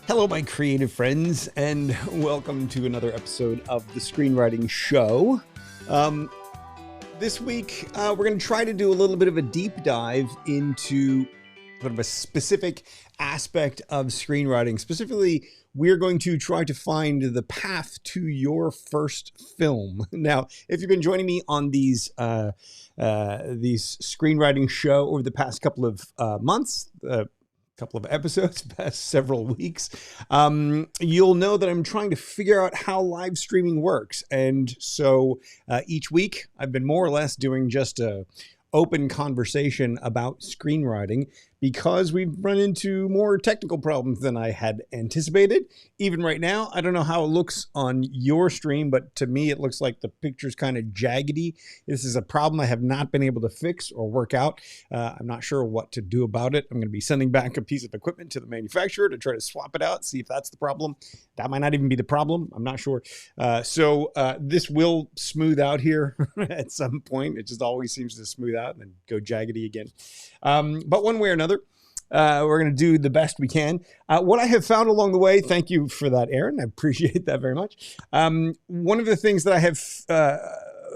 Hello, my creative friends, and welcome to another episode of the Screenwriting Show. This week, we're going to try to do a little bit of a deep dive into sort of a specific aspect of screenwriting. Specifically, we're going to try to find the path to your first film. Now, if you've been joining me on these screenwriting show over the past couple of months, couple of episodes, past several weeks, you'll know that I'm trying to figure out how live streaming works. And so each week I've been more or less doing just a open conversation about screenwriting because we've run into more technical problems than I had anticipated. Even right now, I don't know how it looks on your stream, but to me, it looks like the picture's kind of jaggedy. This is a problem I have not been able to fix or work out. I'm not sure what to do about it. I'm going to be sending back a piece of equipment to the manufacturer to try to swap it out, see if that's the problem. That might not even be the problem. I'm not sure. So this will smooth out here at some point. It just always seems to smooth out and then go jaggedy again. But one way or another, we're going to do the best we can. What I have found along the way, thank you for that, Aaron. I appreciate that very much. One of the things that I have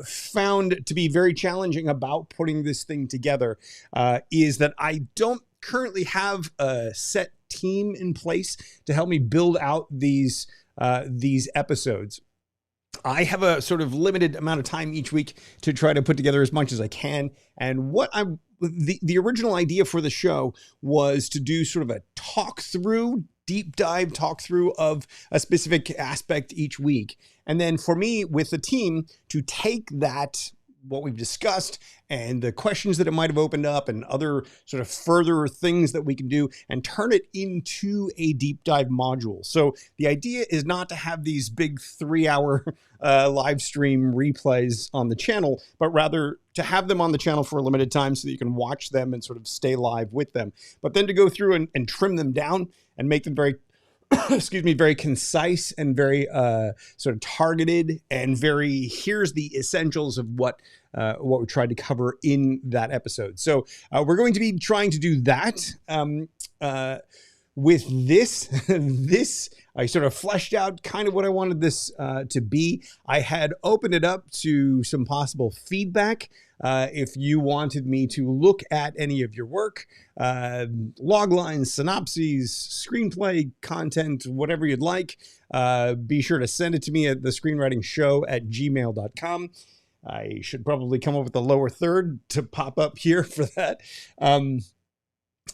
found to be very challenging about putting this thing together is that I don't currently have a set team in place to help me build out these episodes. I have a sort of limited amount of time each week to try to put together as much as I can. And the original idea for the show was to do sort of a deep dive talk through of a specific aspect each week. And then for me with the team to take that, what we've discussed and the questions that it might have opened up and other sort of further things that we can do and turn it into a deep dive module. So the idea is not to have these big 3-hour live stream replays on the channel, but rather to have them on the channel for a limited time so that you can watch them and sort of stay live with them. But then to go through and trim them down and make them very very concise and very sort of targeted and very, here's the essentials of what we tried to cover in that episode. So we're going to be trying to do that. With this, I sort of fleshed out kind of what I wanted this to be. I had opened it up to some possible feedback. If you wanted me to look at any of your work, log lines, synopses, screenplay content, whatever you'd like, be sure to send it to me at thescreenwritingshow@gmail.com. I should probably come up with the lower third to pop up here for that.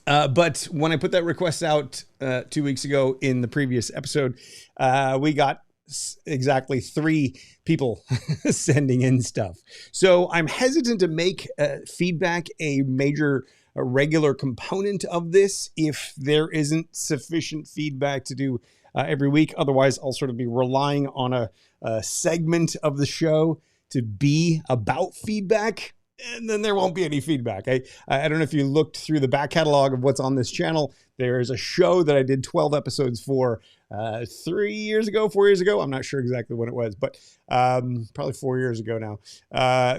But when I put that request out 2 weeks ago in the previous episode, we got exactly 3 people sending in stuff. So I'm hesitant to make feedback a regular component of this if there isn't sufficient feedback to do every week. Otherwise, I'll sort of be relying on a segment of the show to be about feedback. And then there won't be any feedback. I don't know if you looked through the back catalog of what's on this channel. There's a show that I did 12 episodes for 4 years ago. I'm not sure exactly when it was, but probably 4 years ago now,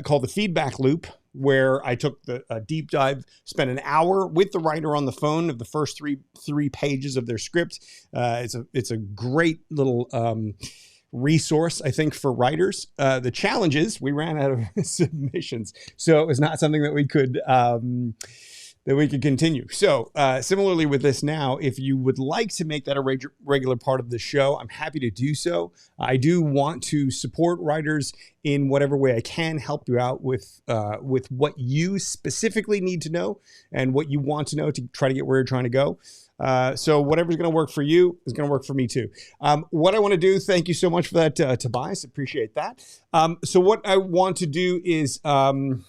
called The Feedback Loop, where I took a deep dive, spent an hour with the writer on the phone of the first three pages of their script. It's a great little resource, I think, for writers. The challenge is we ran out of submissions, so it was not something that we could continue. So similarly with this now, if you would like to make that a regular part of the show, I'm happy to do so. I do want to support writers in whatever way I can, help you out with what you specifically need to know and what you want to know to try to get where you're trying to go. So whatever's going to work for you is going to work for me too. What I want to do, thank you so much for that, Tobias. Appreciate that. So what I want to do is, and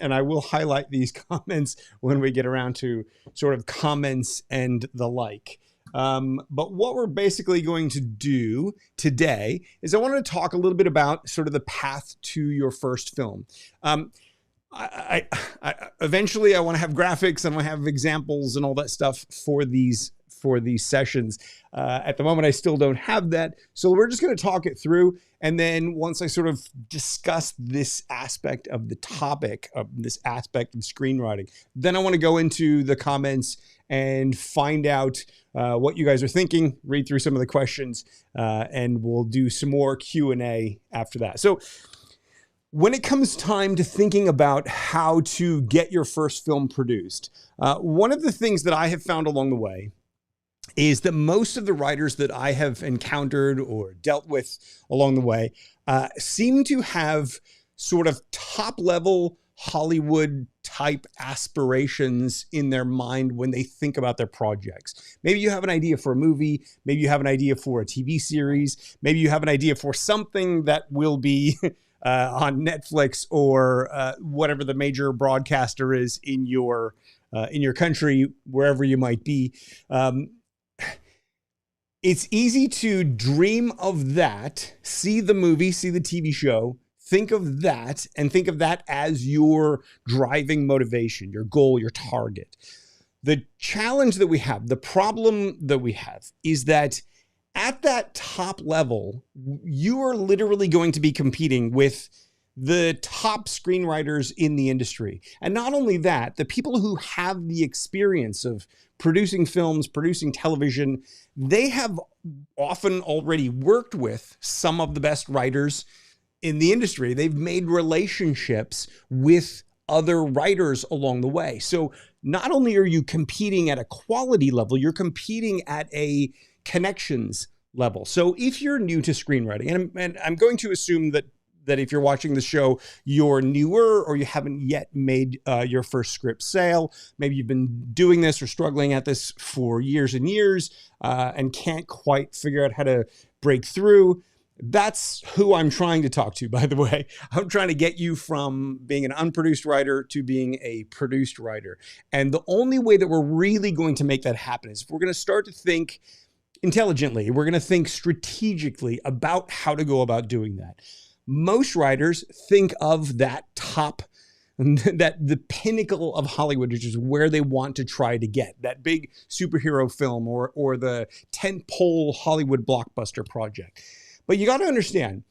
I will highlight these comments when we get around to sort of comments and the like. But what we're basically going to do today is I want to talk a little bit about sort of the path to your first film. Eventually I want to have graphics and I want to have examples and all that stuff for for these sessions. At the moment, I still don't have that. So we're just going to talk it through. And then once I sort of discuss this aspect of the topic, of this aspect of screenwriting, then I want to go into the comments and find out what you guys are thinking, read through some of the questions, and we'll do some more Q&A after that. So when it comes time to thinking about how to get your first film produced, one of the things that I have found along the way is that most of the writers that I have encountered or dealt with along the way seem to have sort of top-level Hollywood type aspirations in their mind when they think about their projects. Maybe you have an idea for a movie, maybe you have an idea for a TV series, maybe you have an idea for something that will be on Netflix or whatever the major broadcaster is in your country, wherever you might be. It's easy to dream of that, see the movie, see the TV show, think of that, and think of that as your driving motivation, your goal, your target. The challenge that we have, the problem that we have, is that at that top level, you are literally going to be competing with the top screenwriters in the industry. And not only that, the people who have the experience of producing films, producing television, they have often already worked with some of the best writers in the industry. They've made relationships with other writers along the way. So not only are you competing at a quality level, you're competing at a connections level. So if you're new to screenwriting, and I'm going to assume that if you're watching the show, you're newer or you haven't yet made your first script sale. Maybe you've been doing this or struggling at this for years and years and can't quite figure out how to break through. That's who I'm trying to talk to, by the way. I'm trying to get you from being an unproduced writer to being a produced writer. And the only way that we're really going to make that happen is if we're going to start to think intelligently, we're going to think strategically about how to go about doing that. Most writers think of that top, that the pinnacle of Hollywood, which is where they want to try to get that big superhero film or the tentpole Hollywood blockbuster project. But you got to understand,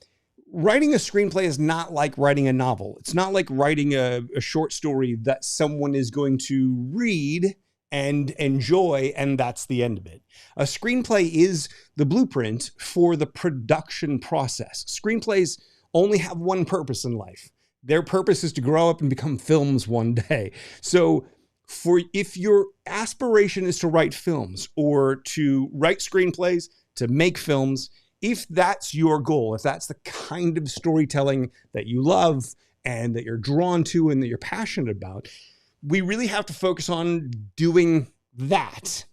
writing a screenplay is not like writing a novel. It's not like writing a short story that someone is going to read and enjoy, and that's the end of it. A screenplay is the blueprint for the production process. Screenplays only have one purpose in life. Their purpose is to grow up and become films one day. So if your aspiration is to write films or to write screenplays, to make films, if that's your goal, if that's the kind of storytelling that you love and that you're drawn to and that you're passionate about, we really have to focus on doing that,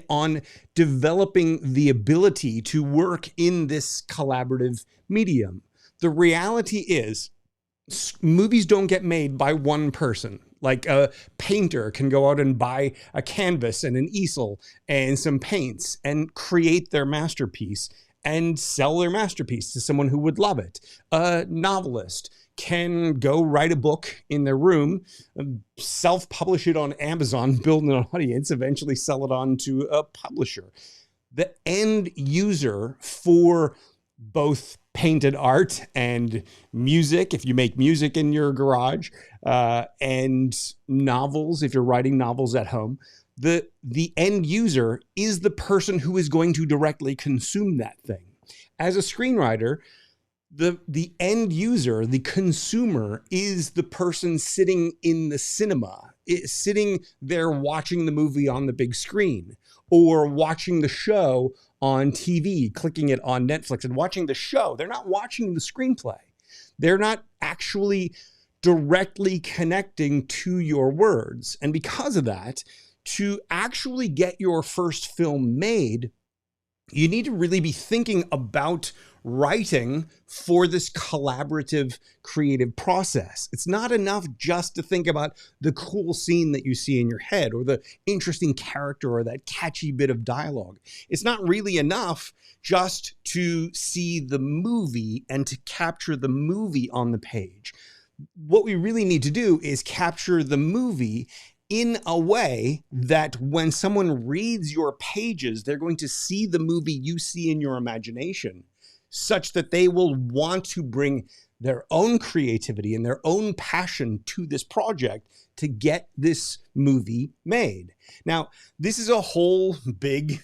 on developing the ability to work in this collaborative medium. The reality is, movies don't get made by one person. Like a painter can go out and buy a canvas and an easel and some paints and create their masterpiece and sell their masterpiece to someone who would love it. A novelist can go write a book in their room, self-publish it on Amazon, build an audience, eventually sell it on to a publisher. The end user for both painted art and music, if you make music in your garage, and novels, if you're writing novels at home, the end user is the person who is going to directly consume that thing. As a screenwriter, the end user, the consumer, is the person sitting in the cinema, sitting there watching the movie on the big screen or watching the show on TV, clicking it on Netflix and watching the show. They're not watching the screenplay. They're not actually directly connecting to your words. And because of that, to actually get your first film made, you need to really be thinking about writing for this collaborative creative process. It's not enough just to think about the cool scene that you see in your head or the interesting character or that catchy bit of dialogue. It's not really enough just to see the movie and to capture the movie on the page. What we really need to do is capture the movie in a way that when someone reads your pages, they're going to see the movie you see in your imagination, such that they will want to bring their own creativity and their own passion to this project to get this movie made. Now, this is a whole big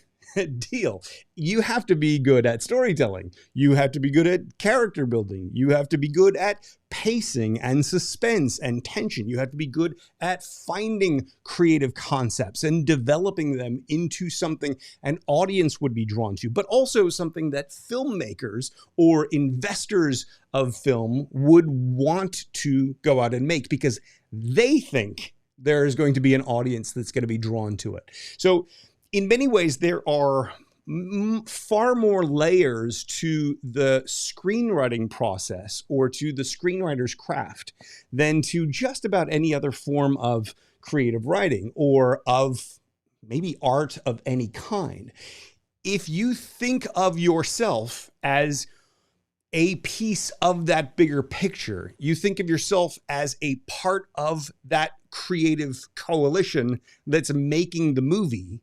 deal. You have to be good at storytelling. You have to be good at character building. You have to be good at pacing and suspense and tension. You have to be good at finding creative concepts and developing them into something an audience would be drawn to, but also something that filmmakers or investors of film would want to go out and make because they think there is going to be an audience that's going to be drawn to it. So in many ways, there are far more layers to the screenwriting process or to the screenwriter's craft than to just about any other form of creative writing or of maybe art of any kind. If you think of yourself as a piece of that bigger picture, you think of yourself as a part of that creative coalition that's making the movie,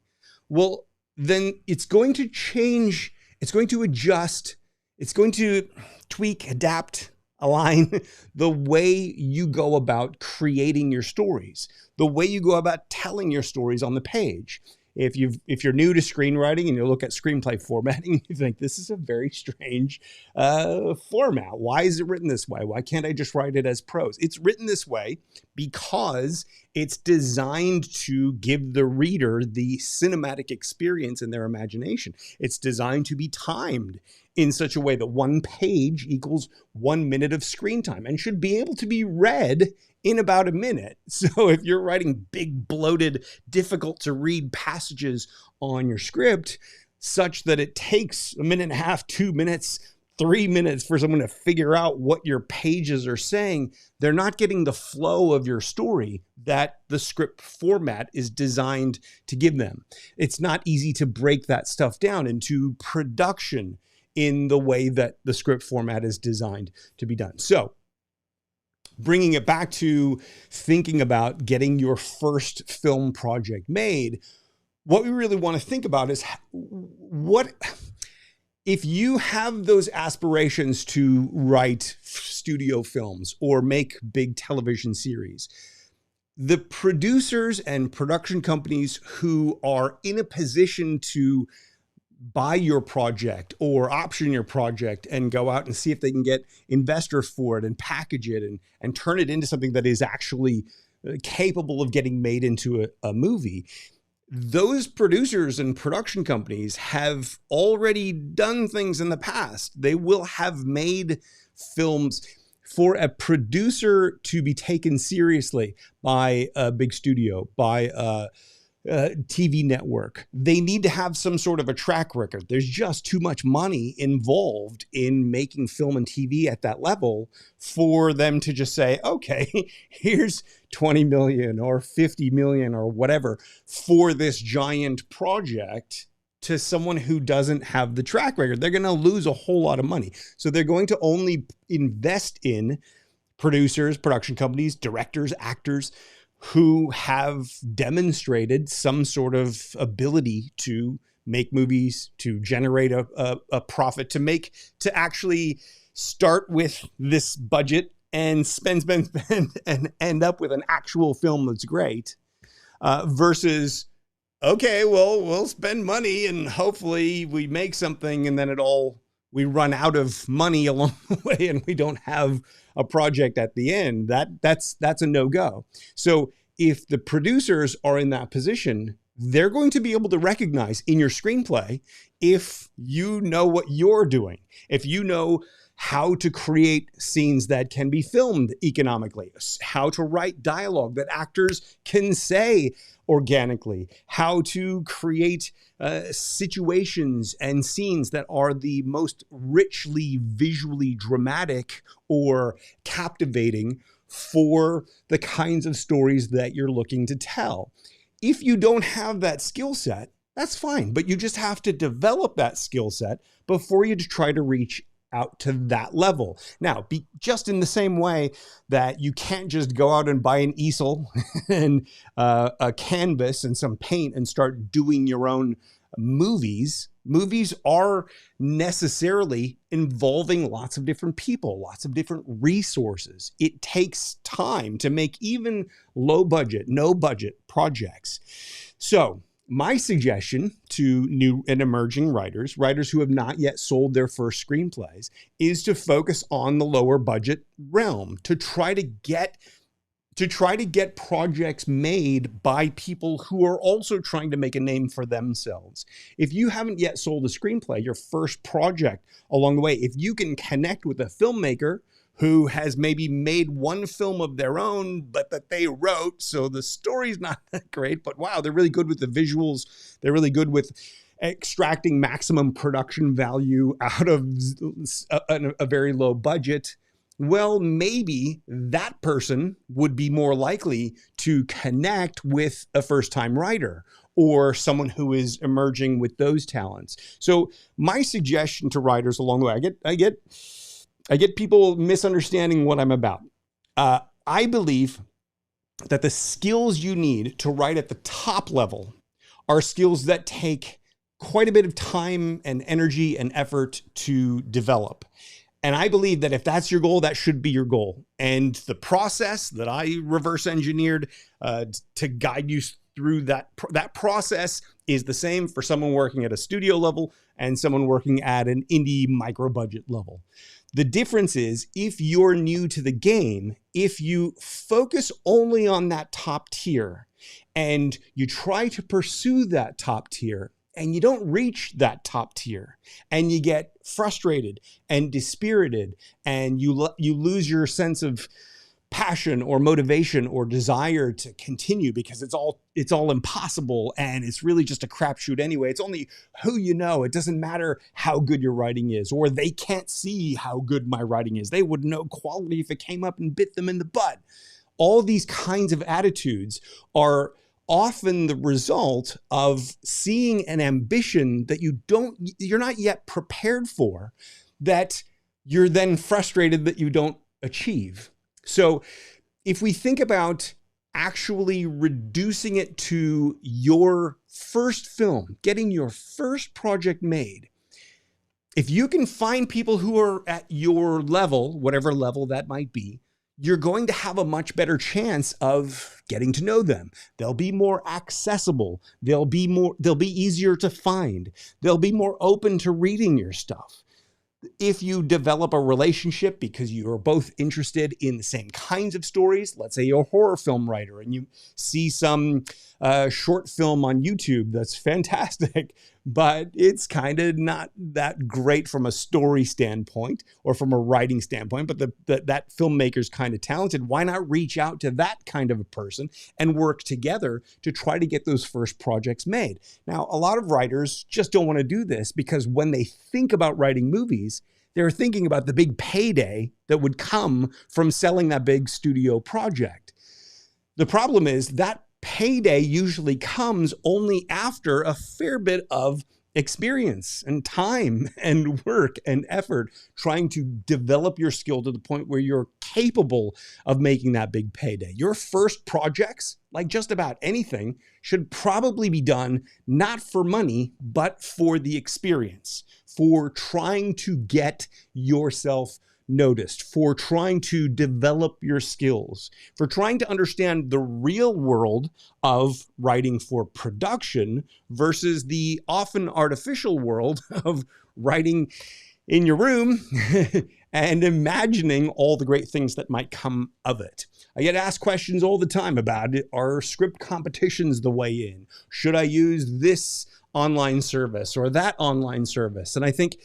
well, then it's going to change, it's going to adjust, it's going to tweak, adapt, align the way you go about creating your stories, the way you go about telling your stories on the page. If you're new to screenwriting and you look at screenplay formatting, you think this is a very strange format. Why is it written this way? Why can't I just write it as prose? It's written this way because it's designed to give the reader the cinematic experience in their imagination. It's designed to be timed in such a way that one page equals 1 minute of screen time and should be able to be read in about a minute. So if you're writing big, bloated, difficult to read passages on your script such that it takes 1.5 minutes, 2 minutes, 3 minutes for someone to figure out what your pages are saying, they're not getting the flow of your story that the script format is designed to give them. It's not easy to break that stuff down into production in the way that the script format is designed to be done. So bringing it back to thinking about getting your first film project made, what we really want to think about is what if you have those aspirations to write studio films or make big television series. The producers and production companies who are in a position to buy your project or option your project and go out and see if they can get investors for it and package it and turn it into something that is actually capable of getting made into a movie. Those producers and production companies have already done things in the past. They will have made films. For a producer to be taken seriously by a big studio, by a TV network, they need to have some sort of a track record. There's just too much money involved in making film and TV at that level for them to just say, okay, here's 20 million or 50 million or whatever for this giant project to someone who doesn't have the track record. They're going to lose a whole lot of money. So they're going to only invest in producers, production companies, directors, actors who have demonstrated some sort of ability to make movies, to generate a profit, to actually start with this budget and spend and end up with an actual film that's great, versus, okay, well, we'll spend money and hopefully we make something and then we run out of money along the way and we don't have a project at the end. That's a no-go. So if the producers are in that position, they're going to be able to recognize in your screenplay if you know what you're doing, if you know how to create scenes that can be filmed economically, how to write dialogue that actors can say organically, how to create situations and scenes that are the most richly visually dramatic or captivating for the kinds of stories that you're looking to tell. If you don't have that skill set, that's fine, but you just have to develop that skill set before you try to reach out to that level. Now, just in the same way that you can't just go out and buy an easel and a canvas and some paint and start doing your own movies. Movies are necessarily involving lots of different people, lots of different resources. It takes time to make even low budget, no budget projects. So my suggestion to new and emerging writers who have not yet sold their first screenplays, is to focus on the lower budget realm, to try to get projects made by people who are also trying to make a name for themselves. If you haven't yet sold a screenplay, your first project along the way, if you can connect with a filmmaker who has maybe made one film of their own, but that they wrote, so the story's not that great, but wow, they're really good with the visuals. They're really good with extracting maximum production value out of a very low budget. Well, maybe that person would be more likely to connect with a first-time writer or someone who is emerging with those talents. So my suggestion to writers along the way, I get people misunderstanding what I'm about. I believe that the skills you need to write at the top level are skills that take quite a bit of time and energy and effort to develop. And I believe that if that's your goal, that should be your goal. And the process that I reverse engineered to guide you through that process is the same for someone working at a studio level and someone working at an indie micro budget level. The difference is, if you're new to the game, if you focus only on that top tier and you try to pursue that top tier and you don't reach that top tier and you get frustrated and dispirited and you lose your sense of passion or motivation or desire to continue because it's all impossible and it's really just a crapshoot anyway. It's only who you know. It doesn't matter how good your writing is, or they can't see how good my writing is. They would know quality if it came up and bit them in the butt. All these kinds of attitudes are often the result of seeing an ambition that you're not yet prepared for, that you're then frustrated that you don't achieve. So if we think about actually reducing it to your first film, getting your first project made, if you can find people who are at your level, whatever level that might be, you're going to have a much better chance of getting to know them. They'll be more accessible. They'll be easier to find. They'll be more open to reading your stuff. If you develop a relationship because you are both interested in the same kinds of stories, let's say you're a horror film writer and you see some short film on YouTube that's fantastic, but it's kind of not that great from a story standpoint or from a writing standpoint, but that filmmaker's kind of talented. Why not reach out to that kind of a person and work together to try to get those first projects made? Now, a lot of writers just don't want to do this because when they think about writing movies, they're thinking about the big payday that would come from selling that big studio project. The problem is that payday usually comes only after a fair bit of experience and time and work and effort trying to develop your skill to the point where you're capable of making that big payday. Your first projects, like just about anything, should probably be done not for money, but for the experience, for trying to get yourself noticed, for trying to develop your skills, for trying to understand the real world of writing for production versus the often artificial world of writing in your room and imagining all the great things that might come of it. I get asked questions all the time about it. Are script competitions the way in? Should I use this online service or that online service? And I think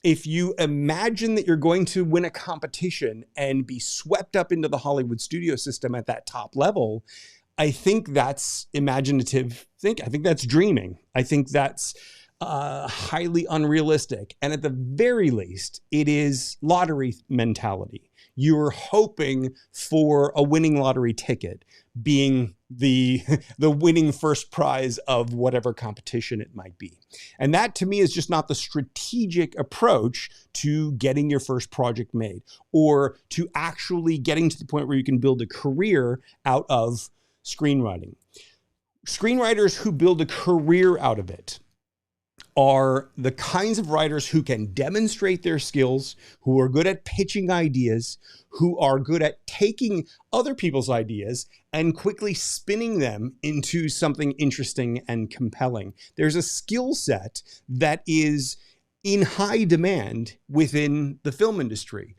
if you imagine that you're going to win a competition and be swept up into the Hollywood studio system at that top level, I think that's imaginative thinking. I think that's dreaming. I think that's highly unrealistic. And at the very least, it is lottery mentality. You're hoping for a winning lottery ticket. being the the winning first prize of whatever competition it might be. And that to me is just not the strategic approach to getting your first project made, or to actually getting to the point where you can build a career out of screenwriting. Screenwriters who build a career out of it are the kinds of writers who can demonstrate their skills, who are good at pitching ideas, who are good at taking other people's ideas and quickly spinning them into something interesting and compelling. There's a skill set that is in high demand within the film industry.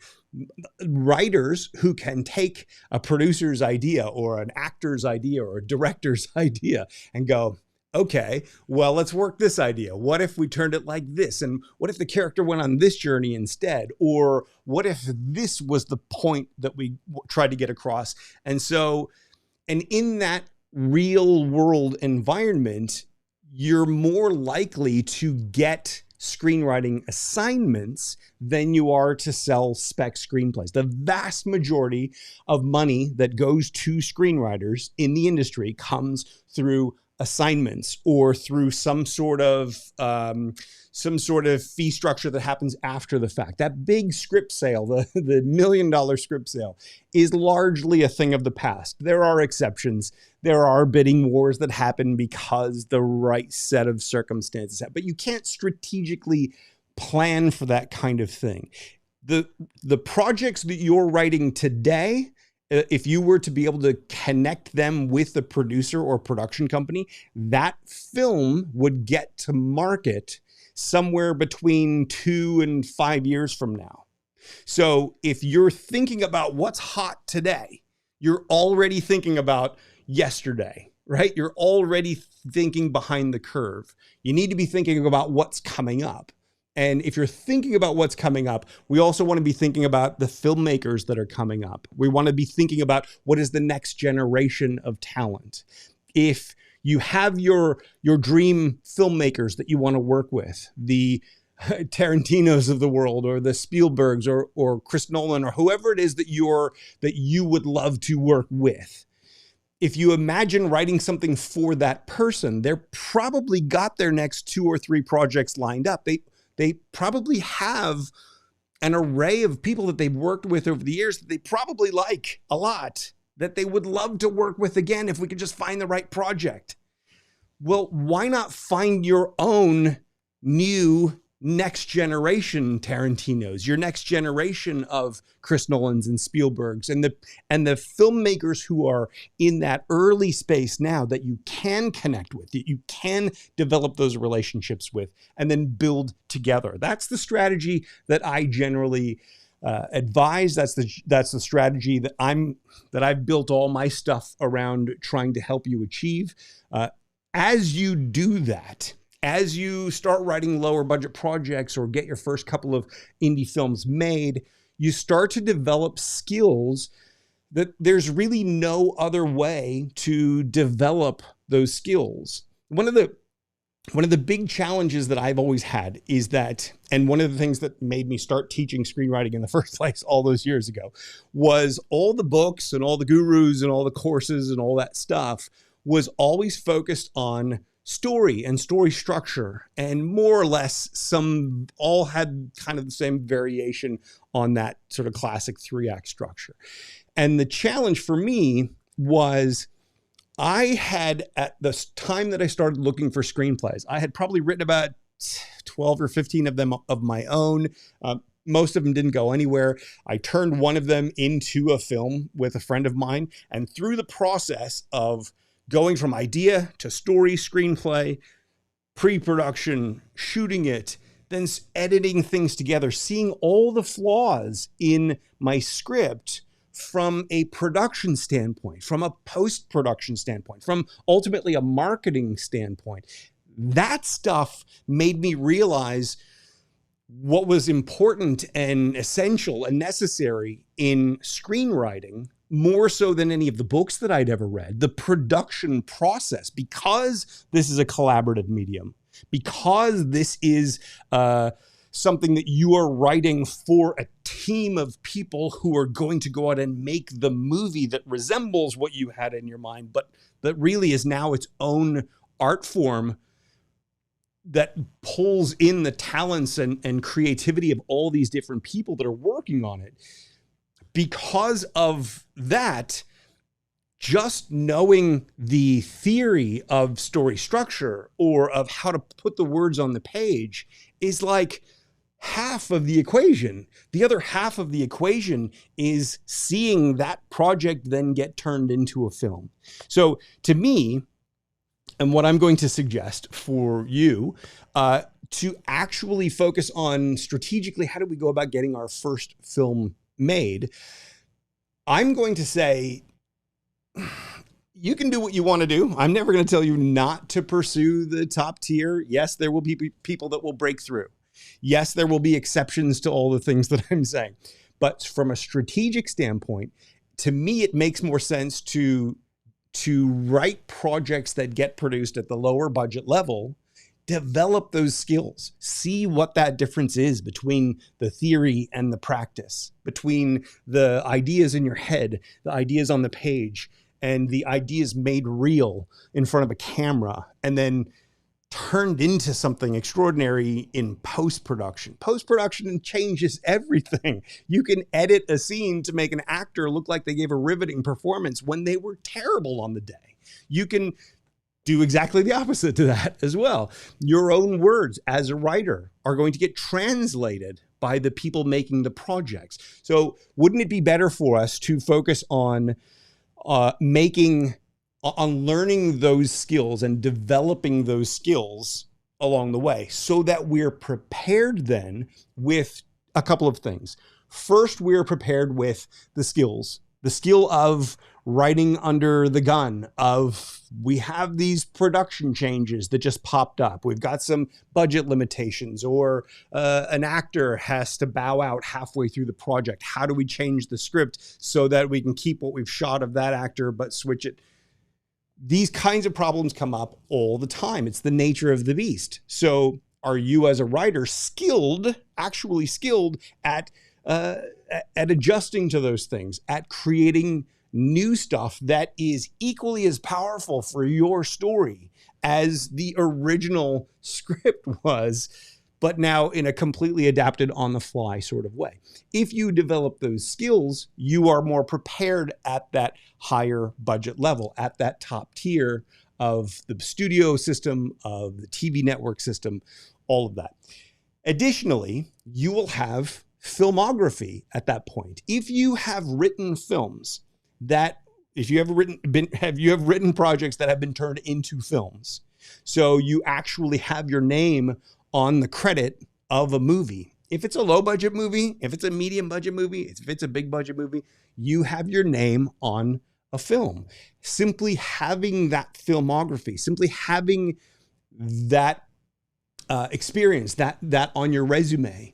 Writers who can take a producer's idea or an actor's idea or a director's idea and go, okay, well, let's work this idea. What if we turned it like this? And what if the character went on this journey instead? Or what if this was the point that we tried to get across? And in that real world environment, you're more likely to get screenwriting assignments than you are to sell spec screenplays. The vast majority of money that goes to screenwriters in the industry comes through assignments or through some sort of fee structure that happens after the fact. That big script sale, the $1 million script sale, is largely a thing of the past. There are exceptions. There are bidding wars that happen because the right set of circumstances happen, but you can't strategically plan for that kind of thing. The projects that you're writing today, if you were to be able to connect them with the producer or production company, that film would get to market somewhere between 2 and 5 years from now. So if you're thinking about what's hot today, you're already thinking about yesterday, right? You're already thinking behind the curve. You need to be thinking about what's coming up. And if you're thinking about what's coming up, we also want to be thinking about the filmmakers that are coming up. We want to be thinking about what is the next generation of talent. If you have your dream filmmakers that you want to work with, the Tarantinos of the world, or the Spielbergs, or Chris Nolan, or whoever it is that you would love to work with. If you imagine writing something for that person, they're probably got their next 2 or 3 projects lined up. They probably have an array of people that they've worked with over the years that they probably like a lot, that they would love to work with again if we could just find the right project. Well, why not find your own new next generation Tarantinos, your next generation of Chris Nolans and Spielbergs, and the filmmakers who are in that early space now that you can connect with, that you can develop those relationships with, and then build together. That's the strategy that I generally advise. That's the strategy that I've built all my stuff around trying to help you achieve. As you do that, as you start writing lower budget projects or get your first couple of indie films made, you start to develop skills that there's really no other way to develop those skills. One of the big challenges that I've always had is that, and one of the things that made me start teaching screenwriting in the first place all those years ago, was all the books and all the gurus and all the courses and all that stuff was always focused on story and story structure, and more or less all had kind of the same variation on that sort of classic 3-act structure. And the challenge for me was, I had, at the time that I started looking for screenplays, I had probably written about 12 or 15 of them of my own. Most of them didn't go anywhere. I turned one of them into a film with a friend of mine, and through the process of going from idea to story, screenplay, pre-production, shooting it, then editing things together, seeing all the flaws in my script from a production standpoint, from a post-production standpoint, from ultimately a marketing standpoint. That stuff made me realize what was important and essential and necessary in screenwriting, more so than any of the books that I'd ever read. The production process, because this is a collaborative medium, because this is something that you are writing for a team of people who are going to go out and make the movie that resembles what you had in your mind, but that really is now its own art form that pulls in the talents and creativity of all these different people that are working on it. Because of that, just knowing the theory of story structure or of how to put the words on the page is like half of the equation. The other half of the equation is seeing that project then get turned into a film. So to me, and what I'm going to suggest for you, to actually focus on strategically, how do we go about getting our first film made? I'm going to say, you can do what you want to do. I'm never going to tell you not to pursue the top tier. Yes, there will be people that will break through. Yes, there will be exceptions to all the things that I'm saying. But from a strategic standpoint, to me, it makes more sense to write projects that get produced at the lower budget level, develop those skills, see what that difference is between the theory and the practice, between the ideas in your head, the ideas on the page, and the ideas made real in front of a camera, and then turned into something extraordinary in post-production. Post-production changes everything. You can edit a scene to make an actor look like they gave a riveting performance when they were terrible on the day. You can do exactly the opposite to that as well. Your own words as a writer are going to get translated by the people making the projects. So wouldn't it be better for us to focus on learning those skills and developing those skills along the way so that we're prepared then with a couple of things. First, we're prepared with the skills, the skill of writing under the gun, of we have these production changes that just popped up. We've got some budget limitations, or an actor has to bow out halfway through the project. How do we change the script so that we can keep what we've shot of that actor, but switch it? These kinds of problems come up all the time. It's the nature of the beast. So are you as a writer actually skilled at adjusting to those things, at creating new stuff that is equally as powerful for your story as the original script was, but now in a completely adapted on the fly sort of way? If you develop those skills, you are more prepared at that higher budget level, at that top tier of the studio system, of the TV network system, all of that. Additionally, you will have filmography at that point. If you have written films if you have written projects that have been turned into films, so you actually have your name on the credit of a movie. If it's a low budget movie, if it's a medium budget movie, if it's a big budget movie, you have your name on a film. Simply having that filmography, simply having that experience, that on your resume,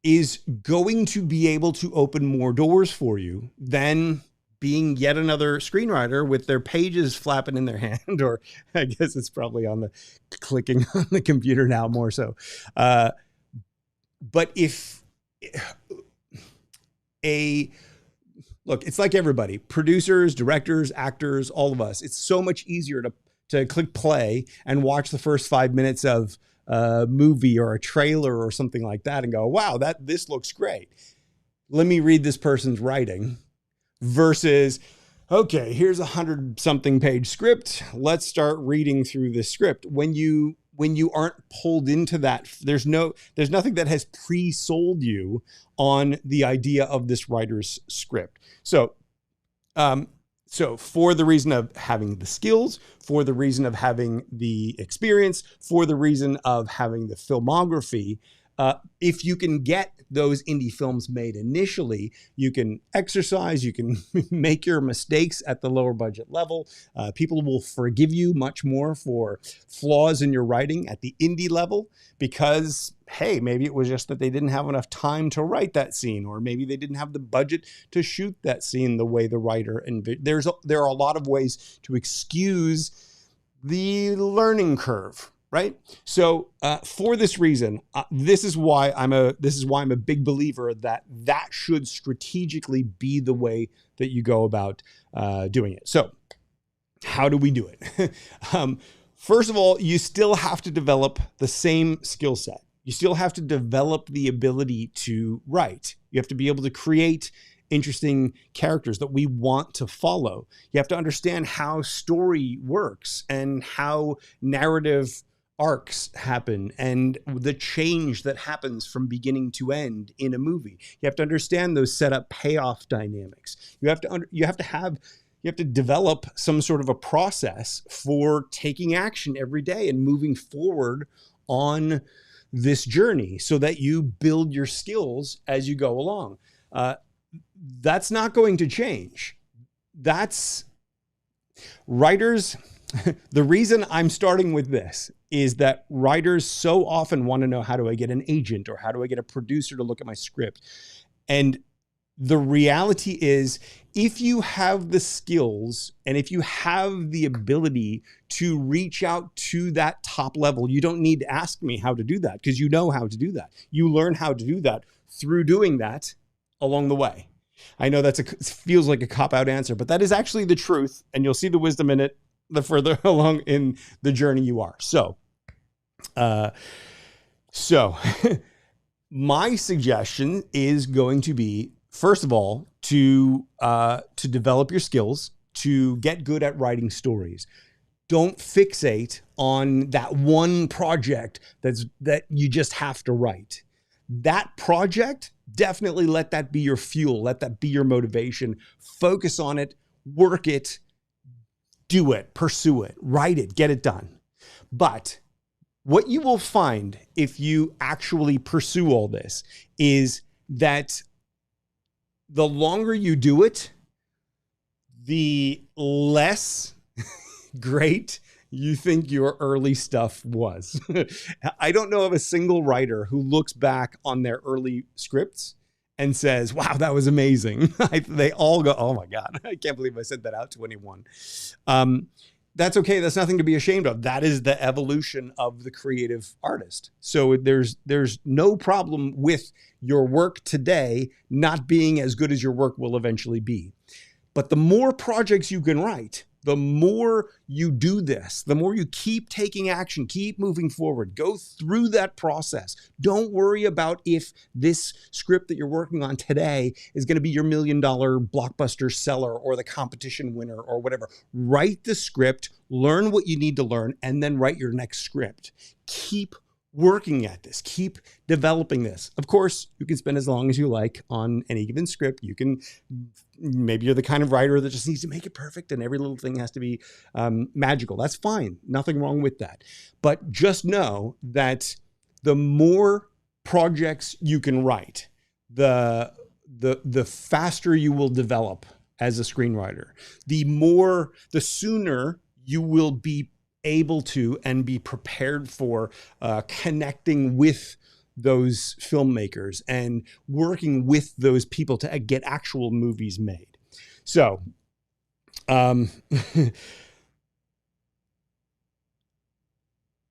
is going to be able to open more doors for you than being yet another screenwriter with their pages flapping in their hand, or I guess it's probably on the clicking on the computer now more so. But look, it's like everybody, producers, directors, actors, all of us. It's so much easier to click play and watch the first 5 minutes of a movie or a trailer or something like that and go, wow, this looks great. Let me read this person's writing. Versus, okay, here's 100-something page script. Let's start reading through this script. When you aren't pulled into that, there's nothing that has pre-sold you on the idea of this writer's script. So for the reason of having the skills, for the reason of having the experience, for the reason of having the filmography, if you can get those indie films made initially, you can exercise, you can make your mistakes at the lower budget level. People will forgive you much more for flaws in your writing at the indie level because, hey, maybe it was just that they didn't have enough time to write that scene, or maybe they didn't have the budget to shoot that scene the way the writer there are a lot of ways to excuse the learning curve right? So for this reason, this is why I'm a big believer that should strategically be the way that you go about doing it. So how do we do it? First of all, you still have to develop the same skill set. You still have to develop the ability to write. You have to be able to create interesting characters that we want to follow. You have to understand how story works and how narrative arcs happen and the change that happens from beginning to end in a movie. You have to understand those setup payoff dynamics. You have to develop some sort of a process for taking action every day and moving forward on this journey so that you build your skills as you go along. That's not going to change. That's writers. The reason I'm starting with this is that writers so often want to know, how do I get an agent, or how do I get a producer to look at my script? And the reality is, if you have the skills and if you have the ability to reach out to that top level, you don't need to ask me how to do that, because you know how to do that. You learn how to do that through doing that along the way. I know it feels like a cop-out answer, but that is actually the truth, and you'll see the wisdom in it the further along in the journey you are. So my suggestion is going to be, first of all, to develop your skills, to get good at writing stories. Don't fixate on that one project that you just have to write. That project, definitely let that be your fuel. Let that be your motivation. Focus on it, work it, do it, pursue it, write it, get it done. But what you will find if you actually pursue all this is that the longer you do it, the less great you think your early stuff was. I don't know of a single writer who looks back on their early scripts and says, wow, that was amazing. They all go, oh my God, I can't believe I sent that out to anyone. That's okay. That's nothing to be ashamed of. That is the evolution of the creative artist. So there's no problem with your work today not being as good as your work will eventually be. But the more projects you can write, the more you do this, the more you keep taking action, keep moving forward, go through that process. Don't worry about if this script that you're working on today is going to be your $1 million blockbuster seller or the competition winner or whatever. Write the script, learn what you need to learn, and then write your next script. Keep working at this, keep developing this. Of course, you can spend as long as you like on any given script. Maybe you're the kind of writer that just needs to make it perfect and every little thing has to be magical. That's fine. Nothing wrong with that. But just know that the more projects you can write, the faster you will develop as a screenwriter. The sooner you will be able to and be prepared for connecting with those filmmakers and working with those people to get actual movies made. So, does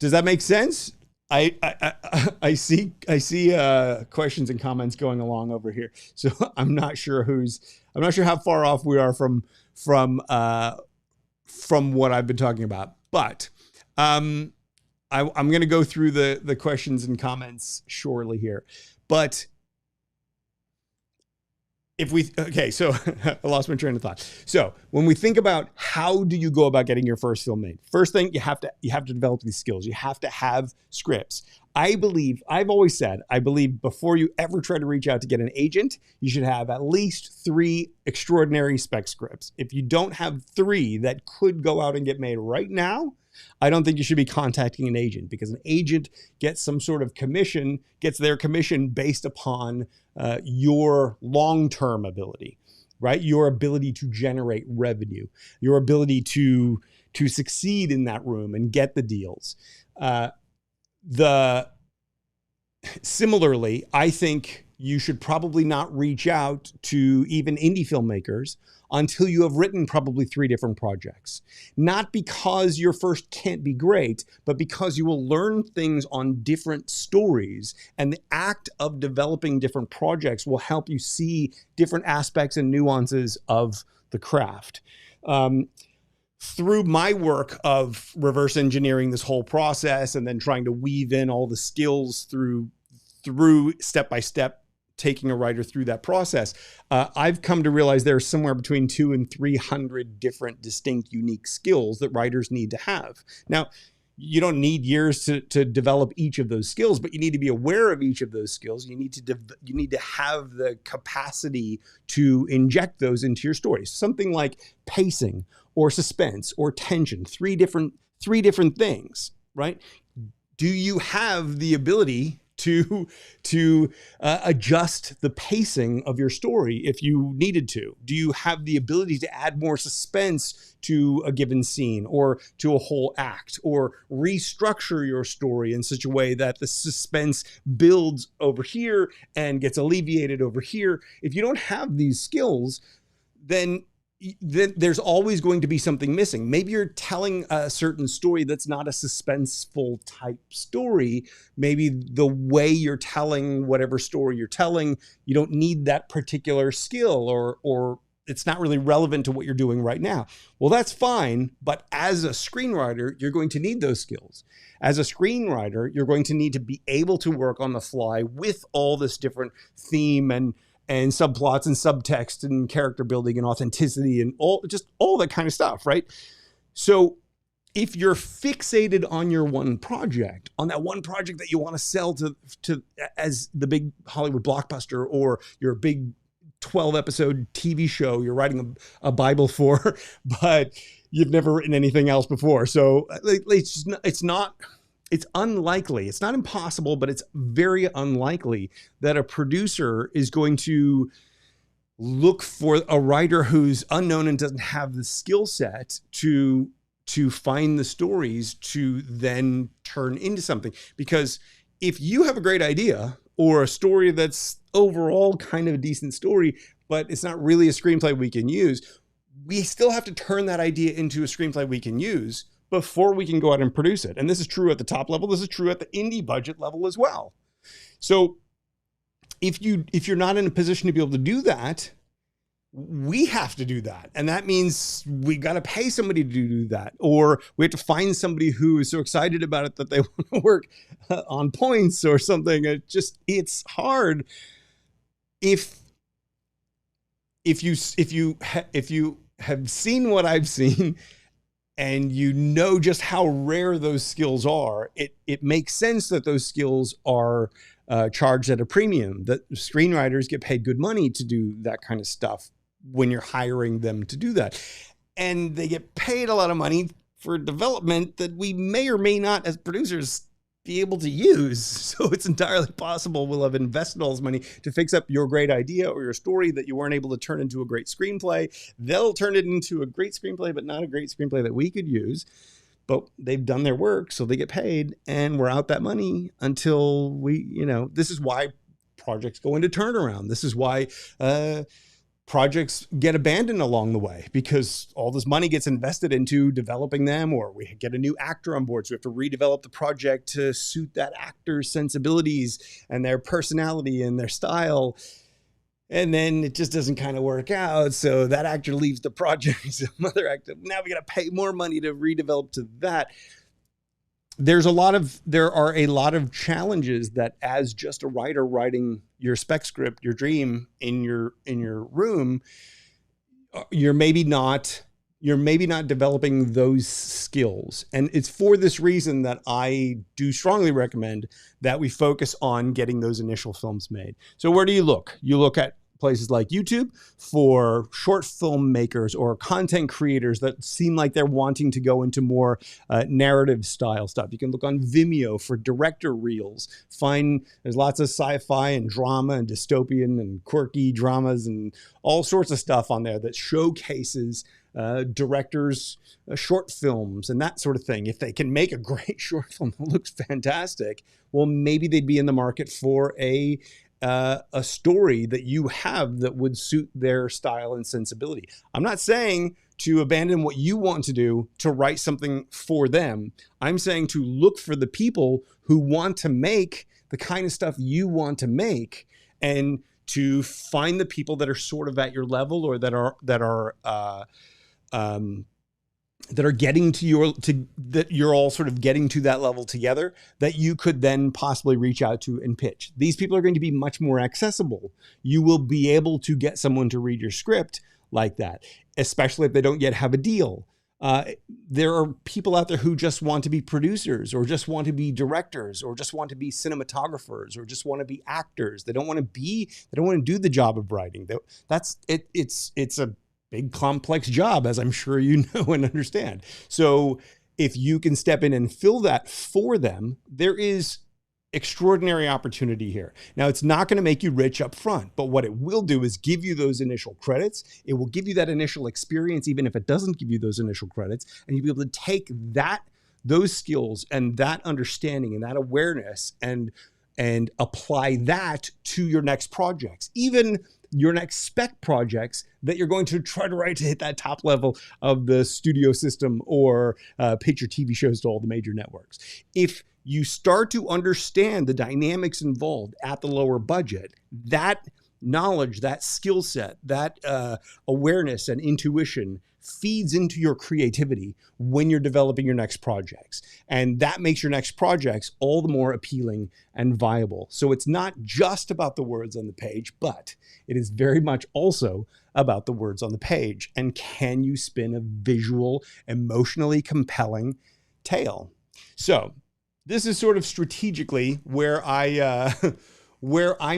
that make sense? I see questions and comments going along over here. So I'm not sure how far off we are from what I've been talking about. But I'm going to go through the questions and comments shortly here. But so I lost my train of thought. So when we think about how do you go about getting your first film made, first thing you have to develop these skills. You have to have scripts. I've always said, I believe before you ever try to reach out to get an agent, you should have at least 3 extraordinary spec scripts. If you don't have 3 that could go out and get made right now, I don't think you should be contacting an agent, because an agent gets some sort of commission, gets their commission based upon your long-term ability, right? Your ability to generate revenue, your ability to succeed in that room and get the deals. Similarly, I think you should probably not reach out to even indie filmmakers until you have written probably 3 different projects. Not because your first can't be great, but because you will learn things on different stories, and the act of developing different projects will help you see different aspects and nuances of the craft. Through my work of reverse engineering this whole process and then trying to weave in all the skills through step by step, taking a writer through that process, I've come to realize there's somewhere between 200 and 300 different distinct, unique skills that writers need to have. Now, you don't need years to develop each of those skills, but you need to be aware of each of those skills. You need to have the capacity to inject those into your stories. Something like pacing or suspense or tension, three different things, right? Do you have the ability to adjust the pacing of your story if you needed to? Do you have the ability to add more suspense to a given scene or to a whole act, or restructure your story in such a way that the suspense builds over here and gets alleviated over here? If you don't have these skills, then there's always going to be something missing. Maybe you're telling a certain story that's not a suspenseful type story. Maybe the way you're telling whatever story you're telling, you don't need that particular skill, or it's not really relevant to what you're doing right now. Well, that's fine. But as a screenwriter, you're going to need those skills. As a screenwriter, you're going to need to be able to work on the fly with all this different theme and subplots and subtext and character building and authenticity and all that kind of stuff, right? So if you're fixated on your one project, on that one project that you want to sell to as the big Hollywood blockbuster, or your big 12-episode TV show you're writing a Bible for, but you've never written anything else before. So it's unlikely, it's not impossible, but it's very unlikely that a producer is going to look for a writer who's unknown and doesn't have the skill set to find the stories to then turn into something. Because if you have a great idea or a story that's overall kind of a decent story, but it's not really a screenplay we can use, we still have to turn that idea into a screenplay we can use before we can go out and produce it. And this is true at the top level. This is true at the indie budget level as well. So if you're not in a position to be able to do that, we have to do that. And that means we got to pay somebody to do that, or we have to find somebody who is so excited about it that they want to work on points or something. It's hard. If you have seen what I've seen, and you know just how rare those skills are, it makes sense that those skills are charged at a premium, that screenwriters get paid good money to do that kind of stuff when you're hiring them to do that. And they get paid a lot of money for development that we may or may not, as producers, be able to use. So it's entirely possible we'll have invested all this money to fix up your great idea or your story that you weren't able to turn into a great screenplay. They'll turn it into a great screenplay, but not a great screenplay that we could use. But they've done their work, so they get paid, and we're out that money until this is why projects go into turnaround. This is why projects get abandoned along the way, because all this money gets invested into developing them, or we get a new actor on board, so we have to redevelop the project to suit that actor's sensibilities and their personality and their style. And then it just doesn't kind of work out. So that actor leaves the project. Some other actor, now we got to pay more money to redevelop to that. There are a lot of challenges that, as just a writer writing your spec script, your dream in your room, you're maybe not developing those skills. And it's for this reason that I do strongly recommend that we focus on getting those initial films made. So where do you look? You look at places like YouTube for short film makers or content creators that seem like they're wanting to go into more narrative style stuff. You can look on Vimeo for director reels. There's lots of sci-fi and drama and dystopian and quirky dramas and all sorts of stuff on there that showcases directors' short films and that sort of thing. If they can make a great short film that looks fantastic, well, maybe they'd be in the market for a a story that you have that would suit their style and sensibility. I'm not saying to abandon what you want to do to write something for them. I'm saying to look for the people who want to make the kind of stuff you want to make, and to find the people that are sort of at your level, or that are getting to that you're all sort of getting to that level together, that you could then possibly reach out to and pitch. These people are going to be much more accessible. You will be able to get someone to read your script like that, especially if they don't yet have a deal. There are people out there who just want to be producers, or just want to be directors, or just want to be cinematographers, or just want to be actors. They don't want to do the job of writing. That's it. It's a big, complex job, as I'm sure you know and understand. So if you can step in and fill that for them, there is extraordinary opportunity here. Now, it's not going to make you rich up front, but what it will do is give you those initial credits. It will give you that initial experience, even if it doesn't give you those initial credits, and you'll be able to take those skills and that understanding and that awareness and apply that to your next projects, even your next spec projects that you're going to try to write to hit that top level of the studio system, or pitch your TV shows to all the major networks. If you start to understand the dynamics involved at the lower budget, that knowledge, that skill set, that awareness and intuition feeds into your creativity when you're developing your next projects. And that makes your next projects all the more appealing and viable. So it's not just about the words on the page, but it is very much also about the words on the page. And can you spin a visual, emotionally compelling tale? So this is sort of strategically where I'm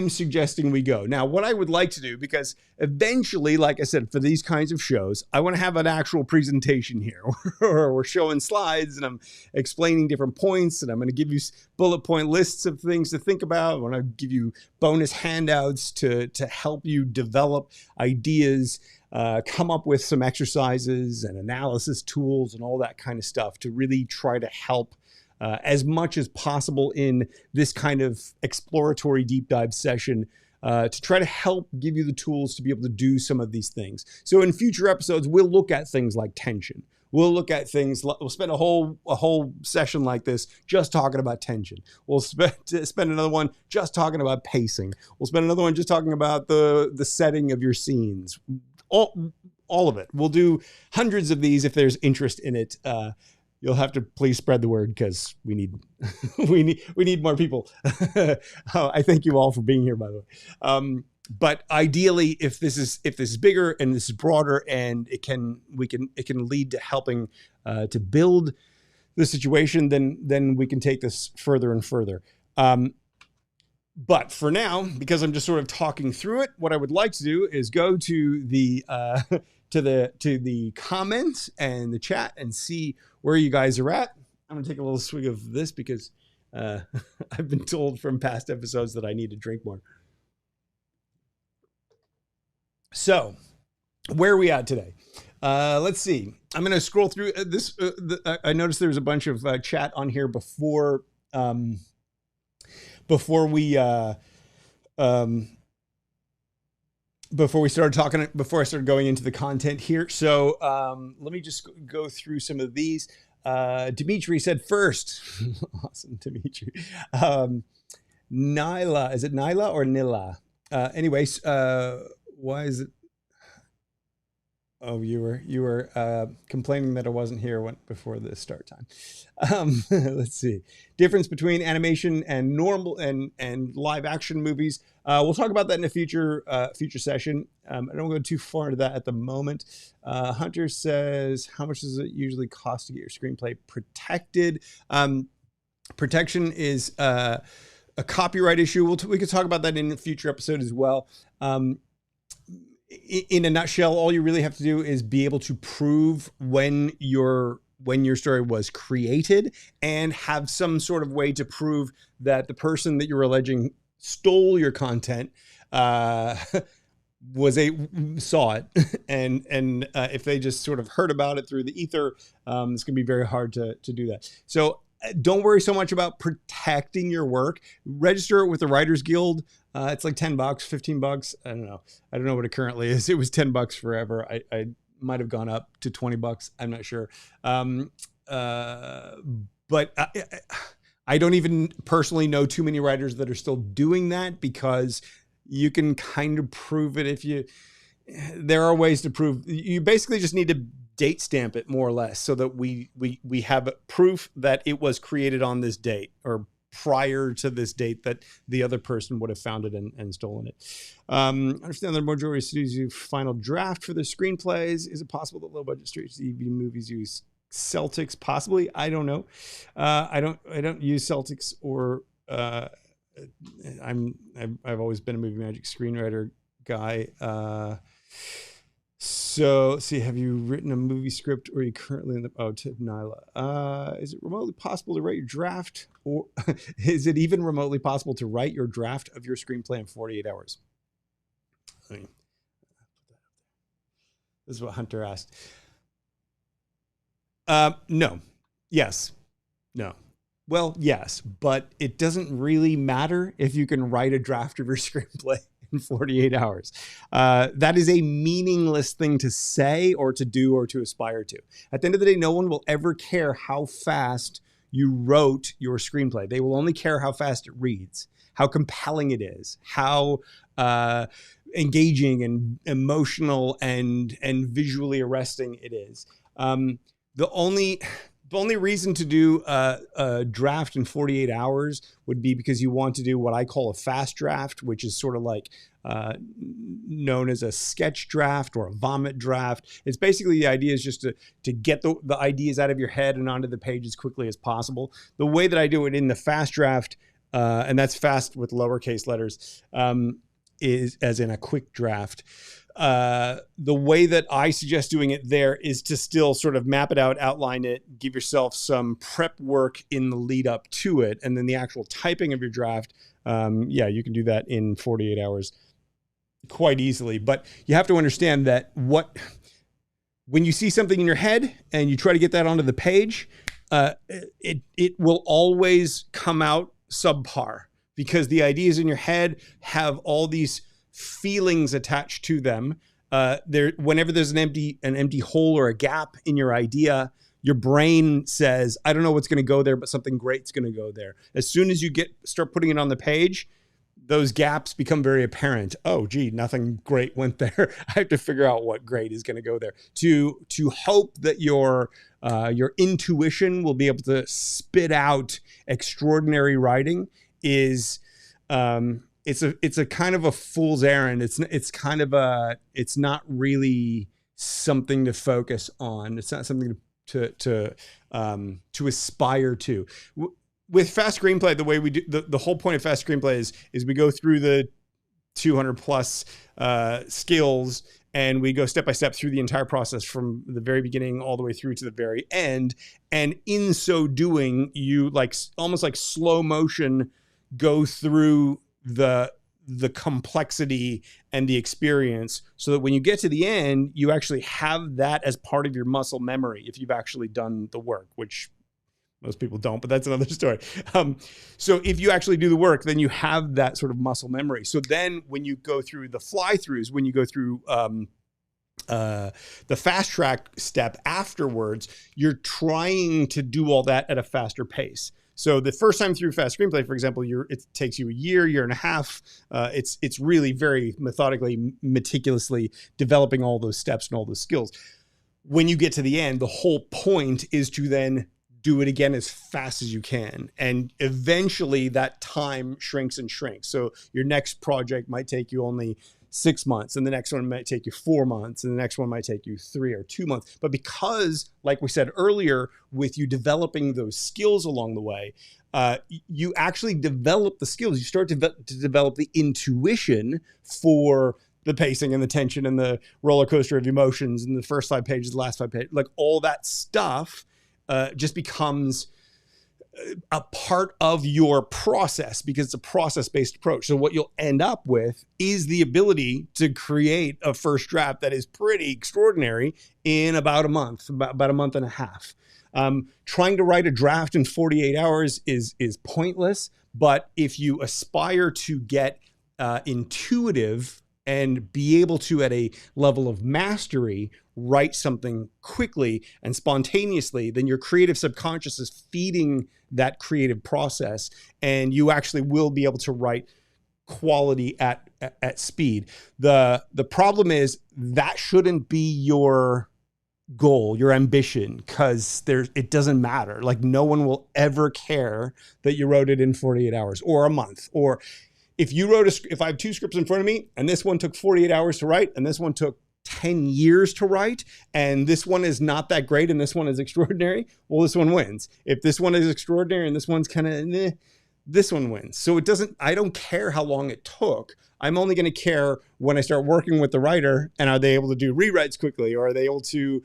suggesting we go. Now, what I would like to do, because eventually, like I said, for these kinds of shows, I want to have an actual presentation here where we're showing slides and I'm explaining different points, and I'm going to give you bullet point lists of things to think about. I want to give you bonus handouts to help you develop ideas, come up with some exercises and analysis tools and all that kind of stuff to really try to help as much as possible in this kind of exploratory deep dive session, to try to help give you the tools to be able to do some of these things. So in future episodes, we'll look at things like tension. We'll look at things, we'll spend a whole session like this just talking about tension. We'll spend another one just talking about pacing. We'll spend another one just talking about the setting of your scenes. All of it. We'll do hundreds of these if there's interest in it. You'll have to please spread the word, because we need we need more people. I thank you all for being here, by the way. But ideally, if this is bigger and this is broader, and it can lead to helping to build the situation, then we can take this further and further. But for now, because I'm just sort of talking through it, what I would like to do is go to the to the comments and the chat and see where you guys are at. I'm gonna take a little swig of this because I've been told from past episodes that I need to drink more. So, where are we at today? Let's see. I'm going to scroll through this. I noticed there was a bunch of chat on here before we started going into the content here. So let me just go through some of these. Dimitri said first. Awesome, Dimitri. Nyla, is it Nyla or Nila? Anyways, why is it? Oh, you were complaining that I wasn't here before the start time. Let's see. Difference between animation and normal and live action movies. We'll talk about that in a future session. I don't go too far into that at the moment. Hunter says, how much does it usually cost to get your screenplay protected? Protection is a copyright issue. We could talk about that in a future episode as well. In a nutshell, all you really have to do is be able to prove when your story was created, and have some sort of way to prove that the person that you're alleging stole your content saw it, and if they just sort of heard about it through the ether, it's going to be very hard to do that. So don't worry so much about protecting your work. Register it with the Writers Guild. It's like $10, $15. I don't know. I don't know what it currently is. It was $10 forever. I might have gone up to $20. I'm not sure. But I don't even personally know too many writers that are still doing that, because you can kind of prove it there are ways to prove. You basically just need to date stamp it more or less, so that we have proof that it was created on this date or prior to this date that the other person would have found it and stolen it. I understand that the majority of studios use final draft for their screenplays. Is it possible that low budget straight TV movies use Celtics? Possibly. I don't know. I don't use Celtics, or I've always been a Movie Magic screenwriter guy. So see, have you written a movie script, or are you currently in the, tip Nyla. Is it remotely possible to write your draft, or is it even remotely possible to write your draft of your screenplay in 48 hours? This is what Hunter asked. No. Yes. No. Well, yes, but it doesn't really matter if you can write a draft of your screenplay in 48 hours. That is a meaningless thing to say or to do or to aspire to. At the end of the day, no one will ever care how fast you wrote your screenplay. They will only care how fast it reads, how compelling it is, how engaging and emotional and visually arresting it is. The only reason to do a draft in 48 hours would be because you want to do what I call a fast draft, which is sort of like known as a sketch draft or a vomit draft. It's basically, the idea is just to get the ideas out of your head and onto the page as quickly as possible. The way that I do it in the fast draft, and that's fast with lowercase letters, is as in a quick draft. The way that I suggest doing it there is to still sort of map it out, outline it, give yourself some prep work in the lead up to it. And then the actual typing of your draft. You can do that in 48 hours quite easily, but you have to understand that when you see something in your head and you try to get that onto the page, it will always come out subpar, because the ideas in your head have all these feelings attached to them. Whenever there's an empty hole or a gap in your idea, your brain says, I don't know what's going to go there, but something great's going to go there. As soon as you start putting it on the page, those gaps become very apparent. Oh, gee, nothing great went there. I have to figure out what great is going to go there. To hope that your intuition will be able to spit out extraordinary writing is it's a kind of a fool's errand. It's not really something to focus on. It's not something to aspire to. With fast screenplay, the way we do the whole point of fast screenplay is we go through the 200 plus skills, and we go step by step through the entire process from the very beginning all the way through to the very end. And in so doing, you almost like slow motion go through the complexity and the experience, so that when you get to the end, you actually have that as part of your muscle memory if you've actually done the work, which most people don't, but that's another story. So if you actually do the work, then you have that sort of muscle memory. So then when you go through the fly-throughs, when you go through the fast track step afterwards, you're trying to do all that at a faster pace. So the first time through fast screenplay, for example, it takes you a year and a half. It's really very methodically, meticulously developing all those steps and all those skills. When you get to the end, the whole point is to then do it again as fast as you can. And eventually that time shrinks and shrinks. So your next project might take you only 6 months, and the next one might take you 4 months, and the next one might take you 3 or 2 months. But because, like we said earlier, with you developing those skills along the way, you actually develop the skills. You start to develop the intuition for the pacing and the tension and the roller coaster of emotions and the first 5 pages, the last 5 pages, like all that stuff just becomes a part of your process, because it's a process-based approach. So what you'll end up with is the ability to create a first draft that is pretty extraordinary in about a month and a half. Trying to write a draft in 48 hours is pointless. But if you aspire to get intuitive and be able to, at a level of mastery, write something quickly and spontaneously, then your creative subconscious is feeding that creative process, and you actually will be able to write quality at speed. The problem is that shouldn't be your goal, your ambition, because it doesn't matter. Like, no one will ever care that you wrote it in 48 hours or a month. Or if you wrote if I have two scripts in front of me and this one took 48 hours to write and this one took 10 years to write, and this one is not that great and this one is extraordinary, well, this one wins. If this one is extraordinary and this one's kind of this one wins. So I don't care how long it took. I'm only going to care when I start working with the writer, and are they able to do rewrites quickly, or are they able to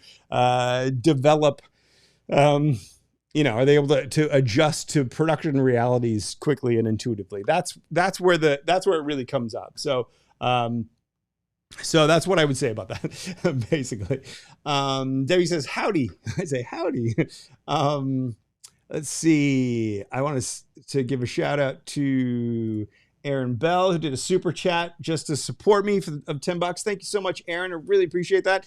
develop, are they able to adjust to production realities quickly and intuitively? That's where it really comes up. So that's what I would say about that, basically. Debbie says, howdy. I say, howdy. Let's see. I want to give a shout out to Aaron Bell, who did a super chat just to support me of $10. Thank you so much, Aaron. I really appreciate that.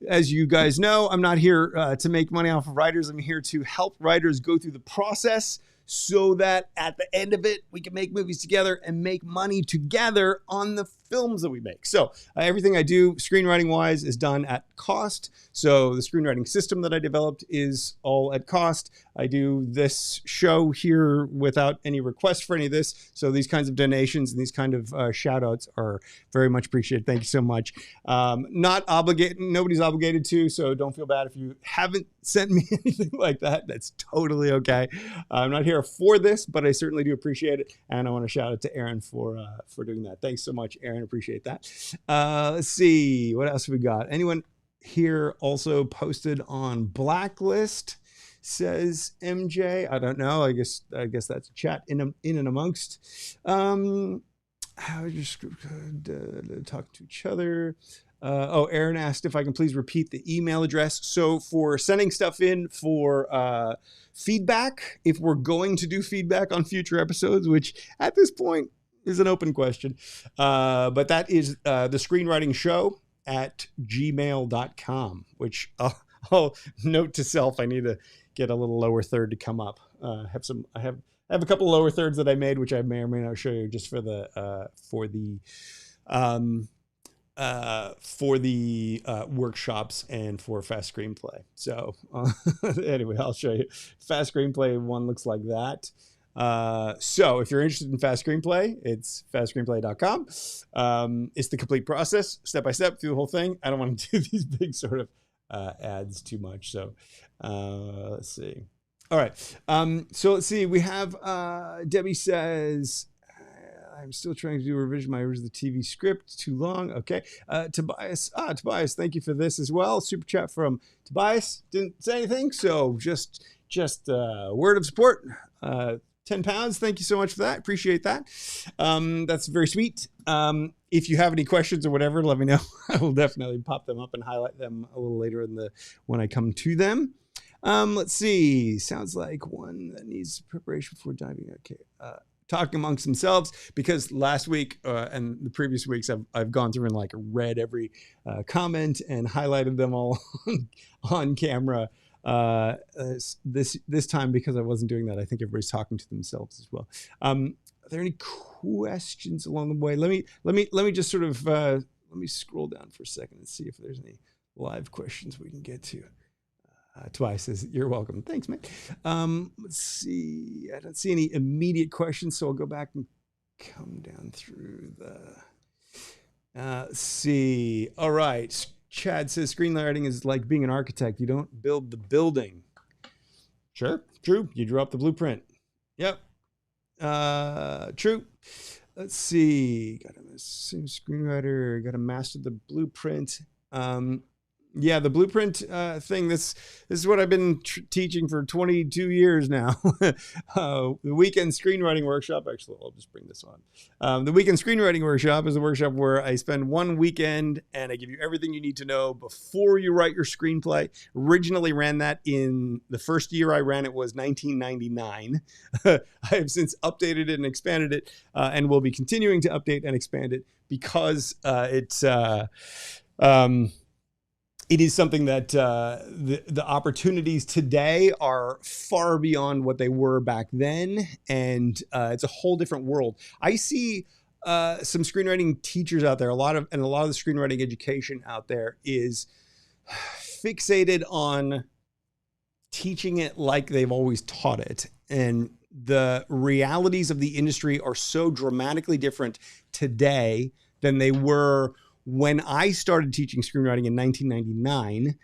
As you guys know, I'm not here to make money off of writers. I'm here to help writers go through the process so that at the end of it, we can make movies together and make money together on the films that we make. So everything I do screenwriting wise is done at cost. So the screenwriting system that I developed is all at cost. I do this show here without any request for any of this. So these kinds of donations and these kind of shout outs are very much appreciated. Thank you so much. Not obligated. Nobody's obligated to, so don't feel bad if you haven't sent me anything like that. That's totally okay. I'm not here for this, but I certainly do appreciate it. And I want to shout out to Aaron for doing that. Thanks so much, Aaron. Appreciate that. Let's see. What else have we got? Anyone here also posted on Blacklist, says MJ. I don't know. I guess that's a chat in and amongst. How just talk to each other. Aaron asked if I can please repeat the email address. So for sending stuff in for feedback, if we're going to do feedback on future episodes, which at this point is an open question, but that is the Screenwriting Show at gmail.com, which I'll note to self, I need to get a little lower third to come up. I have a couple lower thirds that I made, which I may or may not show you just for the workshops and for Fast Screenplay. So anyway, I'll show you. Fast Screenplay one looks like that. So if you're interested in Fast Screenplay, it's fastscreenplay.com. It's the complete process, step by step through the whole thing. I don't want to do these big sort of ads too much. So let's see. All right. So let's see. We have Debbie says, I'm still trying to do a revision. My original TV script, too long. Okay. Tobias, thank you for this as well. Super chat from Tobias. Didn't say anything, so just word of support. £10. Thank you so much for that. Appreciate that. That's very sweet. If you have any questions or whatever, let me know. I will definitely pop them up and highlight them a little later when I come to them. Let's see. Sounds like one that needs preparation before diving. Okay. Talking amongst themselves, because last week and the previous weeks I've gone through and read every comment and highlighted them all on camera. This time, because I wasn't doing that, I think everybody's talking to themselves as well. Are there any questions along the way? Let me just sort of let me scroll down for a second and see if there's any live questions we can get to. Twice says, you're welcome. Thanks, man. Let's see. I don't see any immediate questions, so I'll go back and come down through the... let's see. All right. Chad says, screenwriting is like being an architect. You don't build the building. Sure. True. You draw up the blueprint. Yep. True. Let's see. Got a screenwriter. Got to master the blueprint. Yeah, the blueprint thing. This is what I've been teaching for 22 years now. The weekend screenwriting workshop. Actually, I'll just bring this on. The weekend screenwriting workshop is a workshop where I spend one weekend and I give you everything you need to know before you write your screenplay. Originally ran that in the first year I ran it was 1999. I have since updated it and expanded it, and will be continuing to update and expand it because it is something that the opportunities today are far beyond what they were back then. And it's a whole different world. I see some screenwriting teachers out there, a lot of the screenwriting education out there is fixated on teaching it like they've always taught it. And the realities of the industry are so dramatically different today than they were when I started teaching screenwriting in 1999.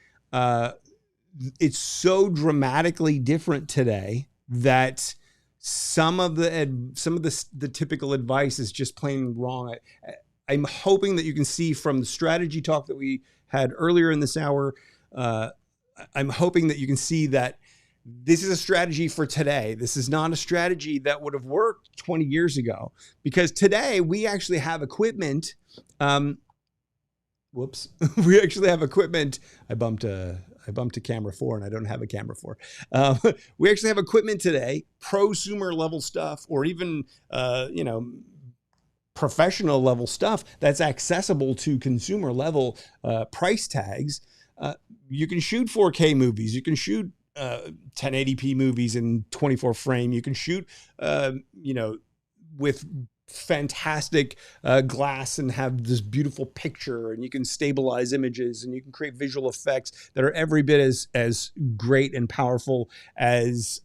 It's so dramatically different today that some of the typical advice is just plain wrong. I'm hoping that you can see from the strategy talk that we had earlier in this hour. I'm hoping that you can see that this is a strategy for today. This is not a strategy that would have worked 20 years ago, because today we actually have equipment. Whoops. We actually have equipment. I bumped a camera 4 and I don't have a camera 4. We actually have equipment today, prosumer level stuff, or even, professional level stuff that's accessible to consumer level price tags. You can shoot 4K movies. You can shoot 1080p movies in 24 frame. You can shoot, with fantastic glass and have this beautiful picture, and you can stabilize images, and you can create visual effects that are every bit as great and powerful as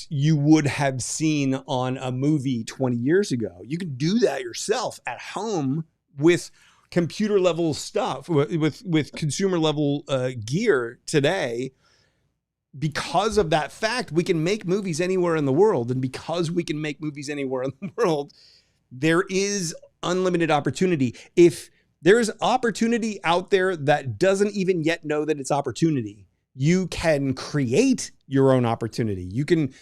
you would have seen on a movie 20 years ago. You can do that yourself at home with computer level stuff, with consumer level gear today. Because of that fact, we can make movies anywhere in the world. And because we can make movies anywhere in the world, there is unlimited opportunity. If there is opportunity out there that doesn't even yet know that it's opportunity, you can create your own opportunity. You can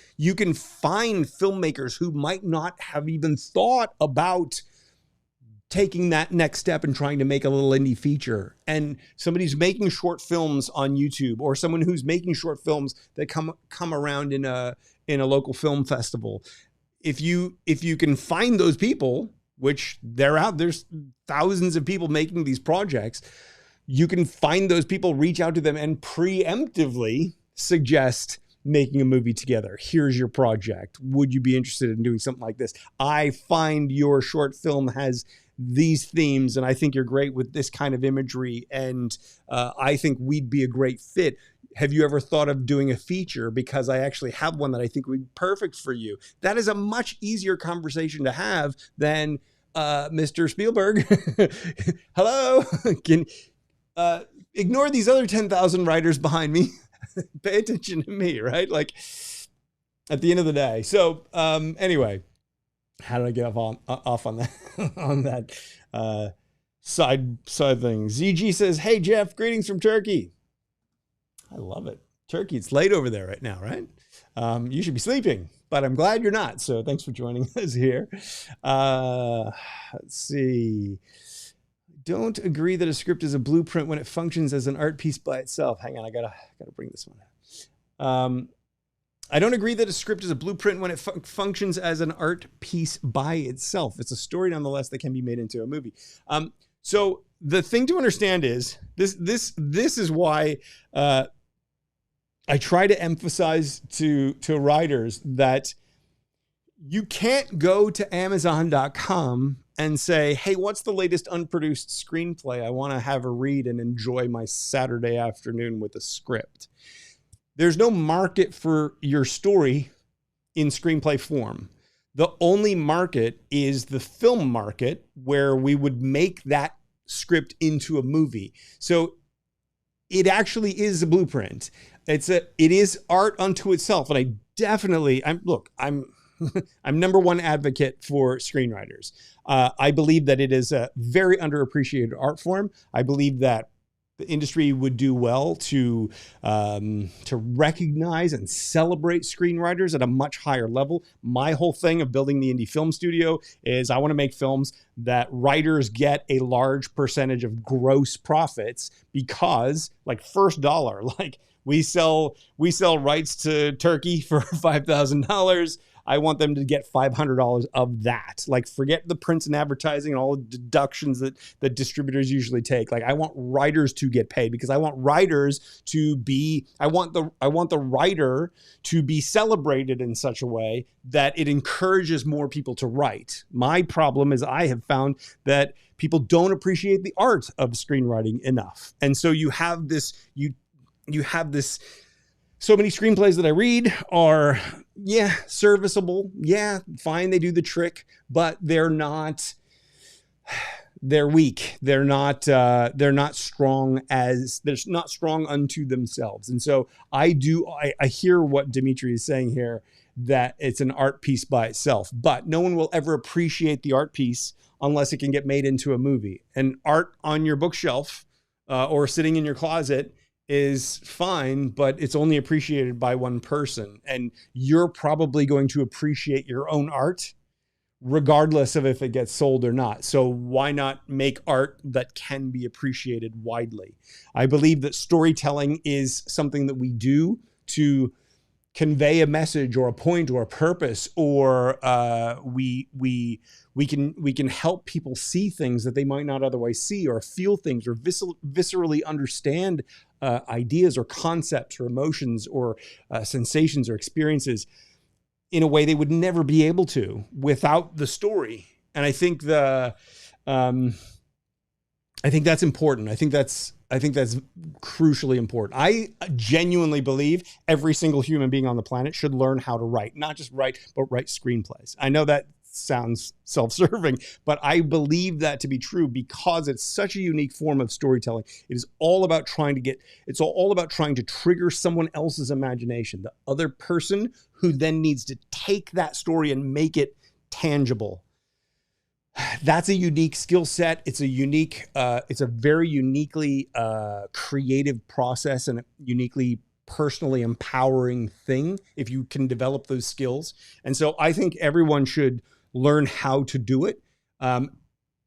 find filmmakers who might not have even thought about taking that next step and trying to make a little indie feature, and somebody who's making short films on YouTube, or someone who's making short films that come around in a local film festival. If you can find those people, which there's thousands of people making these projects, you can find those people, reach out to them, and preemptively suggest making a movie together. Here's your project. Would you be interested in doing something like this? I find your short film has these themes, and I think you're great with this kind of imagery, and I think we'd be a great fit. Have you ever thought of doing a feature? Because I actually have one that I think would be perfect for you. That is a much easier conversation to have than Mr. Spielberg. Hello. Can ignore these other 10,000 writers behind me. Pay attention to me, right? Like, at the end of the day. So anyway, how did I get off on that on that side thing? ZG says, "Hey Jeff, greetings from Turkey." I love it. Turkey, it's late over there right now, right? You should be sleeping, but I'm glad you're not. So thanks for joining us here. Let's see. Don't agree that a script is a blueprint when it functions as an art piece by itself. Hang on, I gotta bring this one out. I don't agree that a script is a blueprint when it functions as an art piece by itself. It's a story nonetheless that can be made into a movie. So the thing to understand is this is why I try to emphasize to writers that you can't go to Amazon.com and say, "Hey, what's the latest unproduced screenplay? I want to have a read and enjoy my Saturday afternoon with a script." There's no market for your story in screenplay form. The only market is the film market, where we would make that script into a movie. So it actually is a blueprint. It is art unto itself. And I'm I'm number one advocate for screenwriters. I believe that it is a very underappreciated art form. I believe that the industry would do well to recognize and celebrate screenwriters at a much higher level. My whole thing of building the indie film studio is I want to make films that writers get a large percentage of gross profits, because like first dollar, like we sell rights to Turkey for $5,000. I want them to get $500 of that. Like, forget the prints and advertising and all the deductions that distributors usually take. Like, I want writers to get paid, because I want writers to be, I want the writer to be celebrated in such a way that it encourages more people to write. My problem is I have found that people don't appreciate the art of screenwriting enough. And so you have this, you have this, so many screenplays that I read are, yeah, serviceable. Yeah, fine. They do the trick, but they're weak. They're not strong unto themselves. And so I hear what Dimitri is saying here, that it's an art piece by itself, but no one will ever appreciate the art piece unless it can get made into a movie. And art on your bookshelf or sitting in your closet is fine, but it's only appreciated by one person. And you're probably going to appreciate your own art regardless of if it gets sold or not. So why not make art that can be appreciated widely? I believe that storytelling is something that we do to convey a message or a point or a purpose, or we can help people see things that they might not otherwise see, or feel things, or viscerally understand ideas or concepts or emotions or sensations or experiences in a way they would never be able to without the story. And I think that's important. I think that's crucially important. I genuinely believe every single human being on the planet should learn how to write, not just write, but write screenplays. I know that sounds self-serving, but I believe that to be true because it's such a unique form of storytelling. It is all about trying to trigger someone else's imagination, the other person who then needs to take that story and make it tangible. That's a unique skill set. It's a very uniquely creative process and a uniquely personally empowering thing if you can develop those skills. And so I think everyone should learn how to do it.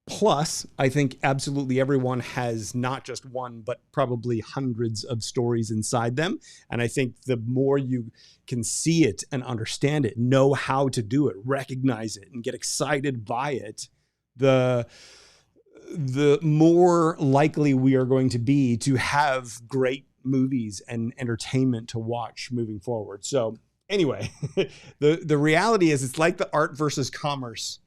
Plus, I think absolutely everyone has not just one, but probably hundreds of stories inside them. And I think the more you can see it and understand it, know how to do it, recognize it, and get excited by it, the more likely we are going to be to have great movies and entertainment to watch moving forward. So anyway, the reality is it's like the art versus commerce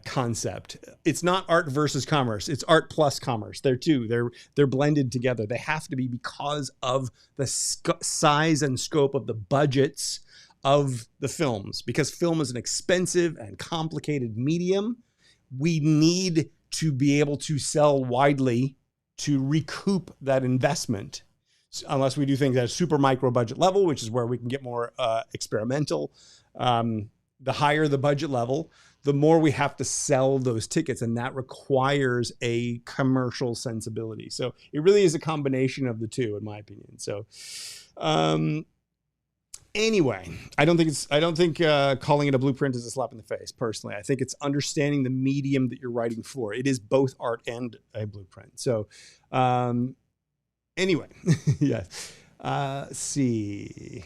concept. It's not art versus commerce. It's art plus commerce. They're blended together. They have to be because of the size and scope of the budgets of the films. Because film is an expensive and complicated medium, we need to be able to sell widely to recoup that investment. Unless we do things at a super micro budget level, which is where we can get more experimental. The higher the budget level, the more we have to sell those tickets, and that requires a commercial sensibility. So it really is a combination of the two, in my opinion. So anyway, I don't think calling it a blueprint is a slap in the face. Personally, I think it's understanding the medium that you're writing for. It is both art and a blueprint. So anyway, yeah. Let's see.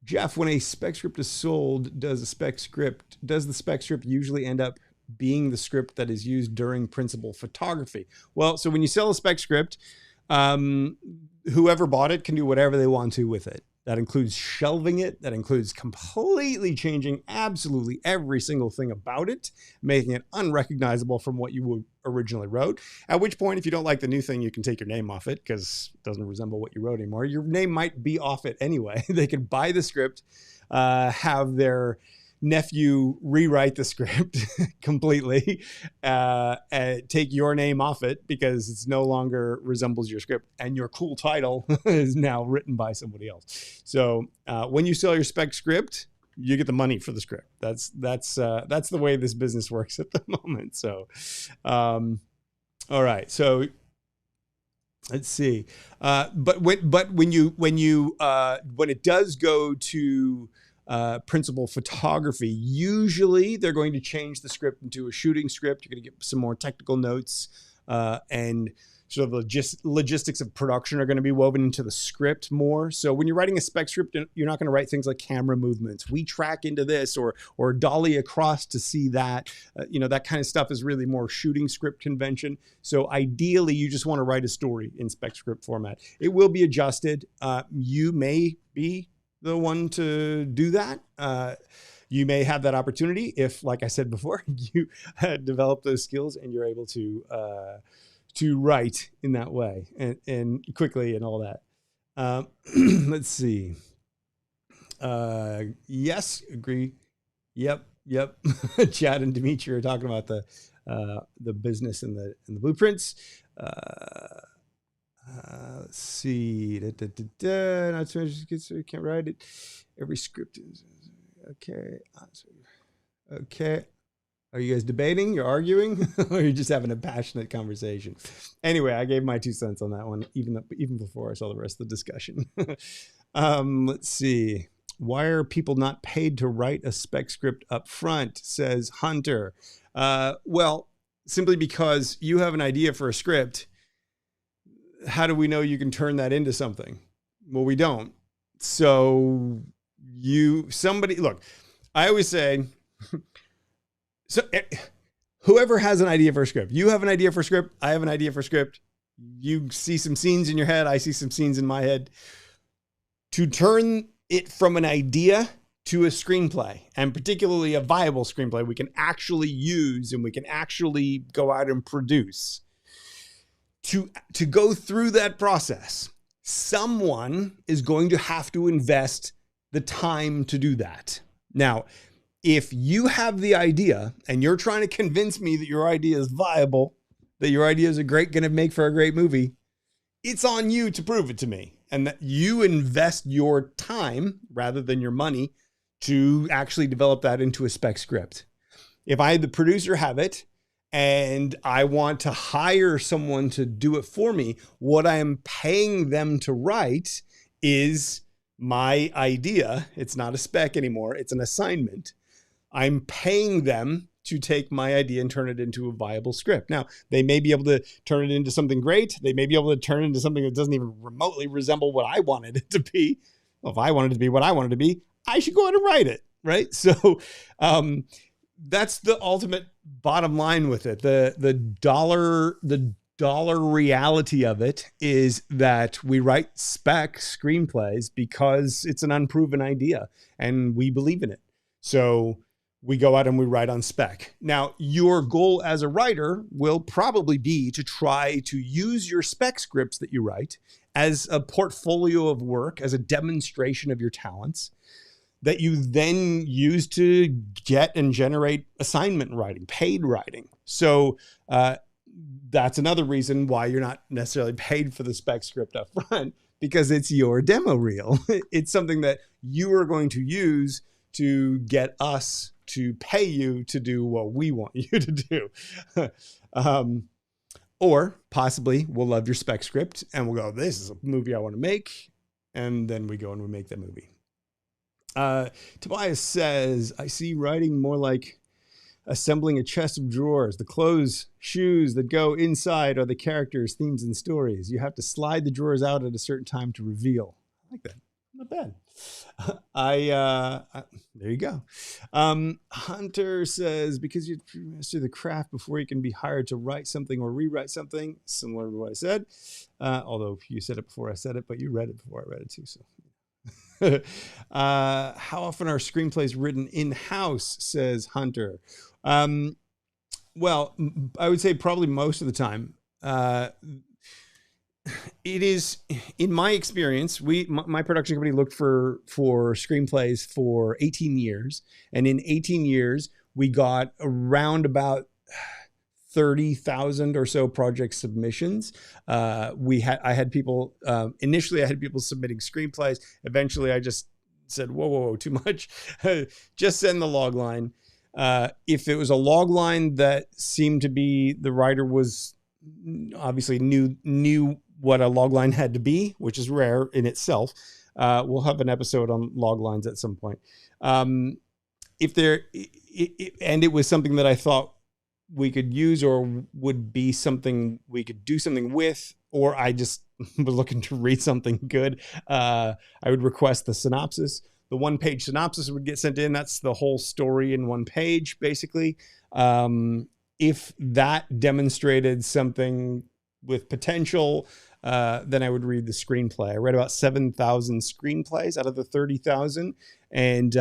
Jeff, when a spec script is sold, does the spec script usually end up being the script that is used during principal photography? Well, so when you sell a spec script, whoever bought it can do whatever they want to with it. That includes shelving it. That includes completely changing absolutely every single thing about it, making it unrecognizable from what you originally wrote. At which point, if you don't like the new thing, you can take your name off it because it doesn't resemble what you wrote anymore. Your name might be off it anyway. They could buy the script, have their nephew rewrite the script completely, take your name off it because it's no longer resembles your script, and your cool title is now written by somebody else. So when you sell your spec script, you get the money for the script. That's the way this business works at the moment. So, all right. So let's see. But when it does go to principal photography, usually they're going to change the script into a shooting script. You're going to get some more technical notes, and sort of logistics of production are going to be woven into the script more. So when you're writing a spec script, you're not going to write things like camera movements. We track into this or dolly across to see that. That kind of stuff is really more shooting script convention. So ideally, you just want to write a story in spec script format. It will be adjusted. You may be the one to do that. You may have that opportunity if, like I said before, you develop those skills and you're able to write in that way and quickly and all that. Let's see. Yes, agree. Yep. Chad and Dimitri are talking about the business and the blueprints. Let's see. Not so much, so you can't write it. Every script is okay. Okay. Are you guys debating? You're arguing, or you're just having a passionate conversation? Anyway, I gave my 2 cents on that one, even before I saw the rest of the discussion. Let's see. Why are people not paid to write a spec script up front? Says Hunter. Well, simply because you have an idea for a script. How do we know you can turn that into something? Well, we don't. So look, I always say, so whoever has an idea for a script, you have an idea for a script. I have an idea for a script. You see some scenes in your head. I see some scenes in my head. To turn it from an idea to a screenplay, and particularly a viable screenplay we can actually use and we can actually go out and produce. To go through that process, someone is going to have to invest the time to do that. Now, if you have the idea and you're trying to convince me that your idea is viable, that your idea is going to make for a great movie, it's on you to prove it to me, and that you invest your time rather than your money to actually develop that into a spec script. If I, the producer, have it and I want to hire someone to do it for me, what I am paying them to write is my idea. It's not a spec anymore. It's an assignment. I'm paying them to take my idea and turn it into a viable script. Now, they may be able to turn it into something great. They may be able to turn it into something that doesn't even remotely resemble what I wanted it to be. Well, if I wanted it to be what I wanted it to be, I should go ahead and write it, right? So that's the ultimate bottom line with it. The dollar reality of it is that we write spec screenplays because it's an unproven idea and we believe in it. So we go out and we write on spec. Now, your goal as a writer will probably be to try to use your spec scripts that you write as a portfolio of work, as a demonstration of your talents that you then use to get and generate assignment writing, paid writing. So that's another reason why you're not necessarily paid for the spec script up front, because it's your demo reel. It's something that you are going to use to get us to pay you to do what we want you to do. Or possibly we'll love your spec script and we'll go, this is a movie I want to make. And then we go and we make that movie. Tobias says, I see writing more like assembling a chest of drawers. The clothes, shoes that go inside are the characters, themes, and stories. You have to slide the drawers out at a certain time to reveal. I like that. Not bad. There you go. Hunter says, because you master the craft before you can be hired to write something or rewrite something, similar to what I said. Although you said it before I said it, but you read it before I read it too. So how often are screenplays written in-house, says Hunter? Well, I would say probably most of the time. It is, in my experience, my production company looked for screenplays for 18 years. And in 18 years, we got around about 30,000 or so project submissions. I had people, initially I had people submitting screenplays. Eventually I just said, whoa, too much. Just send the log line. If it was a log line that seemed to be, the writer was obviously knew what a log line had to be, which is rare in itself. We'll have an episode on log lines at some point. And it was something that I thought we could use or would be something we could do something with, or I just was looking to read something good, I would request the synopsis. The 1-page synopsis would get sent in. That's the whole story in 1 page, basically. If that demonstrated something with potential, then I would read the screenplay. I read about 7,000 screenplays out of the 30,000. And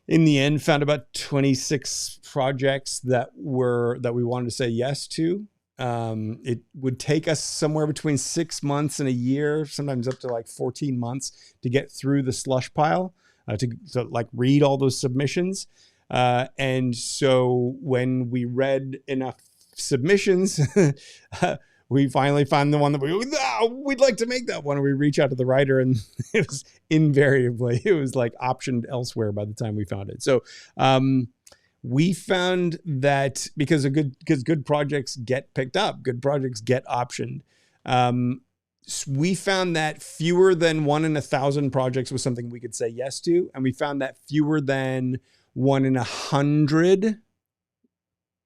in the end, found about 26 projects that we wanted to say yes to. It would take us somewhere between 6 months and a year, sometimes up to like 14 months to get through the slush pile, to like read all those submissions. And so when we read enough submissions, we finally found the one that we'd like to make that one. And we reach out to the writer, and it was like optioned elsewhere by the time we found it. So, we found that because good projects get picked up, good projects get optioned. We found that fewer than 1 in 1,000 projects was something we could say yes to. And we found that fewer than 1 in 100,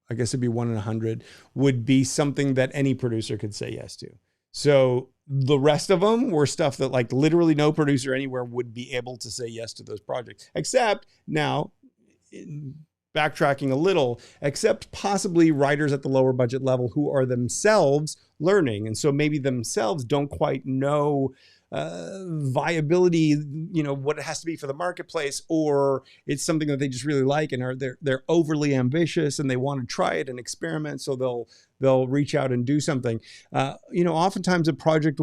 I guess it'd be 1 in 100, would be something that any producer could say yes to. So the rest of them were stuff that like literally no producer anywhere would be able to say yes to those projects, except now, backtracking a little, except possibly writers at the lower budget level who are themselves learning. And so maybe themselves don't quite know viability, what it has to be for the marketplace, or it's something that they just really like and they're overly ambitious and they want to try it and experiment. So they'll reach out and do something. Oftentimes a project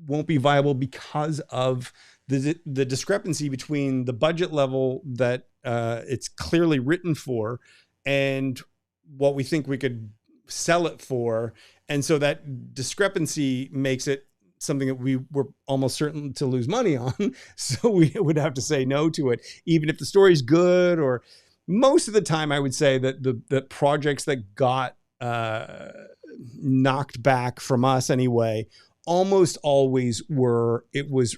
won't be viable because of the discrepancy between the budget level that it's clearly written for and what we think we could sell it for. And so that discrepancy makes it something that we were almost certain to lose money on. So we would have to say no to it, even if the story's good. Or most of the time I would say that the projects that got knocked back from us anyway, almost always it was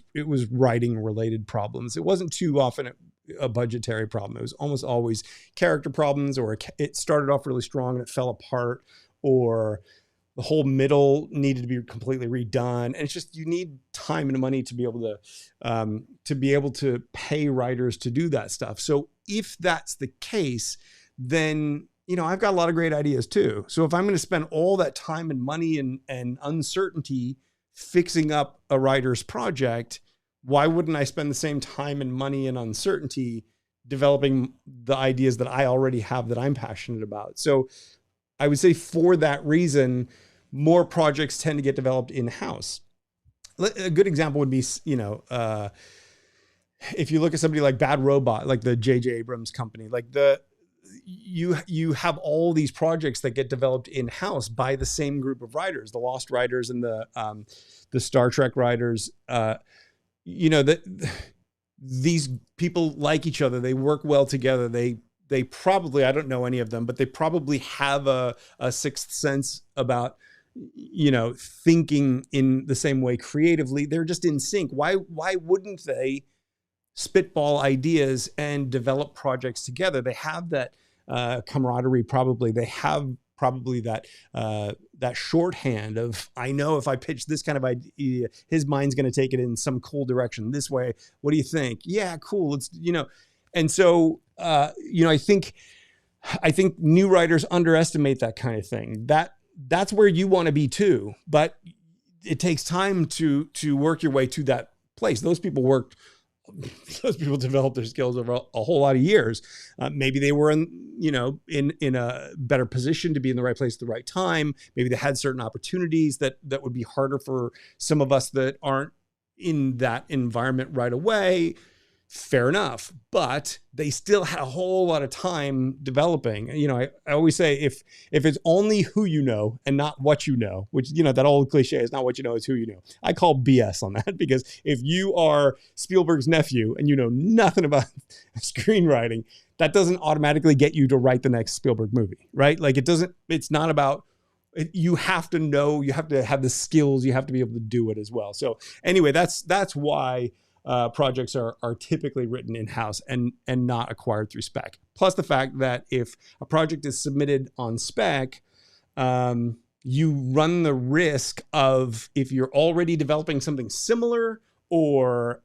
writing related problems. It wasn't too often a budgetary problem. It was almost always character problems, or it started off really strong and it fell apart, or the whole middle needed to be completely redone. And it's just, you need time and money to be able to pay writers to do that stuff. So if that's the case, then, I've got a lot of great ideas too. So if I'm going to spend all that time and money and uncertainty fixing up a writer's project, why wouldn't I spend the same time and money and uncertainty developing the ideas that I already have that I'm passionate about? So I would say for that reason, more projects tend to get developed in-house. A good example would be, if you look at somebody like Bad Robot, like the J.J. Abrams company, like you have all these projects that get developed in-house by the same group of writers, the Lost writers and the Star Trek writers. These people like each other. They work well together. They probably, I don't know any of them, but they probably have a sixth sense about, thinking in the same way creatively. They're just in sync. Why wouldn't they spitball ideas and develop projects together? They have that camaraderie. Probably they have that shorthand of, I know if I pitch this kind of idea, his mind's going to take it in some cool direction this way. What do you think? Yeah, cool. It's, and so, I think new writers underestimate that kind of thing. That's where you want to be too, but it takes time to work your way to that place. Those people developed their skills over a whole lot of years. Maybe they were in a better position to be in the right place at the right time. Maybe they had certain opportunities that would be harder for some of us that aren't in that environment right away. Fair enough, but they still had a whole lot of time developing. You know, I always say if it's only who you know and not what you know, which, you know, that old cliche is not what you know, it's who you know. I call BS on that, because if you are Spielberg's nephew and you know nothing about screenwriting, that doesn't automatically get you to write the next Spielberg movie, right? Like it's not about, you have to know, you have to have the skills, you have to be able to do it as well. So anyway, that's why projects are typically written in-house and not acquired through spec. Plus the fact that if a project is submitted on spec, you run the risk of, if you're already developing something similar, or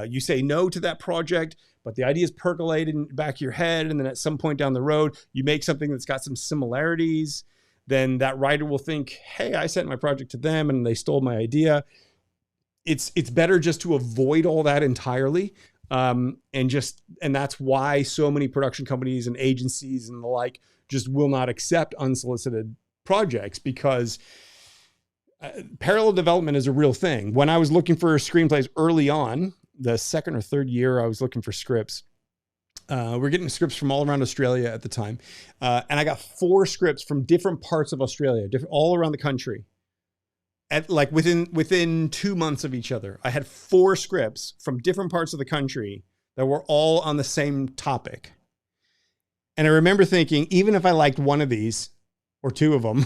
you say no to that project, but the ideas percolate in the back of your head, and then at some point down the road, you make something that's got some similarities, then that writer will think, hey, I sent my project to them and they stole my idea. It's better just to avoid all that entirely. And that's why so many production companies and agencies and the like just will not accept unsolicited projects, because parallel development is a real thing. When I was looking for screenplays early on, the second or third year I was looking for scripts, we're getting scripts from all around Australia at the time. And I got 4 scripts from different parts of Australia, all around the country. At like within 2 months of each other, I had 4 scripts from different parts of the country that were all on the same topic. And I remember thinking, even if I liked one of these or 2 of them,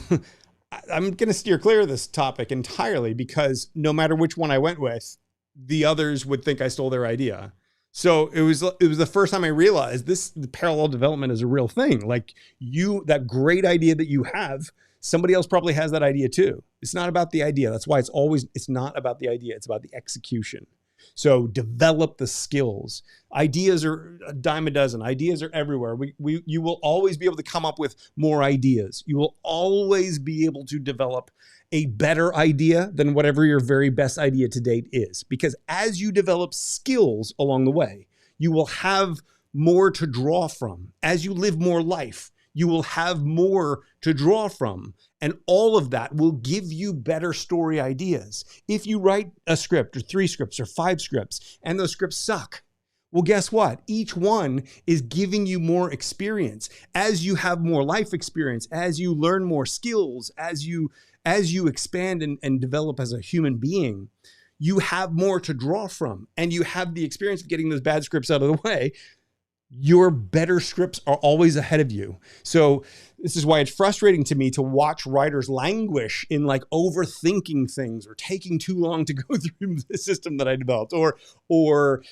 I'm going to steer clear of this topic entirely, because no matter which one I went with, the others would think I stole their idea. So it was the first time I realized the parallel development is a real thing. Like that great idea that you have, somebody else probably has that idea too. It's not about the idea. That's why it's not about the idea. It's about the execution. So develop the skills. Ideas are a dime a dozen. Ideas are everywhere. You will always be able to come up with more ideas. You will always be able to develop a better idea than whatever your very best idea to date is. Because as you develop skills along the way, you will have more to draw from. As you live more life, you will have more to draw from. And all of that will give you better story ideas. If you write a script or 3 scripts or 5 scripts and those scripts suck, well, guess what? Each one is giving you more experience. As you have more life experience, as you learn more skills, as you expand and develop as a human being, you have more to draw from, and you have the experience of getting those bad scripts out of the way. Your better scripts are always ahead of you. So this is why it's frustrating to me to watch writers languish in like overthinking things or taking too long to go through the system that I developed, or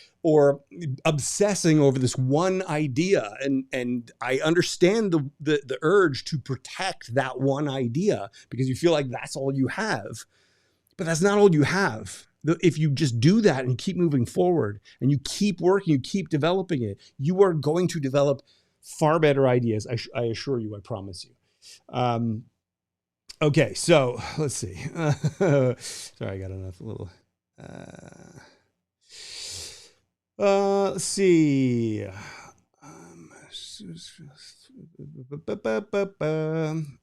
obsessing over this one idea. And I understand the urge to protect that one idea because you feel like that's all you have, but that's not all you have. If you just do that and keep moving forward and you keep working, you keep developing it, you are going to develop far better ideas. I assure you, I promise you. Okay, so let's see. Sorry, I got enough little. Let's see.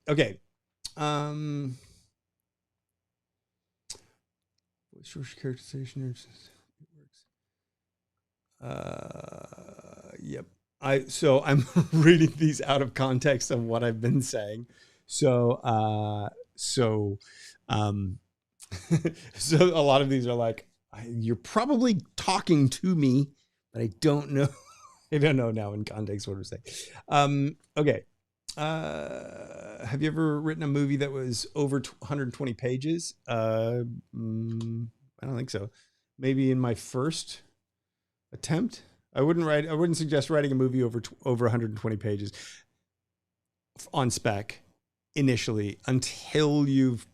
Okay. Source characterization. Yep. So I'm reading these out of context of what I've been saying. So so a lot of these are like, you're probably talking to me, but I don't know. I don't know now in context what to say. Okay. Have you ever written a movie that was over 120 pages? I don't think so. Maybe in my first attempt. I wouldn't suggest writing a movie over 120 pages on spec initially until you've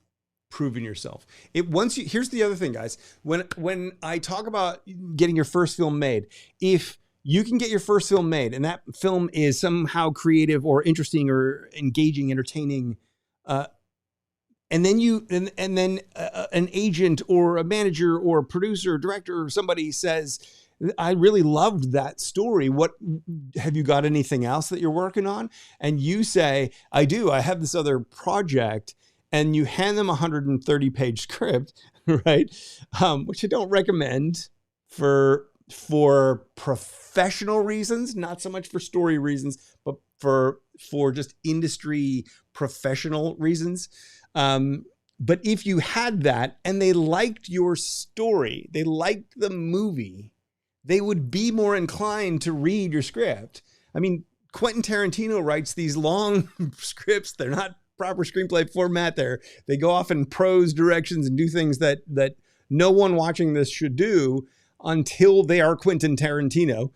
proven yourself. Here's the other thing, guys. When I talk about getting your first film made, if you can get your first film made and that film is somehow creative or interesting or engaging, entertaining, and then an agent or a manager or a producer or director or somebody says, I really loved that story. What have you got anything else that you're working on? And you say, I do. I have this other project. And you hand them a 130-page script, right? Which I don't recommend for for professional reasons, not so much for story reasons, but for just industry professional reasons. But if you had that and they liked your story, they liked the movie, they would be more inclined to read your script. I mean, Quentin Tarantino writes these long scripts. They're not proper screenplay format. They go off in prose directions and do things that no one watching this should do until they are Quentin Tarantino.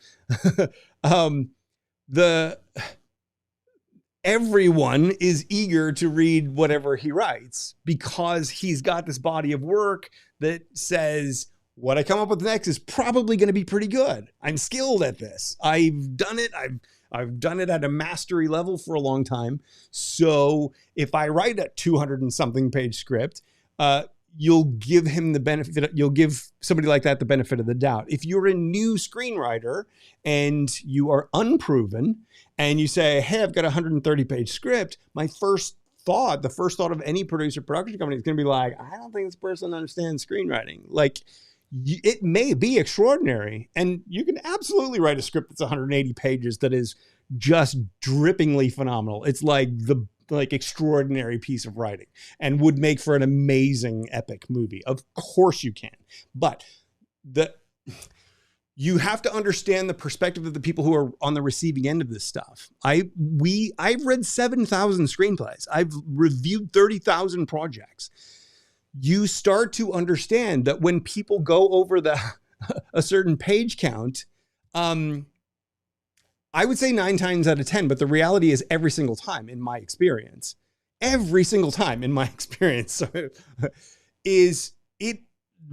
Everyone is eager to read whatever he writes because he's got this body of work that says, what I come up with next is probably going to be pretty good. I'm skilled at this. I've done it. I've done it at a mastery level for a long time. So if I write a 200 and something page script, you'll give him the benefit. You'll give somebody like that the benefit of the doubt. If you're a new screenwriter and you are unproven and you say, hey, I've got a 130 page script, the first thought of any producer production company is going to be like, I don't think this person understands screenwriting. Like, it may be extraordinary, and you can absolutely write a script that's 180 pages that is just drippingly phenomenal. It's like the extraordinary piece of writing and would make for an amazing epic movie. Of course you can, but you have to understand the perspective of the people who are on the receiving end of this stuff. I've read 7,000 screenplays. I've reviewed 30,000 projects. You start to understand that when people go over a certain page count, I would say 9 times out of 10, but the reality is every single time in my experience,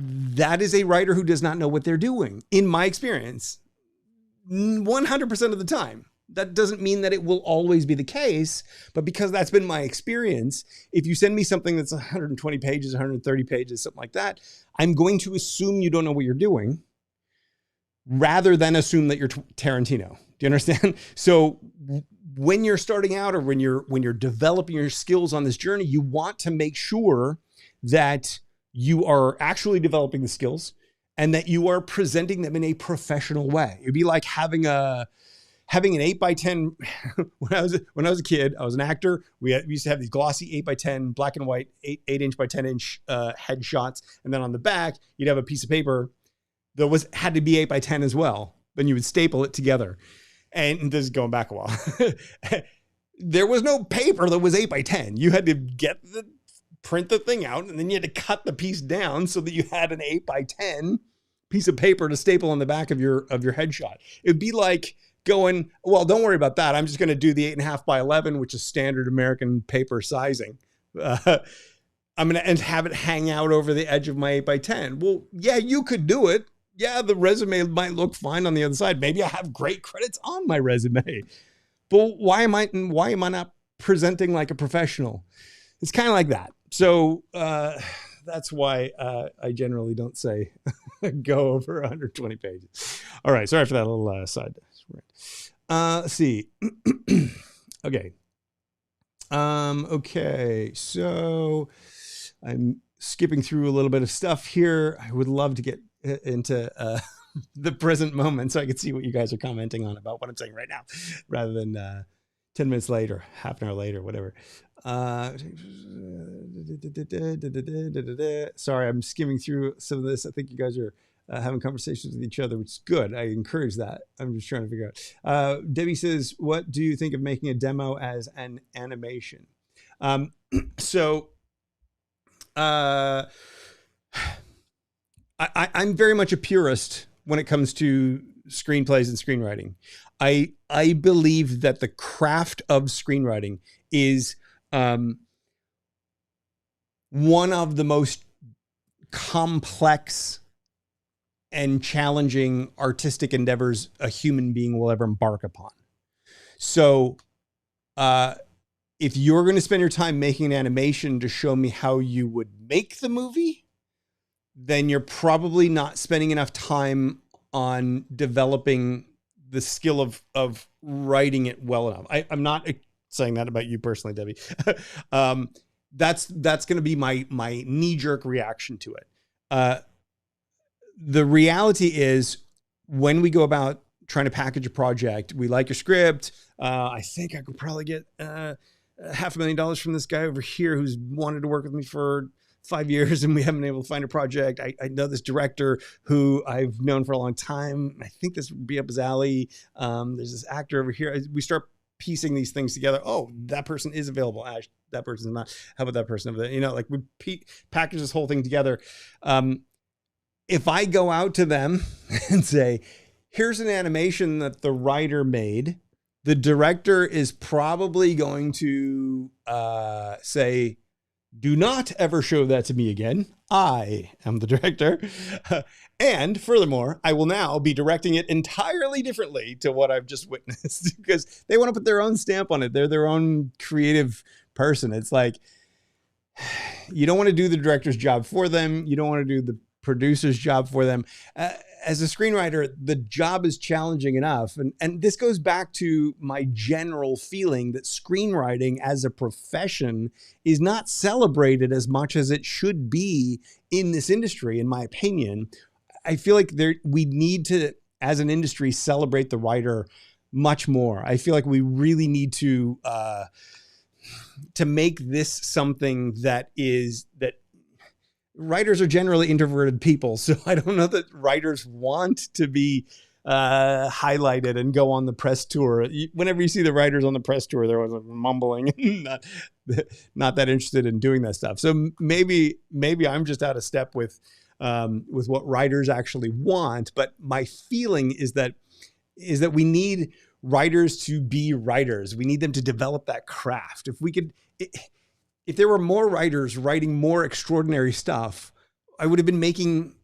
that is a writer who does not know what they're doing. In my experience, 100% of the time. That doesn't mean that it will always be the case, but because that's been my experience, if you send me something that's 120 pages, 130 pages, something like that, I'm going to assume you don't know what you're doing rather than assume that you're Tarantino. Do you understand? So when you're starting out or when you're developing your skills on this journey, you want to make sure that you are actually developing the skills and that you are presenting them in a professional way. It'd be like having an 8x10. When I was a kid, I was an actor. We used to have these glossy 8x10 black and white 8 inch by 10 inch headshots, and then on the back you'd have a piece of paper that had to be 8x10 as well. Then you would staple it together. And this is going back a while. There was no paper that was 8x10. You had to print the thing out, and then you had to cut the piece down so that you had an 8x10 piece of paper to staple on the back of your headshot. It'd be like going, well, don't worry about that. I'm just going to do the 8.5 by 11, which is standard American paper sizing. I'm going to have it hang out over the edge of my 8x10. Well, yeah, you could do it. Yeah, the resume might look fine on the other side. Maybe I have great credits on my resume, but why am I not presenting like a professional? It's kind of like that. So that's why I generally don't say go over 120 pages. All right, sorry for that little side. Let's see. Okay. Okay, so I'm skipping through a little bit of stuff here. I would love to get into the present moment so I could see what you guys are commenting on about what I'm saying right now, rather than 10 minutes later, half an hour later, whatever. Sorry, I'm skimming through some of this. I think you guys are having conversations with each other, which is good. I encourage that. I'm just trying to figure out. Debbie says, what do you think of making a demo as an animation? I'm very much a purist when it comes to screenplays and screenwriting. I believe that the craft of screenwriting is one of the most complex and challenging artistic endeavors a human being will ever embark upon. So if you're going to spend your time making an animation to show me how you would make the movie, then you're probably not spending enough time on developing the skill of writing it well enough. I'm not saying that about you personally, Debbie. That's going to be my knee-jerk reaction to it. The reality is when we go about trying to package a project, we like your script. I think I could probably get $500,000 from this guy over here who's wanted to work with me for 5 years and we haven't been able to find a project. I know this director who I've known for a long time. I think this would be up his alley. There's this actor over here. We start piecing these things together. Oh, that person is available. Ash, that person's not. How about that person over there? You know, like we package this whole thing together. If I go out to them and say, here's an animation that the writer made, the director is probably going to say, do not ever show that to me again. I am the director. And furthermore, I will now be directing it entirely differently to what I've just witnessed because they want to put their own stamp on it. They're their own creative person. It's like, you don't want to do the director's job for them. You don't want to do the producer's job for them. As a screenwriter, the job is challenging enough. And this goes back to my general feeling that screenwriting as a profession is not celebrated as much as it should be in this industry, in my opinion. I feel like we need to, as an industry, celebrate the writer much more. I feel like we really need to make this something that writers are generally introverted people. So I don't know that writers want to be highlighted and go on the press tour. Whenever you see the writers on the press tour, they're always like mumbling, not that interested in doing that stuff. So maybe I'm just out of step with what writers actually want. But my feeling is that we need writers to be writers. We need them to develop that craft. If there were more writers writing more extraordinary stuff, I would have been making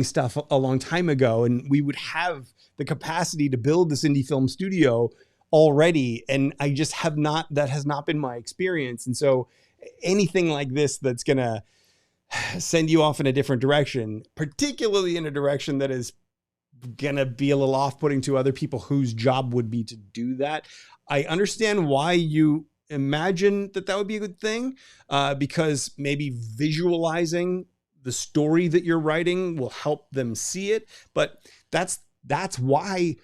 stuff a long time ago, and we would have the capacity to build this indie film studio already. And I just that has not been my experience. And so anything like this that's going to send you off in a different direction, particularly in a direction that is going to be a little off-putting to other people whose job would be to do that. I understand why you imagine that would be a good thing, because maybe visualizing the story that you're writing will help them see it. But that's why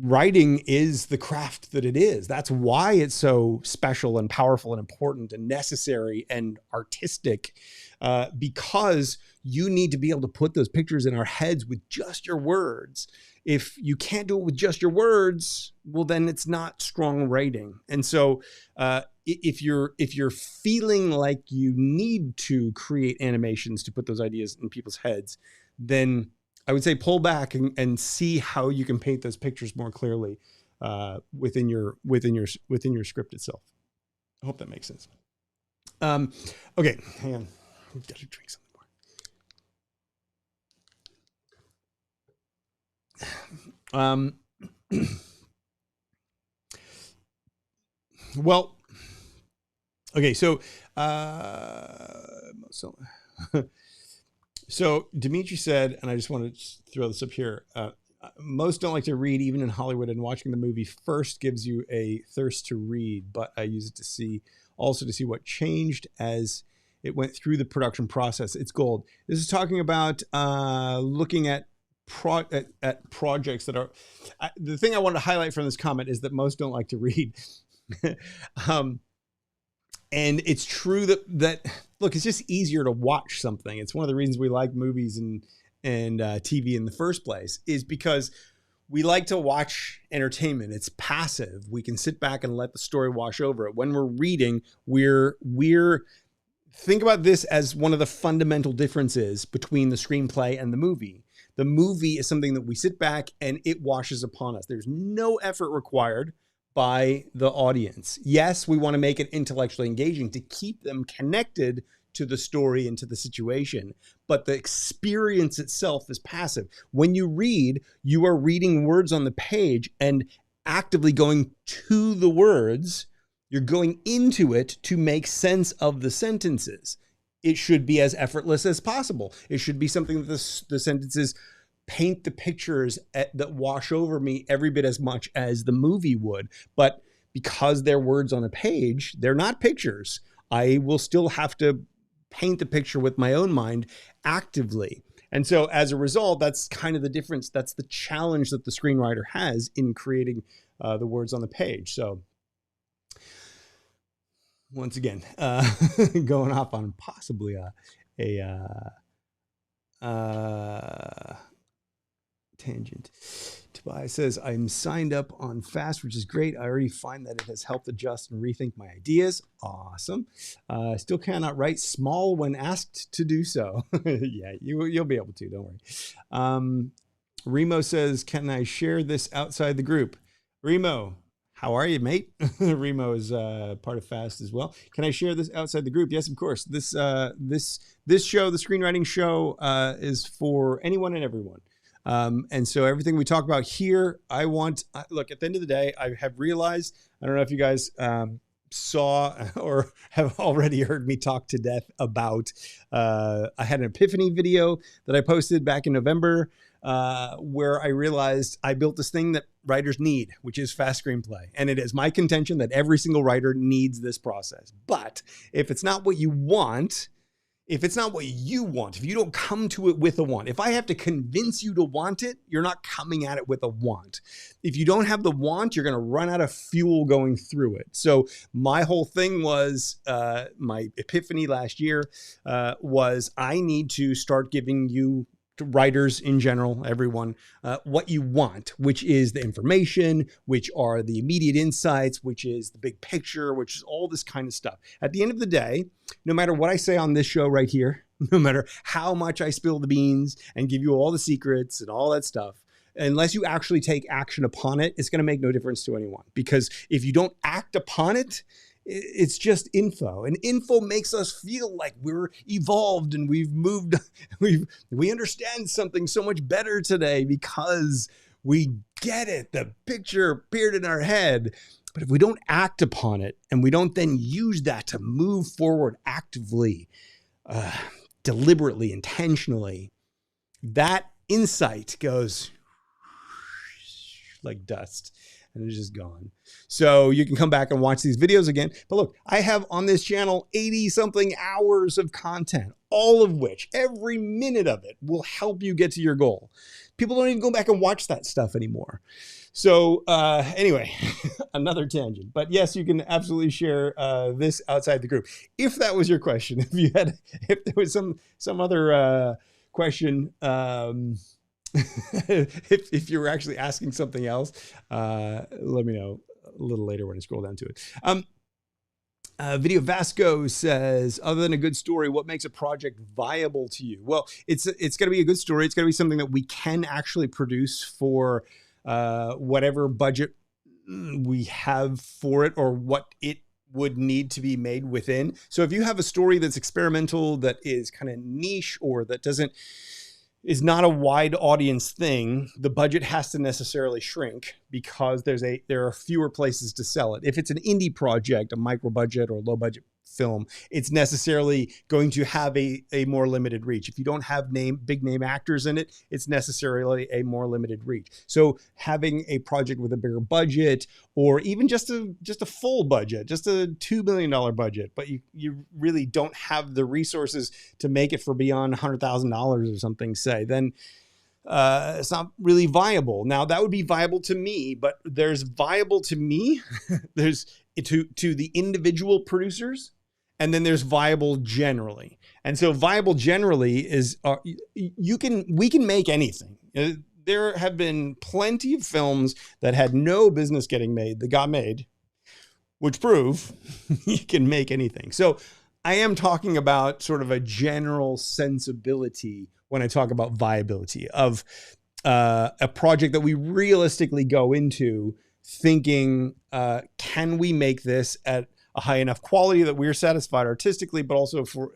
writing is the craft that it is. That's why it's so special and powerful and important and necessary and artistic, because you need to be able to put those pictures in our heads with just your words. If you can't do it with just your words, well, then it's not strong writing. And so if you're feeling like you need to create animations to put those ideas in people's heads, then I would say pull back and see how you can paint those pictures more clearly within your script itself. I hope that makes sense. Okay, hang on. I've got to drink something more. Well, okay, so Dimitri said, and I just want to throw this up here. Most don't like to read, even in Hollywood, and watching the movie first gives you a thirst to read, but I use it to see what changed as it went through the production process. It's gold. This is talking about looking at projects that are, the thing I wanted to highlight from this comment is that most don't like to read. And it's true that look, it's just easier to watch something. It's one of the reasons we like movies and TV in the first place, is because we like to watch entertainment. It's passive. We can sit back and let the story wash over it. When we're reading, we're think about this as one of the fundamental differences between the screenplay and the movie. The movie is something that we sit back and it washes upon us. There's no effort required by the audience. Yes, we want to make it intellectually engaging to keep them connected to the story and to the situation, but the experience itself is passive. When you read, you are reading words on the page and actively going to the words. You're going into it to make sense of the sentences. It should be as effortless as possible. It should be something that the sentences paint the pictures that wash over me every bit as much as the movie would. But because they're words on a page, they're not pictures. I will still have to paint the picture with my own mind actively. And so as a result, that's kind of the difference. That's the challenge that the screenwriter has in creating the words on the page. So once again, going off on possibly a tangent. Tobias says, I'm signed up on Fast, which is great. I already find that it has helped adjust and rethink my ideas. Awesome. Still cannot write small when asked to do so. Yeah, you'll be able to, don't worry. Remo says, can I share this outside the group? Remo, how are you, mate? Remo is part of Fast as well. Can I share this outside the group? Yes, of course. This show, the Screenwriting Show, is for anyone and everyone. And so everything we talk about here, look, at the end of the day, I have realized, I don't know if you guys saw or have already heard me talk to death about, I had an epiphany video that I posted back in November, where I realized I built this thing that writers need, which is fast screenplay. And it is my contention that every single writer needs this process. But if it's not what you want, if you don't come to it with a want, if I have to convince you to want it, you're not coming at it with a want. If you don't have the want, you're going to run out of fuel going through it. So my whole thing was, my epiphany last year was I need to start giving you, to writers in general, everyone, what you want, which is the information, which are the immediate insights, which is the big picture, which is all this kind of stuff. At the end of the day, no matter what I say on this show right here, no matter how much I spill the beans and give you all the secrets and all that stuff, unless you actually take action upon it, it's going to make no difference to anyone. Because if you don't act upon it, it's just info, and info makes us feel like we're evolved and we've moved. We understand something so much better today because we get it. The picture appeared in our head. But if we don't act upon it and we don't then use that to move forward actively, deliberately, intentionally, that insight goes like dust. And it's just gone. So you can come back and watch these videos again. But look, I have on this channel 80 something hours of content, all of which, every minute of it will help you get to your goal. People don't even go back and watch that stuff anymore. So anyway, another tangent. But yes, you can absolutely share this outside the group. If that was your question, if there was some other question, if you were actually asking something else, let me know a little later when I scroll down to it. Video Vasco says, other than a good story, what makes a project viable to you? Well, it's got to be a good story. It's got to be something that we can actually produce for whatever budget we have for it, or what it would need to be made within. So if you have a story that's experimental, that is kind of niche, or that is not a wide audience thing, the budget has to necessarily shrink because there are fewer places to sell it. If it's an indie project, a micro budget or low budget film, it's necessarily going to have a more limited reach. If you don't have big name actors in it, it's necessarily a more limited reach. So having a project with a bigger budget, or even just a full budget, just a $2 million budget, but you really don't have the resources to make it for beyond $100,000 or something, say, then it's not really viable. Now that would be viable to me, but there's viable to me, there's to the individual producers, and then there's viable generally. And so viable generally is we can make anything. There have been plenty of films that had no business getting made that got made, which prove you can make anything. So I am talking about sort of a general sensibility when I talk about viability of a project that we realistically go into thinking, can we make this at a high enough quality that we're satisfied artistically, but also for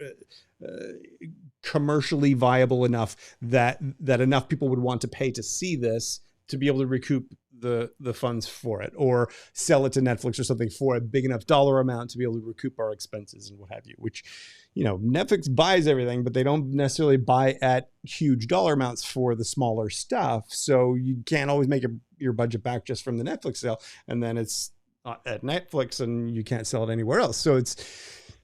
commercially viable enough that enough people would want to pay to see this, to be able to recoup the funds for it, or sell it to Netflix or something for a big enough dollar amount to be able to recoup our expenses and what have you, which, Netflix buys everything, but they don't necessarily buy at huge dollar amounts for the smaller stuff. So you can't always make your budget back just from the Netflix sale, and then it's not at Netflix and you can't sell it anywhere else. So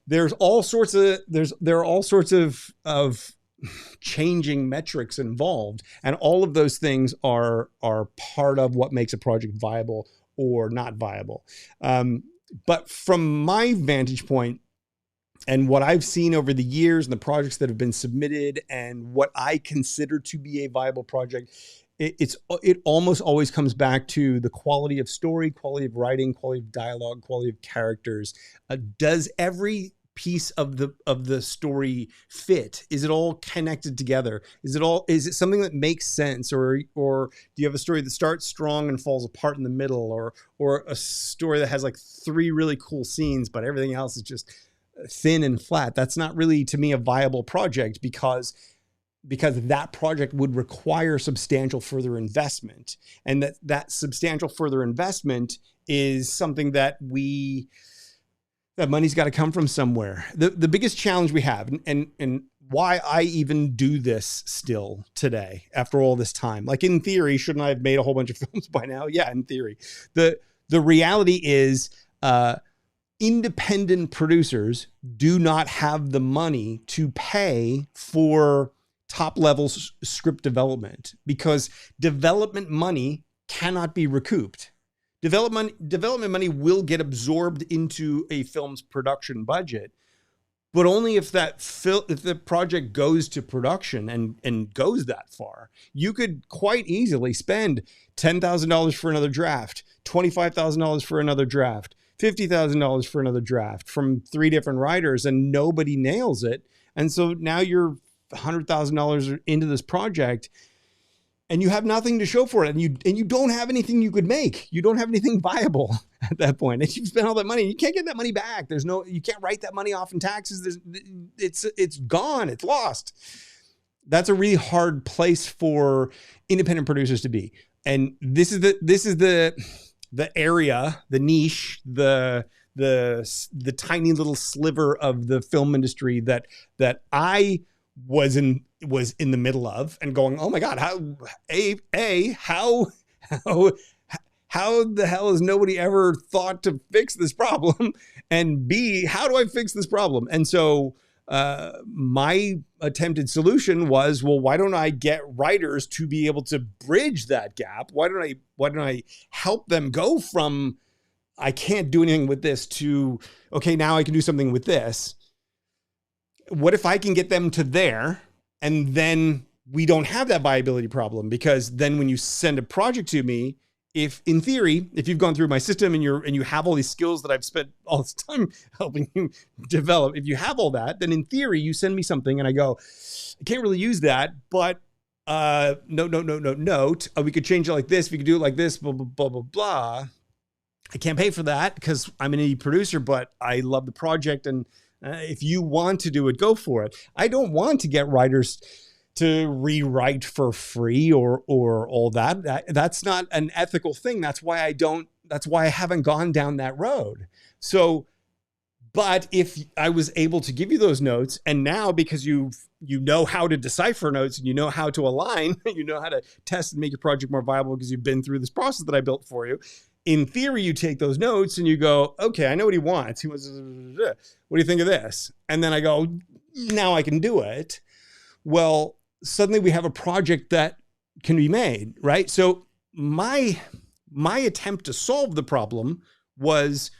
there are all sorts of changing metrics involved. And all of those things are part of what makes a project viable or not viable. But from my vantage point, and what I've seen over the years and the projects that have been submitted and what I consider to be a viable project, it almost always comes back to the quality of story, quality of writing, quality of dialogue, quality of characters. Does every piece of the story fit? Is it all connected together? Is it something that makes sense? Or do you have a story that starts strong and falls apart in the middle, or a story that has like 3 really cool scenes, but everything else is just thin and flat? That's not really, to me, a viable project, because that project would require substantial further investment. And that substantial further investment is something that money's got to come from somewhere. The biggest challenge we have, and why I even do this still today after all this time, like in theory, shouldn't I have made a whole bunch of films by now? Yeah, in theory. The reality is, independent producers do not have the money to pay for top level script development, because development money cannot be recouped. Development money will get absorbed into a film's production budget, but only if the project goes to production and goes that far. You could quite easily spend $10,000 for another draft, $25,000 for another draft, $50,000 for another draft from 3 different writers, and nobody nails it. And so now you're $100,000 into this project, and you have nothing to show for it, and you don't have anything you could make. You don't have anything viable at that point, and you've spent all that money. You can't get that money back. You can't write that money off in taxes. It's gone. It's lost. That's a really hard place for independent producers to be. And this is the area, the niche, the tiny little sliver of the film industry that I was in the middle of, and going, oh my God, how the hell has nobody ever thought to fix this problem? And B, how do I fix this problem? And so my attempted solution was, well, why don't I get writers to be able to bridge that gap? Why don't I help them go from, I can't do anything with this, to, okay, now I can do something with this. What if I can get them to there, and then we don't have that viability problem? Because then when you send a project to me, if you've gone through my system and you have all these skills that I've spent all this time helping you develop, if you have all that, then in theory, you send me something and I go, I can't really use that, but note, we could change it like this. We could do it like this, blah, blah, blah, blah, blah. I can't pay for that because I'm an indie producer, but I love the project. And if you want to do it, go for it. I don't want to get writers to rewrite for free or all that. That's not an ethical thing. That's why I haven't gone down that road. So, but if I was able to give you those notes, and now because you know how to decipher notes, and you know how to align, you know how to test and make your project more viable because you've been through this process that I built for you. In theory, you take those notes and you go, okay, I know what he wants. He wants, what do you think of this? And then I go, now I can do it. Well, suddenly we have a project that can be made, right? So my attempt to solve the problem was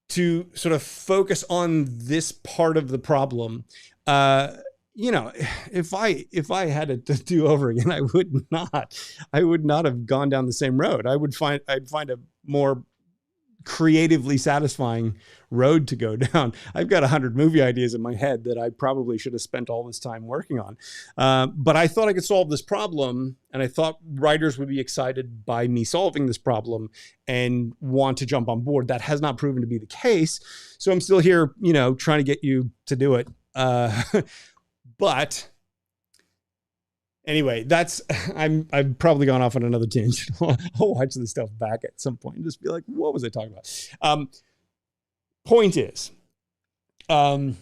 to sort of focus on this part of the problem. If I had it to do over again, I would not have gone down the same road. I'd find a more creatively satisfying road to go down. I've got 100 movie ideas in my head that I probably should have spent all this time working on. But I thought I could solve this problem, and I thought writers would be excited by me solving this problem and want to jump on board. That has not proven to be the case. So I'm still here, trying to get you to do it. But anyway, I've probably gone off on another tangent. I'll watch this stuff back at some point and just be like, what was I talking about? Point is, a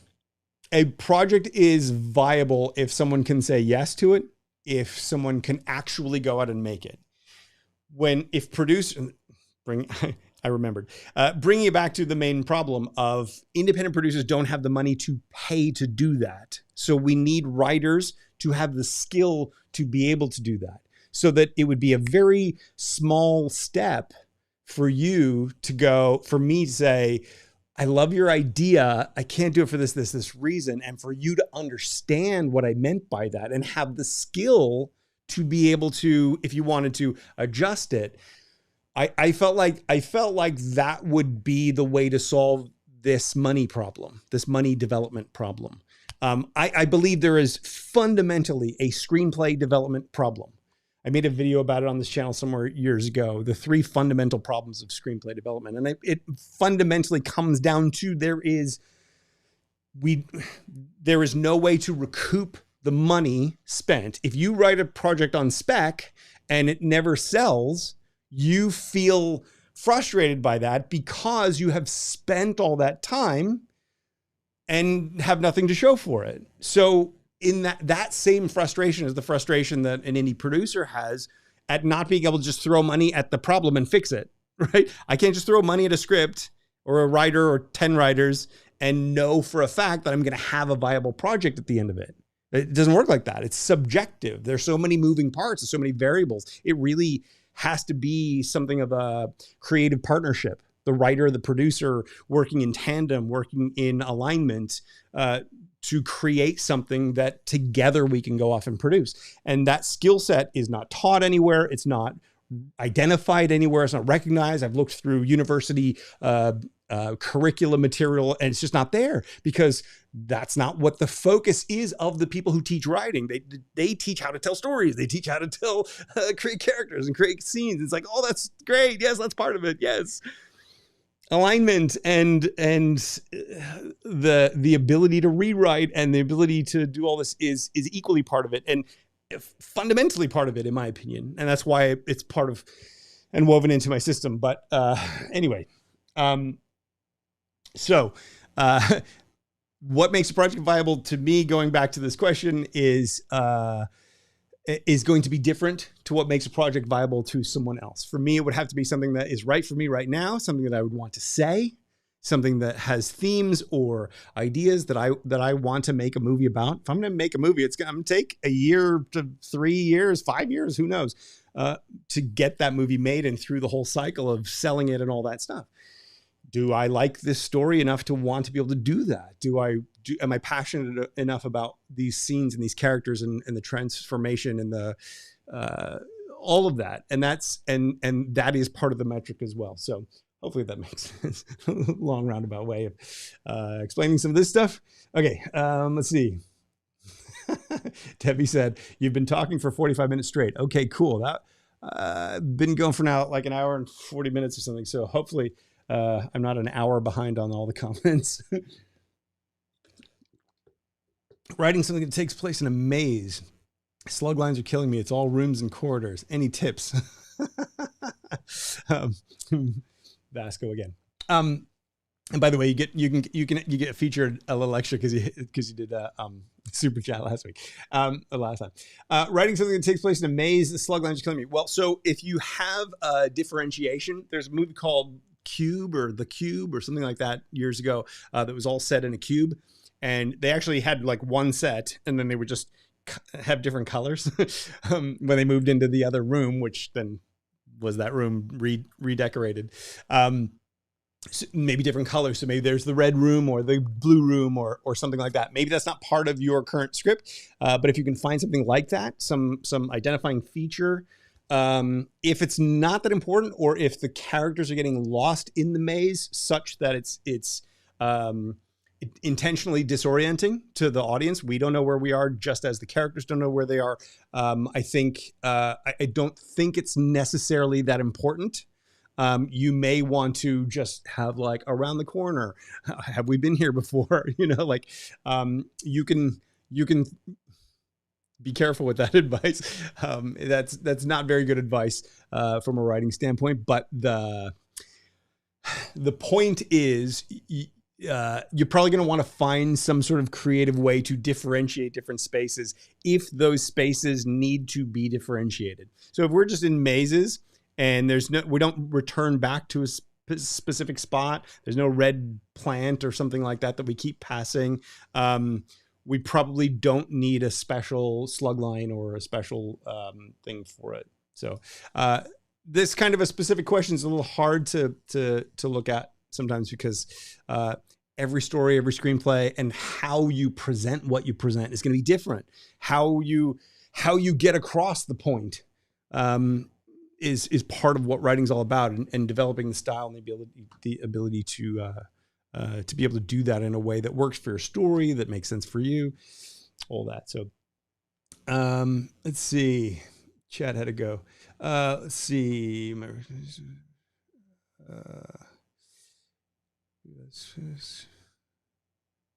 project is viable if someone can say yes to it, if someone can actually go out and make it. I remembered. Bringing it back to the main problem of independent producers don't have the money to pay to do that. So we need writers to have the skill to be able to do that, so that it would be a very small step for you to go, for me to say, I love your idea. I can't do it for this reason. And for you to understand what I meant by that and have the skill to be able to, if you wanted to adjust it. I felt like that would be the way to solve this money problem, this money development problem. I believe there is fundamentally a screenplay development problem. I made a video about it on this channel somewhere years ago, the 3 fundamental problems of screenplay development. And it fundamentally comes down to there is no way to recoup the money spent. If you write a project on spec and it never sells, you feel frustrated by that because you have spent all that time and have nothing to show for it. So in that same frustration is the frustration that an indie producer has at not being able to just throw money at the problem and fix it, right? I can't just throw money at a script or a writer or 10 writers and know for a fact that I'm going to have a viable project at the end of it. It doesn't work like that. It's subjective. There's so many moving parts, there's so many variables. It really has to be something of a creative partnership. The writer, the producer working in tandem, working in alignment to create something that together we can go off and produce. And that skill set is not taught anywhere. It's not identified anywhere. It's not recognized. I've looked through university curriculum material and it's just not there, because that's not what the focus is of the people who teach writing. They teach how to tell stories. They teach how to create characters and create scenes. It's like, oh, that's great. Yes, that's part of it. Yes. Alignment and the ability to rewrite and the ability to do all this is equally part of it, and fundamentally part of it, in my opinion. And that's why it's part of and woven into my system. But anyway, so what makes a project viable to me, going back to this question, is going to be different to what makes a project viable to someone else. For me, it would have to be something that is right for me right now, something that I would want to say, something that has themes or ideas that I want to make a movie about. If I'm going to make a movie, I'm going to take a year to 3 years, 5 years, who knows, to get that movie made and through the whole cycle of selling it and all that stuff. Do I like this story enough to want to be able to do that? Am I passionate enough about these scenes and these characters and the transformation and the all of that? And that is part of the metric as well. So hopefully that makes sense. Long roundabout way of explaining some of this stuff. Okay, let's see. Debbie said, you've been talking for 45 minutes straight. Okay, cool. That been going for now like an hour and 40 minutes or something. So hopefully I'm not an hour behind on all the comments. Writing something that takes place in a maze. Slug lines are killing me. It's all rooms and corridors. Any tips? Vasco again. And by the way, you get featured a little extra because you did super chat last week, last time. Writing something that takes place in a maze. The slug lines are killing me. Well, so if you have a differentiation, there's a movie called Cube or The Cube or something like that years ago that was all set in a cube, and they actually had like one set and then they would just have different colors when they moved into the other room, which then was that room redecorated. So maybe different colors. So maybe there's the red room or the blue room or something like that. Maybe that's not part of your current script, but if you can find something like that, some identifying feature, if it's not that important, or if the characters are getting lost in the maze such that it's intentionally disorienting to the audience. We don't know where we are, just as the characters don't know where they are. I don't think it's necessarily that important. You may want to just have like around the corner. Have we been here before? You can be careful with that advice. That's not very good advice from a writing standpoint. But the point is, you're probably going to want to find some sort of creative way to differentiate different spaces if those spaces need to be differentiated. So if we're just in mazes and we don't return back to specific spot. There's no red plant or something like that we keep passing. We probably don't need a special slug line or a special thing for it. So this kind of a specific question is a little hard to look at sometimes, because every story, every screenplay, and how you present what you present is going to be different. How you get across the point is part of what writing's all about, and developing the style and the ability to be able to do that in a way that works for your story, that makes sense for you, all that. So let's see. Chad had to go. Let's see.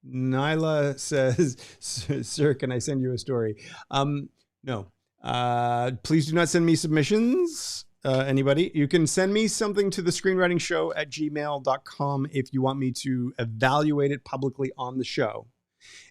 Nyla says, sir, can I send you a story? No. Please do not send me submissions. Anybody, you can send me something to thescreenwritingshow@gmail.com if you want me to evaluate it publicly on the show.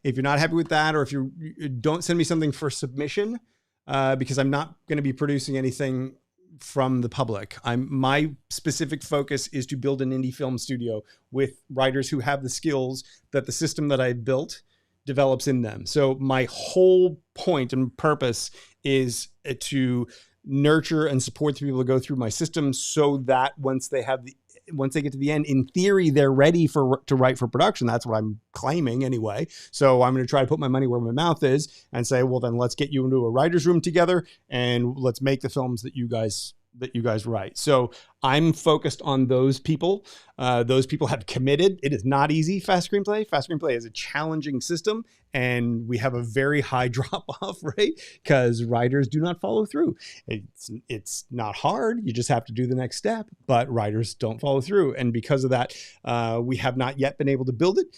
If you're not happy with that, or if you don't send me something for submission, because I'm not going to be producing anything from the public. My specific focus is to build an indie film studio with writers who have the skills that the system that I built develops in them. So my whole point and purpose is to nurture and support the people to go through my system, so that once they get to the end, in theory, they're ready to write for production. That's what I'm claiming anyway. So I'm going to try to put my money where my mouth is and say, well, then let's get you into a writer's room together and let's make the films that you guys write. So I'm focused on those people. Those people have committed. It is not easy, Fast Screenplay. Fast Screenplay is a challenging system, and we have a very high drop-off rate because writers do not follow through. It's not hard. You just have to do the next step, but writers don't follow through. And because of that, we have not yet been able to build it.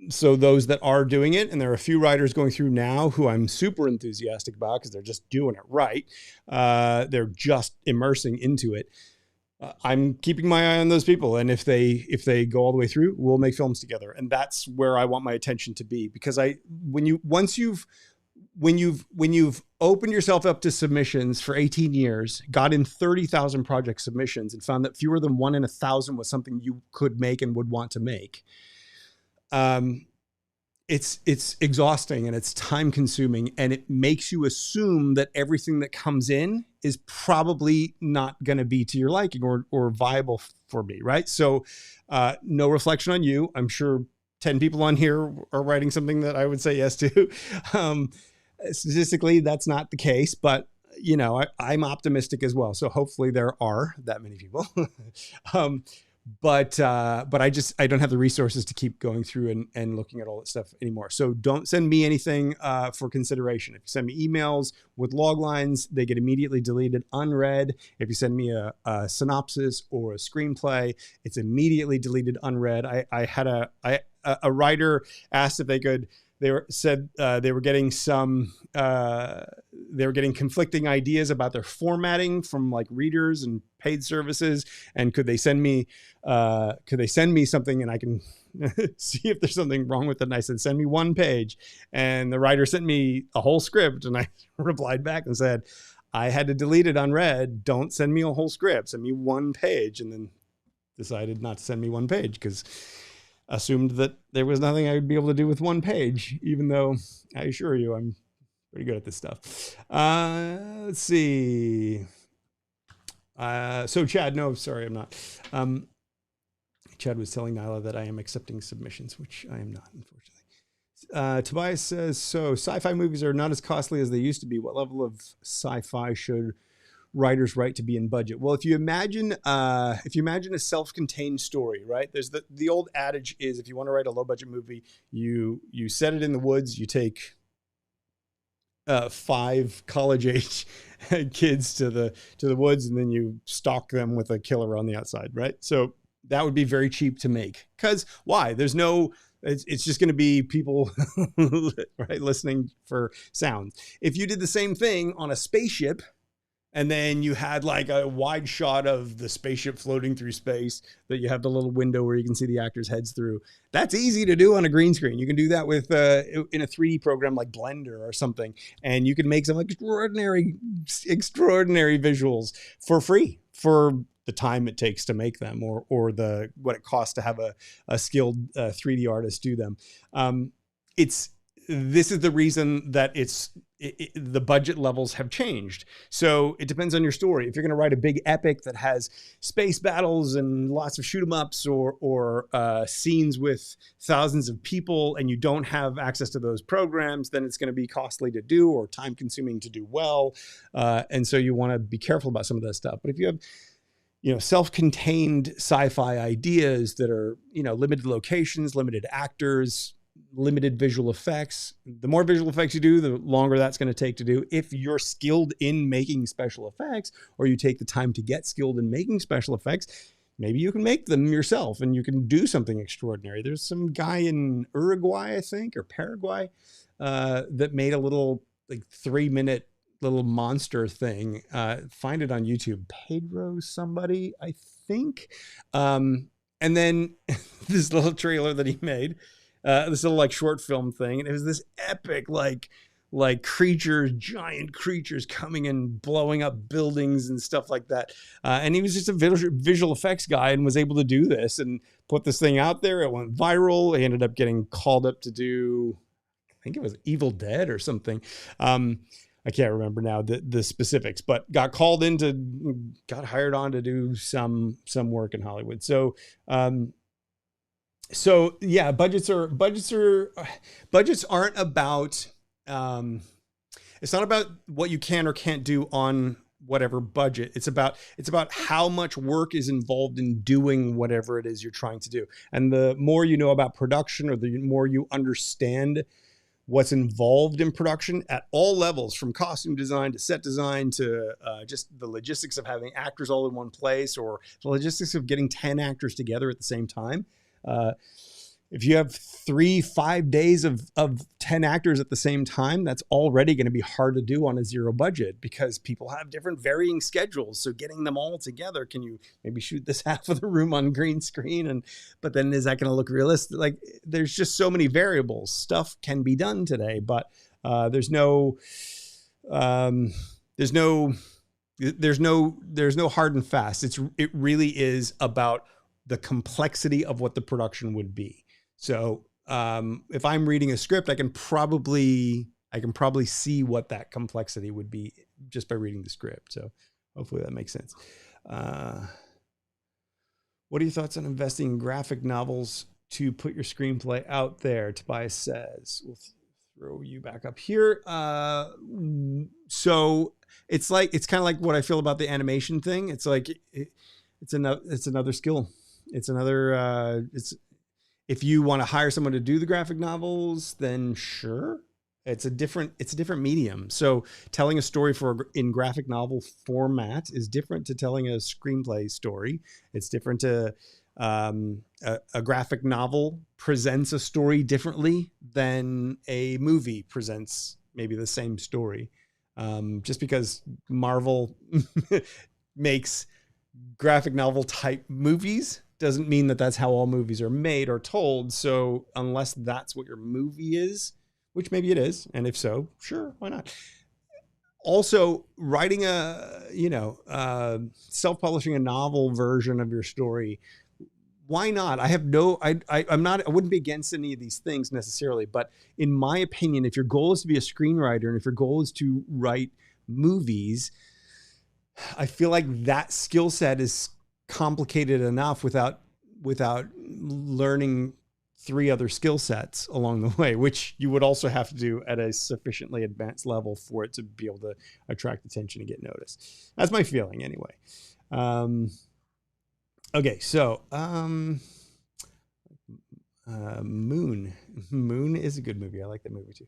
So those that are doing it, and there are a few writers going through now who I'm super enthusiastic about because they're just doing it right. They're just immersing into it. I'm keeping my eye on those people. And if they go all the way through, we'll make films together. And that's where I want my attention to be, because when you've opened yourself up to submissions for 18 years, got in 30,000 project submissions, and found that fewer than 1 in 1,000 was something you could make and would want to make, it's exhausting and it's time consuming, and it makes you assume that everything that comes in is probably not going to be to your liking or viable for me. Right. So, no reflection on you. I'm sure 10 people on here are writing something that I would say yes to. Statistically, that's not the case, but I'm optimistic as well. So hopefully there are that many people. But I don't have the resources to keep going through and looking at all that stuff anymore. So don't send me anything for consideration. If you send me emails with log lines, they get immediately deleted, unread. If you send me a synopsis or a screenplay, it's immediately deleted, unread. I had a writer asked if they could. They were getting conflicting ideas about their formatting from like readers and paid services, and could they send me something and I can see if there's something wrong with it. And I said, send me 1 page, and the writer sent me a whole script, and I replied back and said, I had to delete it unread. Don't send me a whole script. Send me 1 page, and then decided not to send me 1 page because assumed that there was nothing I would be able to do with 1 page, even though I assure you I'm pretty good at this stuff. Let's see. So Chad, no, sorry, I'm not. Chad was telling Nyla that I am accepting submissions, which I am not, unfortunately. Tobias says, so sci-fi movies are not as costly as they used to be. What level of sci-fi should writers write to be in budget? Well, if you imagine a self-contained story, right? There's the old adage is, if you want to write a low-budget movie, you set it in the woods, you take 5 college-age kids to the woods, and then you stalk them with a killer on the outside, right? So that would be very cheap to make. Because why? It's just going to be people right, listening for sounds. If you did the same thing on a spaceship, and then you had like a wide shot of the spaceship floating through space that you have the little window where you can see the actors' heads through. That's easy to do on a green screen. You can do that with in a 3D program like Blender or something, and you can make some extraordinary visuals for free for the time it takes to make them, or the what it costs to have a skilled 3D artist do them. This is the reason that the budget levels have changed. So it depends on your story. If you're going to write a big epic that has space battles and lots of shoot 'em ups, or scenes with thousands of people, and you don't have access to those programs, then it's going to be costly to do or time consuming to do well. And so you want to be careful about some of that stuff. But if you have, self-contained sci-fi ideas that are, limited locations, limited actors, limited visual effects, the more visual effects you do, the longer that's going to take to do. If you're skilled in making special effects, or you take the time to get skilled in making special effects, maybe you can make them yourself and you can do something extraordinary. There's some guy in Uruguay, I think, or Paraguay, that made a little 3-minute little monster thing. Find it on YouTube. Pedro somebody, I think. And then this little trailer that he made, this little short film thing, and it was this epic creatures, giant creatures coming and blowing up buildings and stuff like that. And he was just a visual effects guy and was able to do this and put this thing out there. It went viral. He ended up getting called up to do, I think it was Evil Dead or something. I can't remember now the specifics, but got hired on to do some work in Hollywood. So yeah, budgets aren't about, it's not about what you can or can't do on whatever budget. It's about how much work is involved in doing whatever it is you're trying to do. And the more you know about production, or the more you understand what's involved in production at all levels, from costume design to set design to just the logistics of having actors all in one place, or the logistics of getting 10 actors together at the same time. If you have 3-5 days of 10 actors at the same time, that's already going to be hard to do on a zero budget, because people have different varying schedules. So getting them all together, can you maybe shoot this half of the room on green screen? But then is that going to look realistic? There's just so many variables. Stuff can be done today, but there's no hard and fast. It really is about the complexity of what the production would be. So if I'm reading a script, I can probably see what that complexity would be just by reading the script. So hopefully that makes sense. What are your thoughts on investing in graphic novels to put your screenplay out there? Tobias says. We'll throw you back up here. So it's kind of like what I feel about the animation thing. It's another skill. It's another, if you want to hire someone to do the graphic novels, then sure, it's a different medium. So telling a story in graphic novel format is different to telling a screenplay story. It's different to, a graphic novel presents a story differently than a movie presents maybe the same story. Just because Marvel makes graphic novel type movies doesn't mean that that's how all movies are made or told. So unless that's what your movie is, which maybe it is, and if so, sure, why not? Also, writing self-publishing a novel version of your story, why not? I wouldn't be against any of these things necessarily, but in my opinion, if your goal is to be a screenwriter and if your goal is to write movies, I feel like that skill set is complicated enough without learning 3 other skill sets along the way, which you would also have to do at a sufficiently advanced level for it to be able to attract attention and get noticed. That's my feeling anyway. Okay, so Moon is a good movie. I like that movie too.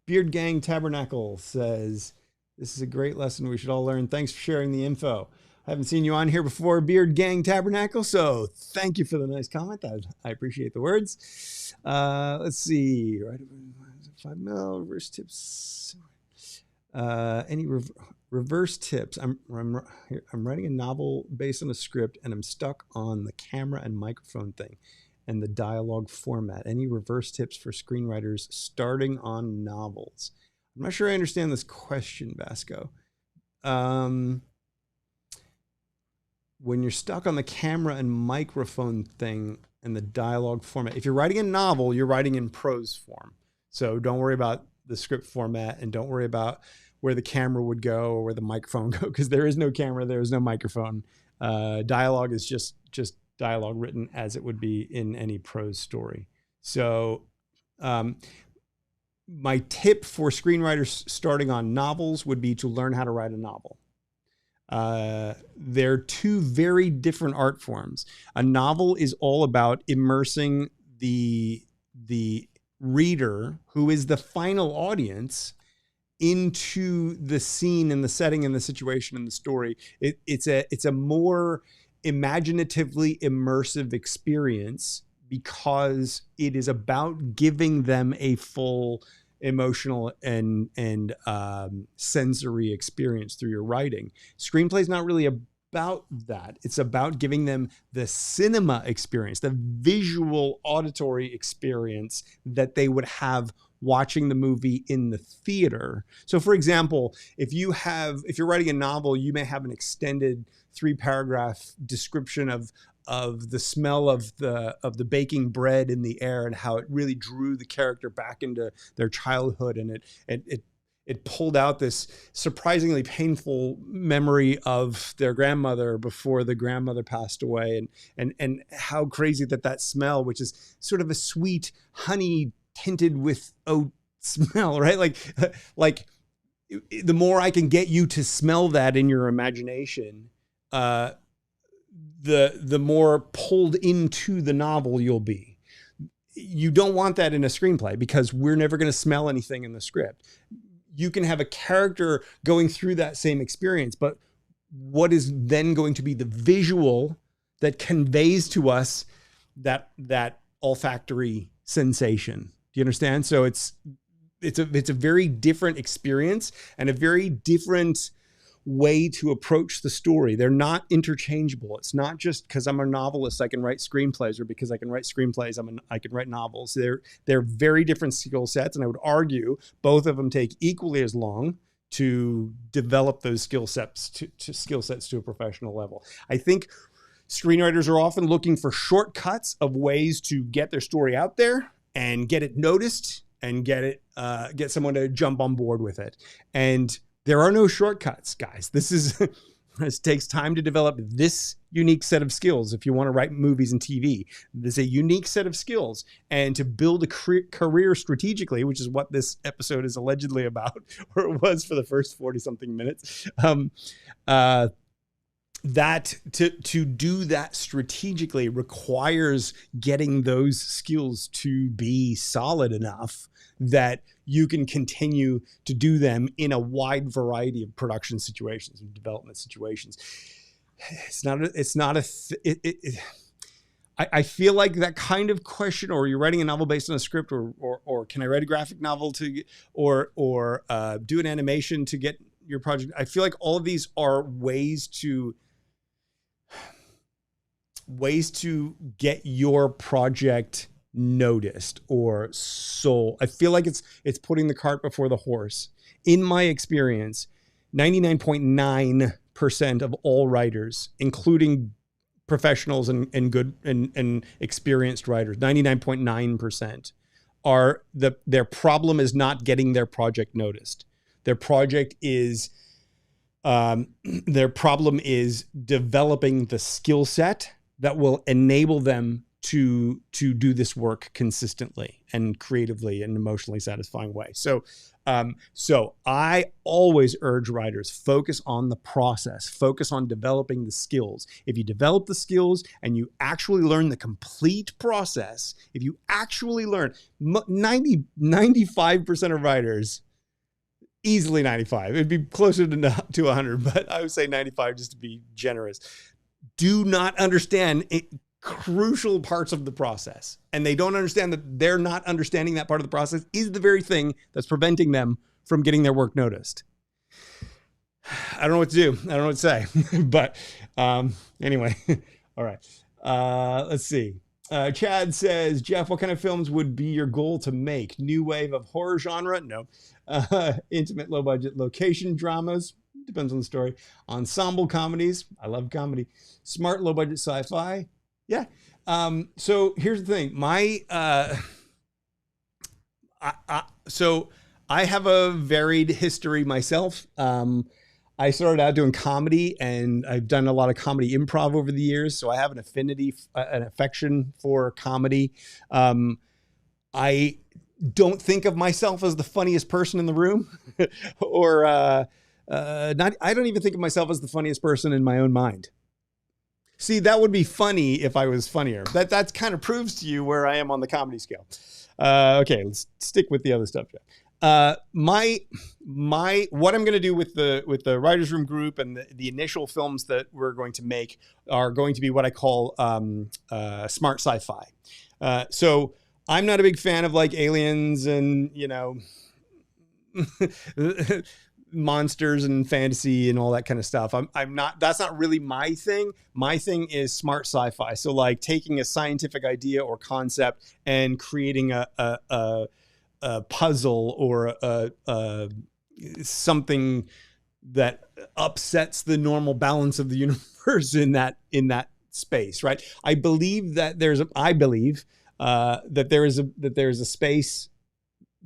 Beard Gang Tabernacle says, this is a great lesson we should all learn. Thanks for sharing the info. I haven't seen you on here before, Beard Gang Tabernacle, so thank you for the nice comment. I appreciate the words. Let's see. Right, 5 mil, reverse tips. Any reverse tips? I'm writing a novel based on a script, and I'm stuck on the camera and microphone thing and the dialogue format. Any reverse tips for screenwriters starting on novels? I'm not sure I understand this question, Vasco. when you're stuck on the camera and microphone thing and the dialogue format, if you're writing a novel, you're writing in prose form. So don't worry about the script format, and don't worry about where the camera would go or where the microphone go, because there is no camera, there is no microphone. Dialogue is just dialogue written as it would be in any prose story. So my tip for screenwriters starting on novels would be to learn how to write a novel. They're two very different art forms. A novel is all about immersing the reader, who is the final audience, into the scene and the setting and the situation and the story. It's a more imaginatively immersive experience, because it is about giving them a full emotional and sensory experience through your writing. Screenplay is not really about that. It's about giving them the cinema experience, the visual auditory experience that they would have watching the movie in the theater. So for example, if you're writing a novel, you may have an extended 3-paragraph description of the smell of the baking bread in the air and how it really drew the character back into their childhood, and it pulled out this surprisingly painful memory of their grandmother before the grandmother passed away, and how crazy that smell, which is sort of a sweet honey tinted with oat smell, right? Like the more I can get you to smell that in your imagination, the more pulled into the novel you'll be. You don't want that in a screenplay, because we're never going to smell anything in the script. You can have a character going through that same experience, but what is then going to be the visual that conveys to us that olfactory sensation? Do you understand? So it's a very different experience and a very different way to approach the story. They're not interchangeable. It's not just because I'm a novelist I can write screenplays, or because I can write screenplays I can write novels. They're very different skill sets, and I would argue both of them take equally as long to develop those skill sets to a professional level. I think screenwriters are often looking for shortcuts of ways to get their story out there and get it noticed and get someone to jump on board with it. And there are no shortcuts, guys. This takes time to develop this unique set of skills. If you want to write movies and TV, there's a unique set of skills, and to build a career strategically, which is what this episode is allegedly about, or it was for the first 40 something minutes. That to do that strategically requires getting those skills to be solid enough that you can continue to do them in a wide variety of production situations and development situations. I feel like that kind of question, or you're writing a novel based on a script, or can I write a graphic novel or do an animation to get your project? I feel like all of these are ways to get your project noticed or sold. I feel like it's putting the cart before the horse. In my experience, 99.9% of all writers, including professionals and good and experienced writers, 99.9% their problem is not getting their project noticed. Their problem is developing the skill set that will enable them to do this work consistently and creatively and emotionally satisfying way. So I always urge writers, focus on the process, focus on developing the skills. If you develop the skills and you actually learn the complete process, if you actually learn 95% of writers, easily 95, it'd be closer to 100, but I would say 95 just to be generous, do not understand crucial parts of the process. And they don't understand that they're not understanding that part of the process is the very thing that's preventing them from getting their work noticed. I don't know what to do. I don't know what to say, but anyway, all right. Let's see. Chad says, Jeff, what kind of films would be your goal to make? New wave of horror genre? No. Intimate, low budget location dramas? depends on the story. Ensemble comedies. I love comedy. Smart, low budget sci-fi. Yeah. So here's the thing. So I have a varied history myself. I started out doing comedy, and I've done a lot of comedy improv over the years. So I have an affinity, an affection for comedy. I don't think of myself as the funniest person in the room, or not. I don't even think of myself as the funniest person in my own mind. See, that would be funny if I was funnier. That kind of proves to you where I am on the comedy scale. Okay, let's stick with the other stuff. What I'm going to do with the writers' room group and the initial films that we're going to make are going to be what I call smart sci-fi. So I'm not a big fan of like aliens and, you know, monsters and fantasy and all that kind of stuff. I'm not, that's not really my thing. My thing is smart sci-fi. So like taking a scientific idea or concept and creating a puzzle or something that upsets the normal balance of the universe in that space, right? I believe that there is a space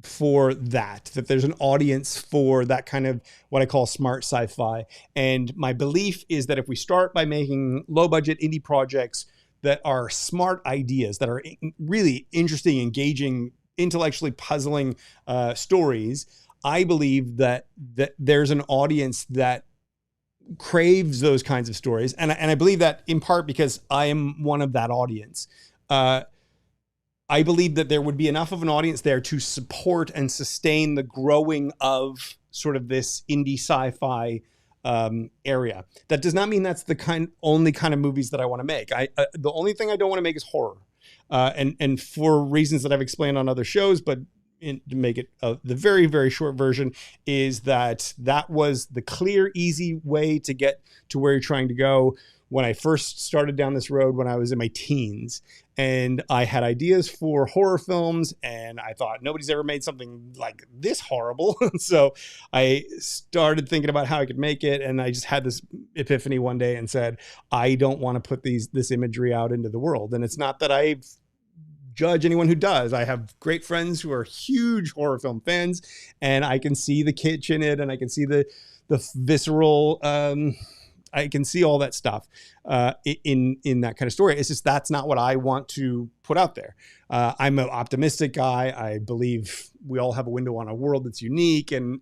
for that there's an audience for that kind of what I call smart sci-fi. And my belief is that if we start by making low budget indie projects that are smart ideas, that are really interesting, engaging, intellectually puzzling stories, I believe that there's an audience that craves those kinds of stories. And I believe that in part because I am one of that audience. I believe that there would be enough of an audience there to support and sustain the growing of sort of this indie sci-fi area. That does not mean that's the only kind of movies that I want to make. The only thing I don't want to make is horror. And for reasons that I've explained on other shows, but to make it the very, very short version, is that was the clear, easy way to get to where you're trying to go. When I first started down this road when I was in my teens, and I had ideas for horror films, and I thought nobody's ever made something like this horrible. So I started thinking about how I could make it. And I just had this epiphany one day and said, I don't want to put this imagery out into the world. And it's not that I judge anyone who does. I have great friends who are huge horror film fans, and I can see the kitsch in it, and I can see the visceral, I can see all that stuff in that kind of story. It's just that's not what I want to put out there. I'm an optimistic guy. I believe we all have a window on a world that's unique, and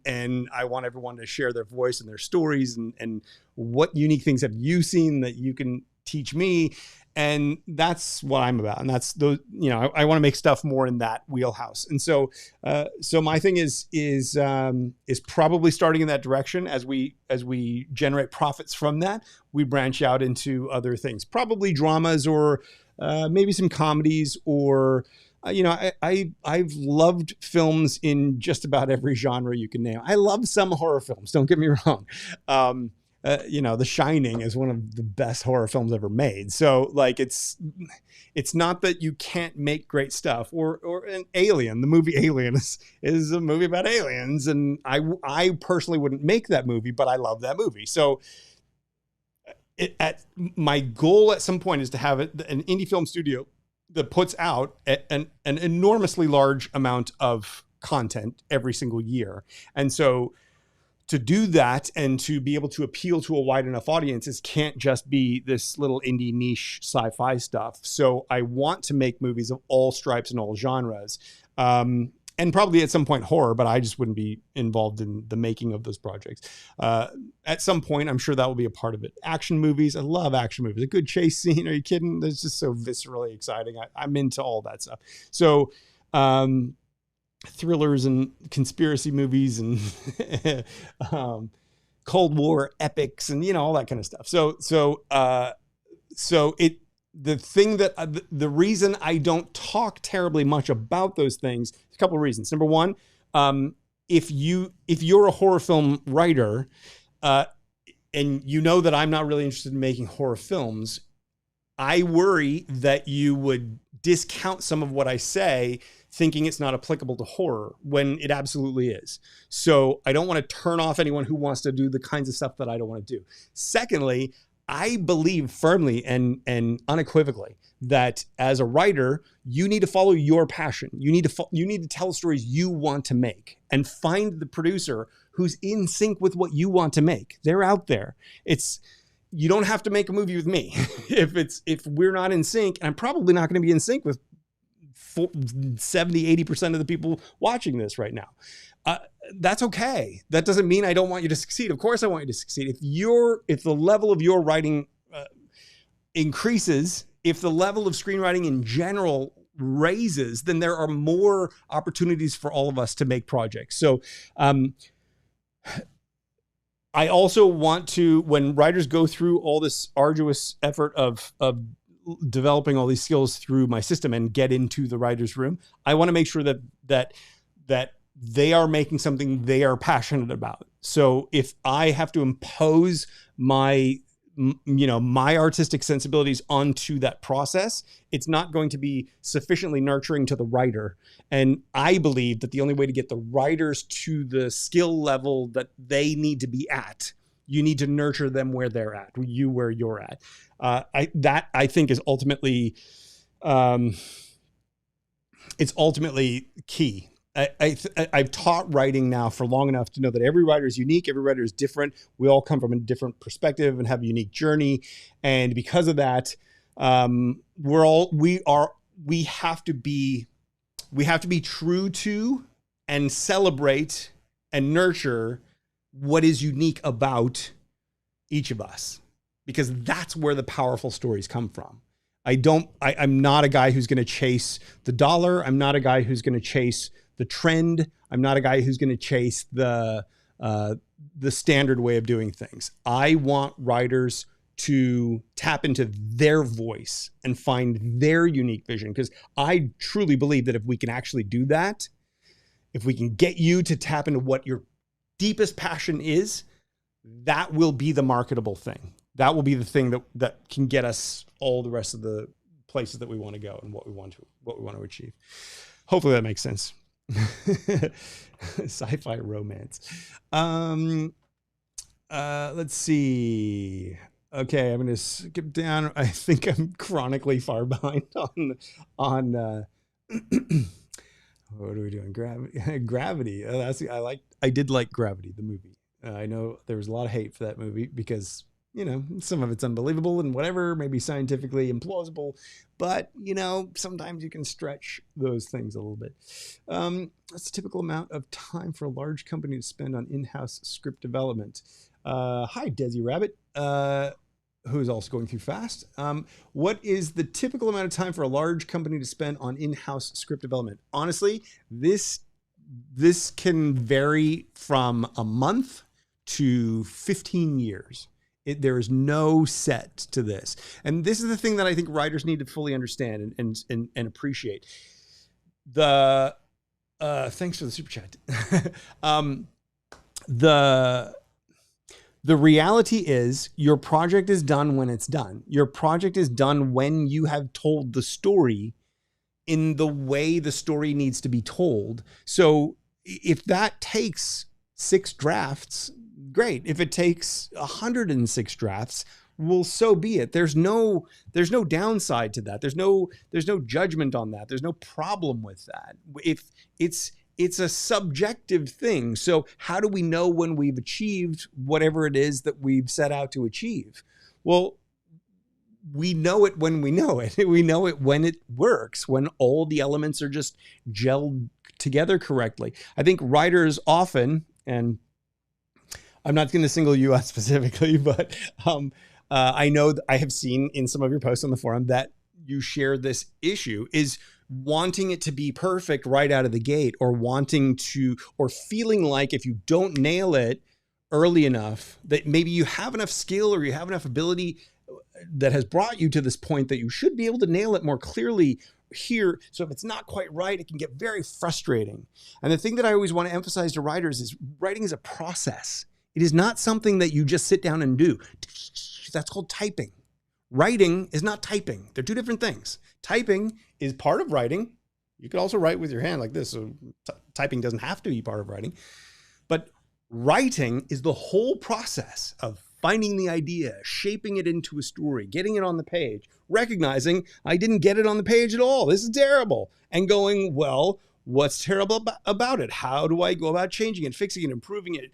I want everyone to share their voice and their stories and what unique things have you seen that you can teach me. And that's what I'm about. And that's those, you know, I want to make stuff more in that wheelhouse. And so my thing is probably starting in that direction. As we generate profits from that, we branch out into other things, probably dramas or maybe some comedies or, you know, I've loved films in just about every genre you can name. I love some horror films. Don't get me wrong. You know, The Shining is one of the best horror films ever made. So like, it's not that you can't make great stuff or an Alien. The movie Alien is a movie about aliens. And I personally wouldn't make that movie, but I love that movie. So my goal at some point is to have an indie film studio that puts out an enormously large amount of content every single year. And so to do that and to be able to appeal to a wide enough audience, can't just be this little indie niche sci-fi stuff. So I want to make movies of all stripes and all genres. And probably at some point horror, but I just wouldn't be involved in the making of those projects. At some point, I'm sure that will be a part of it. Action movies. I love action movies. A good chase scene. Are you kidding? That's just so viscerally exciting. I'm into all that stuff. So, thrillers and conspiracy movies and Cold War epics and, you know, all that kind of stuff. The reason I don't talk terribly much about those things, a couple of reasons. Number one, if you're a horror film writer, and you know that I'm not really interested in making horror films, I worry that you would discount some of what I say thinking it's not applicable to horror when it absolutely is. So I don't want to turn off anyone who wants to do the kinds of stuff that I don't want to do. Secondly, I believe firmly and unequivocally that as a writer, you need to follow your passion. You need to tell stories you want to make, and find the producer who's in sync with what you want to make. They're out there. You don't have to make a movie with me if we're not in sync, and I'm probably not going to be in sync with 70-80% of the people watching this right now. That's okay. That doesn't mean I don't want you to succeed. Of course I want you to succeed. If the level of your writing increases, if the level of screenwriting in general raises, then there are more opportunities for all of us to make projects. So I also want to, when writers go through all this arduous effort of developing all these skills through my system and get into the writer's room, I want to make sure that they are making something they are passionate about. So if I have to impose my artistic sensibilities onto that process, it's not going to be sufficiently nurturing to the writer. And I believe that the only way to get the writers to the skill level that they need to be at, you need to nurture them where they're at, where you're at. I think is ultimately, it's ultimately key. I've taught writing now for long enough to know that every writer is unique. Every writer is different. We all come from a different perspective and have a unique journey. And because of that, we have to be true to and celebrate and nurture what is unique about each of us, because that's where the powerful stories come from. I'm not a guy who's going to chase the dollar. I'm not a guy who's going to chase the trend. I'm not a guy who's going to chase the standard way of doing things. I want writers to tap into their voice and find their unique vision, because I truly believe that if we can actually do that, if we can get you to tap into what your deepest passion is, that will be the marketable thing. That will be the thing that can get us all the rest of the places that we want to go and what we want to achieve. Hopefully that makes sense. Sci-fi romance. Let's see. Okay, I'm going to skip down. I think I'm chronically far behind on what are we doing? Gravity. I did like Gravity, the movie. I know there was a lot of hate for that movie because, some of it's unbelievable and whatever, maybe scientifically implausible, but sometimes you can stretch those things a little bit. That's a typical amount of time for a large company to spend on in-house script development. Hi, Desi Rabbit, who's also going through fast. What is the typical amount of time for a large company to spend on in-house script development? Honestly, this can vary from a month to 15 years. There is no set to this. And this is the thing that I think writers need to fully understand and appreciate. Thanks for the super chat. The reality is your project is done when it's done. Your project is done when you have told the story in the way the story needs to be told. So if that takes 6 drafts, great. If it takes 106 drafts, well, so be it. There's no downside to that. There's no judgment on that. There's no problem with that. If it's a subjective thing. So how do we know when we've achieved whatever it is that we've set out to achieve? Well, we know it when we know it. We know it when it works, when all the elements are just gelled together correctly. I think writers often, and I'm not going to single you out specifically, but I know I have seen in some of your posts on the forum that you share this issue, is wanting it to be perfect right out of the gate, or feeling like if you don't nail it early enough, that maybe you have enough skill or you have enough ability that has brought you to this point that you should be able to nail it more clearly here. So if it's not quite right, it can get very frustrating. And the thing that I always want to emphasize to writers is writing is a process. It is not something that you just sit down and do. That's called typing. Writing is not typing. They're two different things. Typing is part of writing, You could also write with your hand like this. So typing doesn't have to be part of writing. But writing is the whole process of finding the idea, shaping it into a story, getting it on the page, recognizing I didn't get it on the page at all. This is terrible. And going, well, what's terrible about it? How do I go about changing it, fixing it, improving it,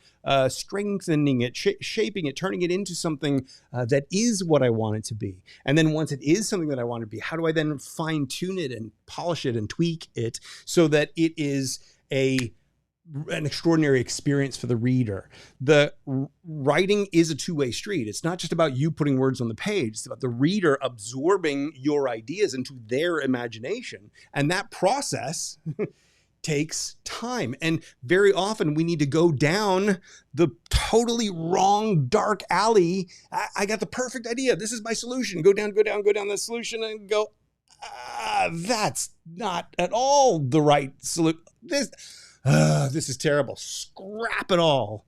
strengthening it, shaping it, turning it into something that is what I want it to be? And then once it is something that I want it to be, how do I then fine tune it and polish it and tweak it so that it is an extraordinary experience for the reader? The writing is a two-way street. It's not just about you putting words on the page. It's about the reader absorbing your ideas into their imagination. And that process takes time. And very often we need to go down the totally wrong dark alley. I got the perfect idea. This is my solution. Go down the solution and go, that's not at all the right solution. This is terrible. Scrap it all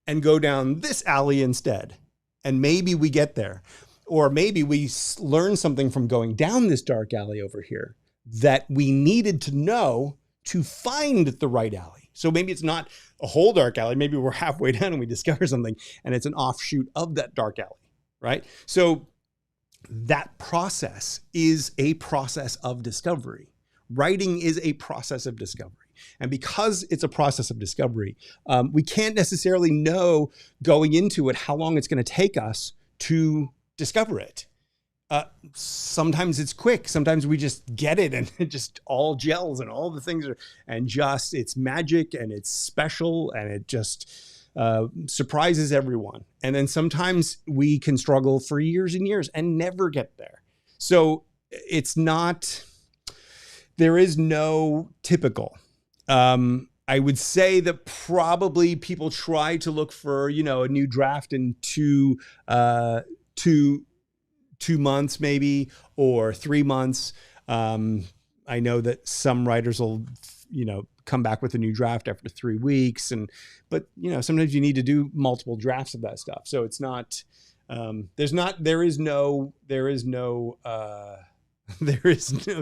and go down this alley instead. And maybe we get there. Or maybe we learn something from going down this dark alley over here that we needed to know to find the right alley. So maybe it's not a whole dark alley. Maybe we're halfway down and we discover something and it's an offshoot of that dark alley, right? So that process is a process of discovery. Writing is a process of discovery. And because it's a process of discovery, we can't necessarily know going into it how long it's going to take us to discover it. Sometimes it's quick. Sometimes we just get it and it just all gels and all the things it's magic and it's special and it just surprises everyone. And then sometimes we can struggle for years and years and never get there. So there is no typical. I would say that probably people try to look for, a new draft in two months maybe, or 3 months. I know that some writers will, come back with a new draft after 3 weeks. But sometimes you need to do multiple drafts of that stuff. So it's not, there is no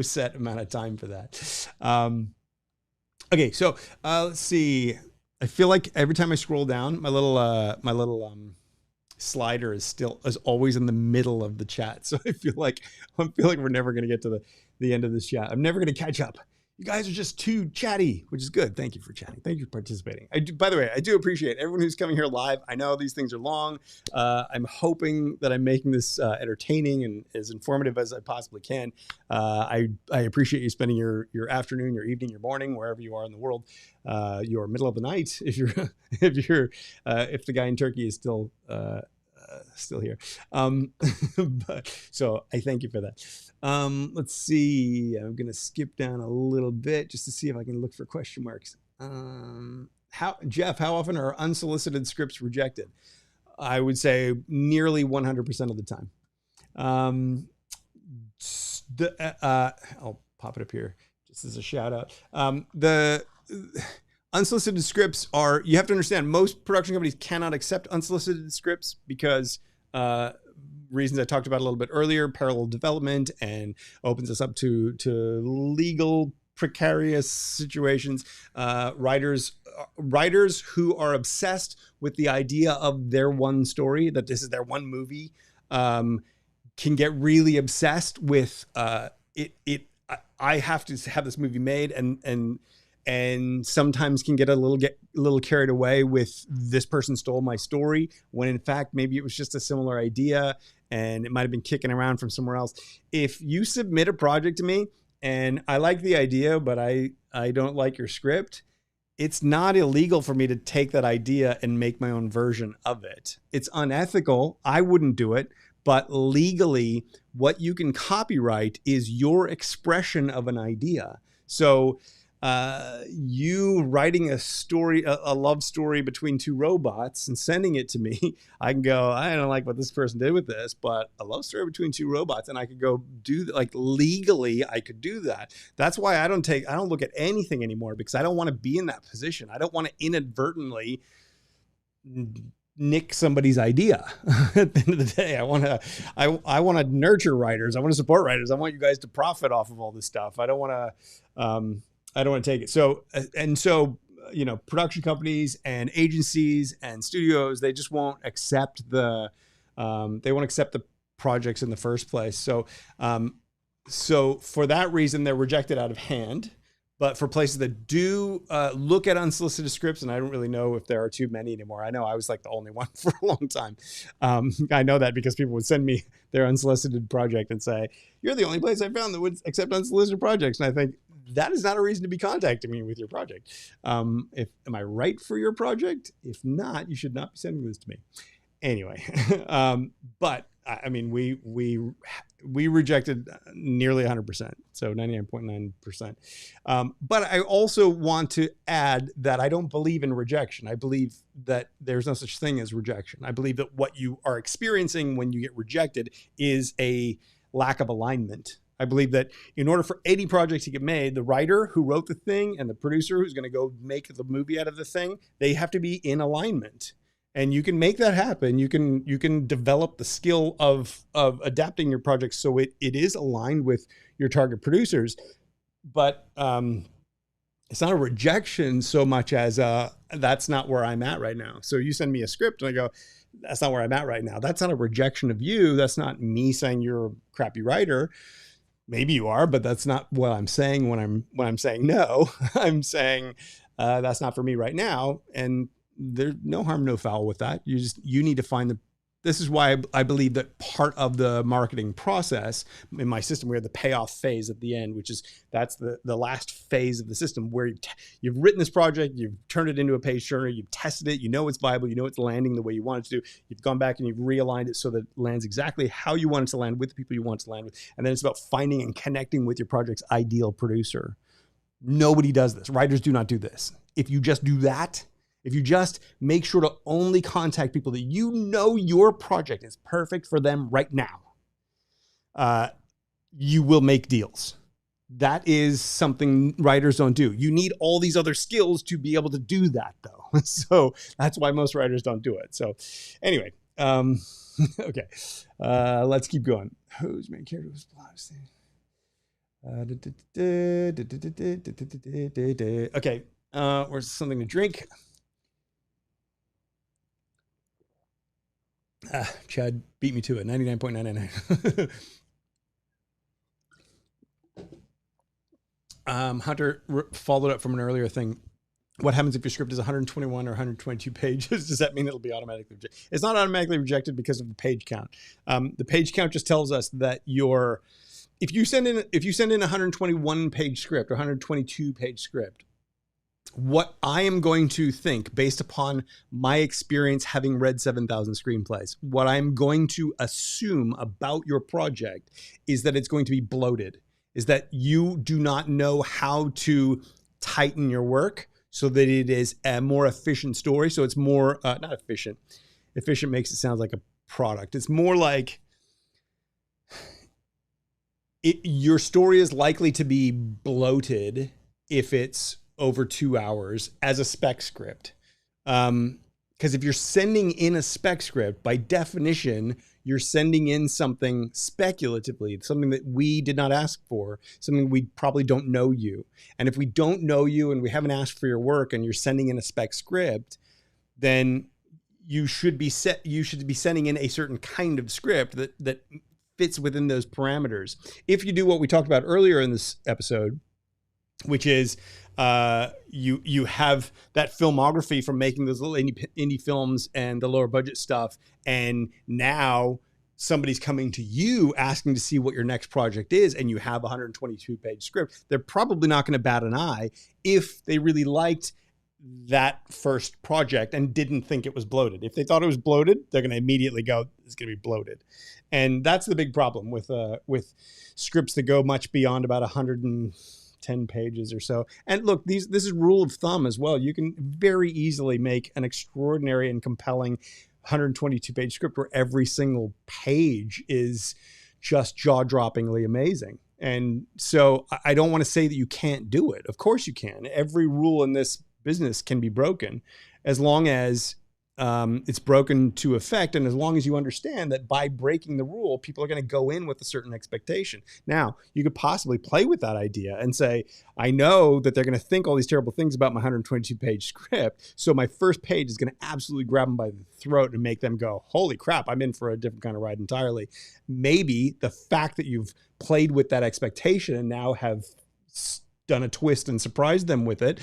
set amount of time for that. Okay, so let's see. I feel like every time I scroll down, my little slider is always in the middle of the chat. So I feel like we're never going to get to the end of this chat. I'm never going to catch up. You guys are just too chatty, which is good. Thank you for chatting. Thank you for participating. By the way, I do appreciate everyone who's coming here live. I know these things are long. I'm hoping that I'm making this entertaining and as informative as I possibly can. I appreciate you spending your afternoon, your evening, your morning, wherever you are in the world, your middle of the night. If the guy in Turkey is still here. So I thank you for that. Let's see. I'm going to skip down a little bit just to see if I can look for question marks. Jeff, how often are unsolicited scripts rejected? I would say nearly 100% of the time. I'll pop it up here just as a shout out. The unsolicited scripts you have to understand, most production companies cannot accept unsolicited scripts because reasons I talked about a little bit earlier, parallel development, and opens us up to legal precarious situations. Writers who are obsessed with the idea of their one story, that this is their one movie, can get really obsessed with it. I have to have this movie made, and sometimes can get a little carried away with this person stole my story, when in fact maybe it was just a similar idea and it might have been kicking around from somewhere else. If you submit a project to me and I like the idea, but I don't like your script, it's not illegal for me to take that idea and make my own version of it. It's unethical. I wouldn't do it. But legally, what you can copyright is your expression of an idea. So you writing a story, a love story between two robots and sending it to me, I can go, I don't like what this person did with this, but a love story between two robots, and I could go do, like, legally I could do that. That's why I don't look at anything anymore, because I don't want to be in that position. I don't want to inadvertently nick somebody's idea. At the end of the day, I want to nurture writers. I want to support writers. I want you guys to profit off of all this stuff. I don't want to take it. So, production companies and agencies and studios, they just won't accept the projects in the first place. So for that reason, they're rejected out of hand. But for places that do look at unsolicited scripts, and I don't really know if there are too many anymore. I know I was like the only one for a long time. I know that because people would send me their unsolicited project and say, "You're the only place I found that would accept unsolicited projects." And I think that is not a reason to be contacting me with your project. Am I right for your project? If not, you should not be sending this to me. Anyway, but I mean, we rejected nearly 100%, so 99.9%. But I also want to add that I don't believe in rejection. I believe that there's no such thing as rejection. I believe that what you are experiencing when you get rejected is a lack of alignment. I believe that in order for any project to get made, the writer who wrote the thing and the producer who's going to go make the movie out of the thing, they have to be in alignment. And you can make that happen. You can develop the skill of adapting your project so it is aligned with your target producers. But it's not a rejection so much as that's not where I'm at right now. So you send me a script and I go, that's not where I'm at right now. That's not a rejection of you. That's not me saying you're a crappy writer. Maybe you are, but that's not what I'm saying when I'm saying no. I'm saying that's not for me right now. And there's no harm, no foul with that. You need to find this is why I believe that part of the marketing process in my system, we have the payoff phase at the end, that's the last phase of the system where you've written this project, you've turned it into a page turner, you've tested it, you know it's viable, you know it's landing the way you want it to do. You've gone back and you've realigned it so that it lands exactly how you want it to land with the people you want it to land with. And then it's about finding and connecting with your project's ideal producer. Nobody does this. Writers do not do this. If you just do that, if you just make sure to only contact people that you know your project is perfect for them right now, you will make deals. That is something writers don't do. You need all these other skills to be able to do that, though. So that's why most writers don't do it. So anyway, okay, let's keep going. Whose main character was okay, where's something to drink? Chad beat me to it. 99.999. Hunter followed up from an earlier thing. What happens if your script is 121 or 122 pages? Does that mean it'll be automatically rejected? It's not automatically rejected because of the page count. The page count just tells us that if you send in a 121 page script or 122 page script, what I am going to think based upon my experience having read 7,000 screenplays, what I'm going to assume about your project is that it's going to be bloated, is that you do not know how to tighten your work so that it is a more efficient story. So it's more, not efficient. Efficient makes it sound like a product. It's more like your story is likely to be bloated if it's over 2 hours as a spec script. Because if you're sending in a spec script, by definition, you're sending in something speculatively, something that we did not ask for, something we probably don't know you. And if we don't know you and we haven't asked for your work and you're sending in a spec script, then you should be sending in a certain kind of script that fits within those parameters. If you do what we talked about earlier in this episode, which is you have that filmography from making those little indie films and the lower budget stuff, and now somebody's coming to you asking to see what your next project is, and you have a 122 page script, they're probably not going to bat an eye if they really liked that first project and didn't think it was bloated. If they thought it was bloated, they're going to immediately go, it's going to be bloated. And that's the big problem with scripts that go much beyond about 110 pages or so. And look, this is rule of thumb as well. You can very easily make an extraordinary and compelling 122 page script where every single page is just jaw-droppingly amazing. And so I don't want to say that you can't do it. Of course you can. Every rule in this business can be broken as long as it's broken to effect. And as long as you understand that by breaking the rule, people are going to go in with a certain expectation. Now, you could possibly play with that idea and say, I know that they're going to think all these terrible things about my 122-page script. So my first page is going to absolutely grab them by the throat and make them go, holy crap, I'm in for a different kind of ride entirely. Maybe the fact that you've played with that expectation and now have done a twist and surprised them with it,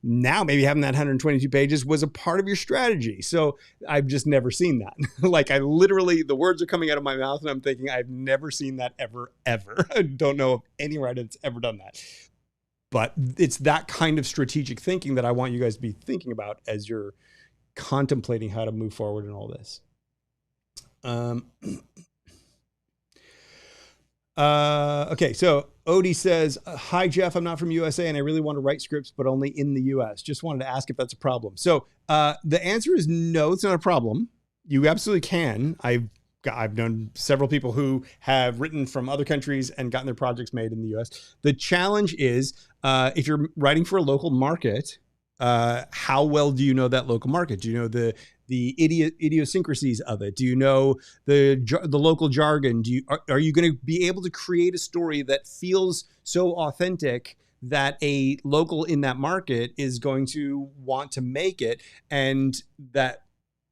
now maybe having that 122 pages was a part of your strategy. So I've just never seen that. Like I literally, the words are coming out of my mouth and I'm thinking, I've never seen that ever. I don't know of any writer that's ever done that. But it's that kind of strategic thinking that I want you guys to be thinking about as you're contemplating how to move forward in all this. Okay, so Odie says, hi, Jeff, I'm not from USA and I really want to write scripts, but only in the US. Just wanted to ask if that's a problem. So the answer is no, it's not a problem. You absolutely can. I've known several people who have written from other countries and gotten their projects made in the US. The challenge is if you're writing for a local market, how well do you know that local market? Do you know the idiosyncrasies of it? Do you know the local jargon? Are you going to be able to create a story that feels so authentic that a local in that market is going to want to make it, and that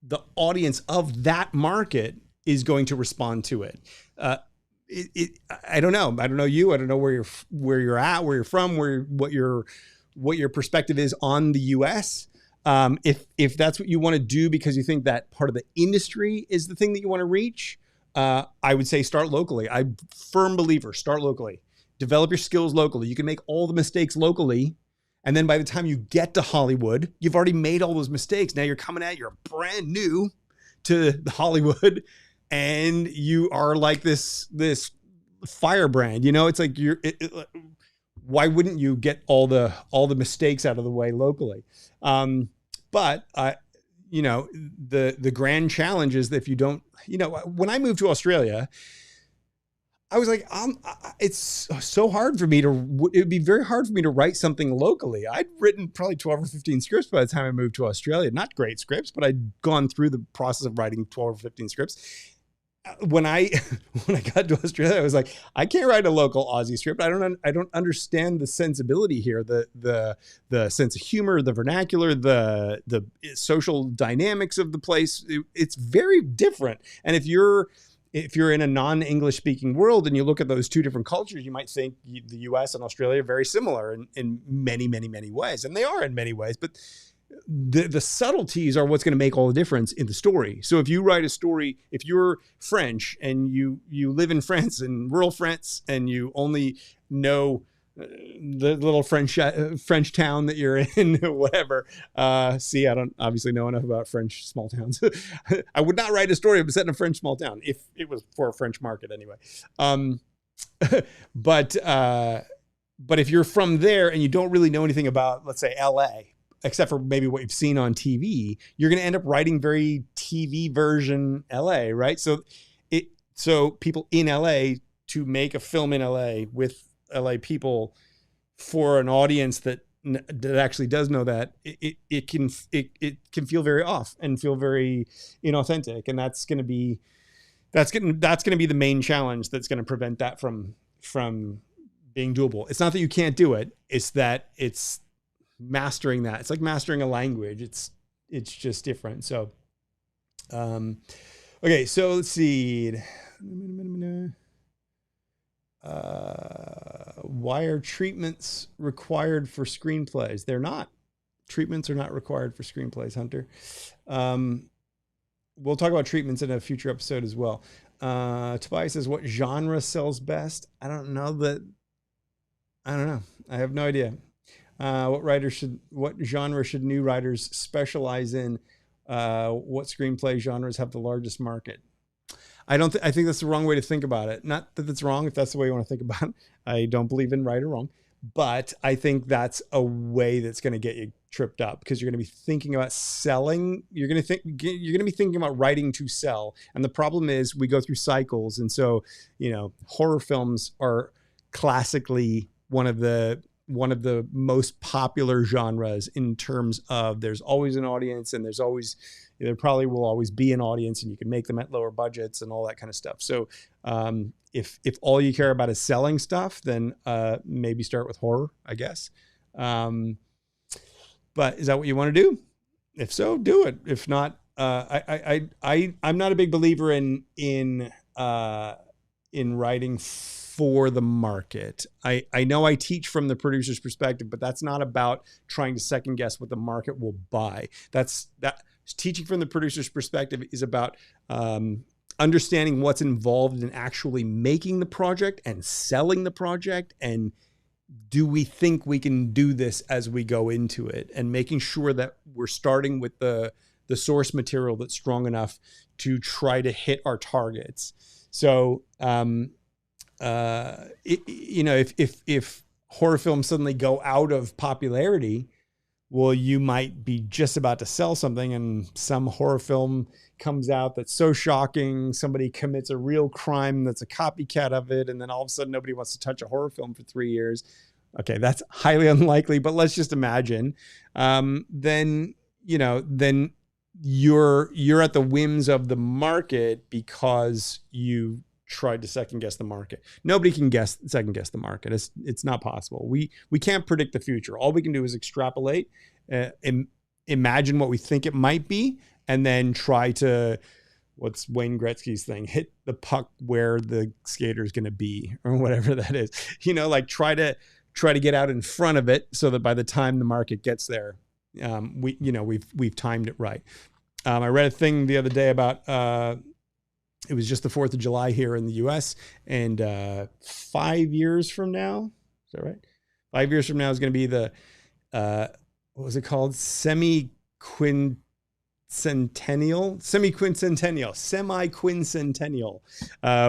the audience of that market is going to respond to it? I don't know. I don't know you. I don't know where you're at, where you're from, what your perspective is on the US. If that's what you want to do because you think that part of the industry is the thing that you want to reach, I would say start locally. I'm a firm believer, start locally. Develop your skills locally. You can make all the mistakes locally. And then by the time you get to Hollywood, you've already made all those mistakes. Now you're coming at, you're brand new to Hollywood and you are like this firebrand, you know, it's like why wouldn't you get all the mistakes out of the way locally? But you know, the grand challenge is that if you don't, you know, when I moved to Australia, I was like, it's so hard for me it would be very hard for me to write something locally. I'd written probably 12 or 15 scripts by the time I moved to Australia. Not great scripts, but I'd gone through the process of writing 12 or 15 scripts. When I got to Australia, I was like, I can't write a local Aussie script. I don't understand the sensibility here, the sense of humor, the vernacular, the social dynamics of the place. It's very different. And if you're in a non-English speaking world and you look at those two different cultures, you might think the US and Australia are very similar in many, many, many ways. And they are in many ways, but the subtleties are what's going to make all the difference in the story. So if you write a story, if you're French and you live in France, in rural France, and you only know the little French town that you're in, whatever. See, I don't obviously know enough about French small towns. I would not write a story set in a French small town if it was for a French market anyway. But if you're from there and you don't really know anything about, let's say, LA, except for maybe what you've seen on TV, you're going to end up writing very TV version LA, right? So people in LA, to make a film in LA with LA people for an audience that actually does know that, it can feel very off and feel very inauthentic, and that's going to be the main challenge that's going to prevent that from being doable. It's not that you can't do it; it's that it's mastering that. It's like mastering a language. It's just different. So, okay. So let's see. Why are treatments required for screenplays? They're not. Treatments are not required for screenplays, Hunter. We'll talk about treatments in a future episode as well. Tobias says, what genre sells best? I don't know. I have no idea. What genre should new writers specialize in? What screenplay genres have the largest market? I think that's the wrong way to think about it. Not that it's wrong if that's the way you want to think about it. I don't believe in right or wrong, but I think that's a way that's going to get you tripped up, because you're going to be thinking about selling. You're going to be thinking about writing to sell. And the problem is we go through cycles. And so, horror films are classically one of the most popular genres in terms of there's always an audience and there's always, there probably will always be an audience, and you can make them at lower budgets and all that kind of stuff. So if all you care about is selling stuff, then maybe start with horror, I guess. But is that what you want to do? If so, do it. If not, I'm not a big believer in writing for the market. I know I teach from the producer's perspective, but that's not about trying to second guess what the market will buy. Teaching from the producer's perspective is about understanding what's involved in actually making the project and selling the project, and do we think we can do this as we go into it, and making sure that we're starting with the source material that's strong enough to try to hit our targets. So, if horror films suddenly go out of popularity, well, you might be just about to sell something and some horror film comes out that's so shocking, somebody commits a real crime that's a copycat of it, and then all of a sudden nobody wants to touch a horror film for 3 years. Okay, that's highly unlikely, but let's just imagine. Then you're at the whims of the market because you tried to second guess the market. Nobody can second guess the market. It's not possible. We can't predict the future. All we can do is extrapolate, imagine what we think it might be, and then try to, what's Wayne Gretzky's thing, hit the puck where the skater's going to be, or whatever that is. Try to get out in front of it so that by the time the market gets there, we've timed it right. I read a thing the other day about it was just the 4th of July here in the US, and 5 years from now, is that right? 5 years from now is going to be the what was it called? Semi-quincentennial,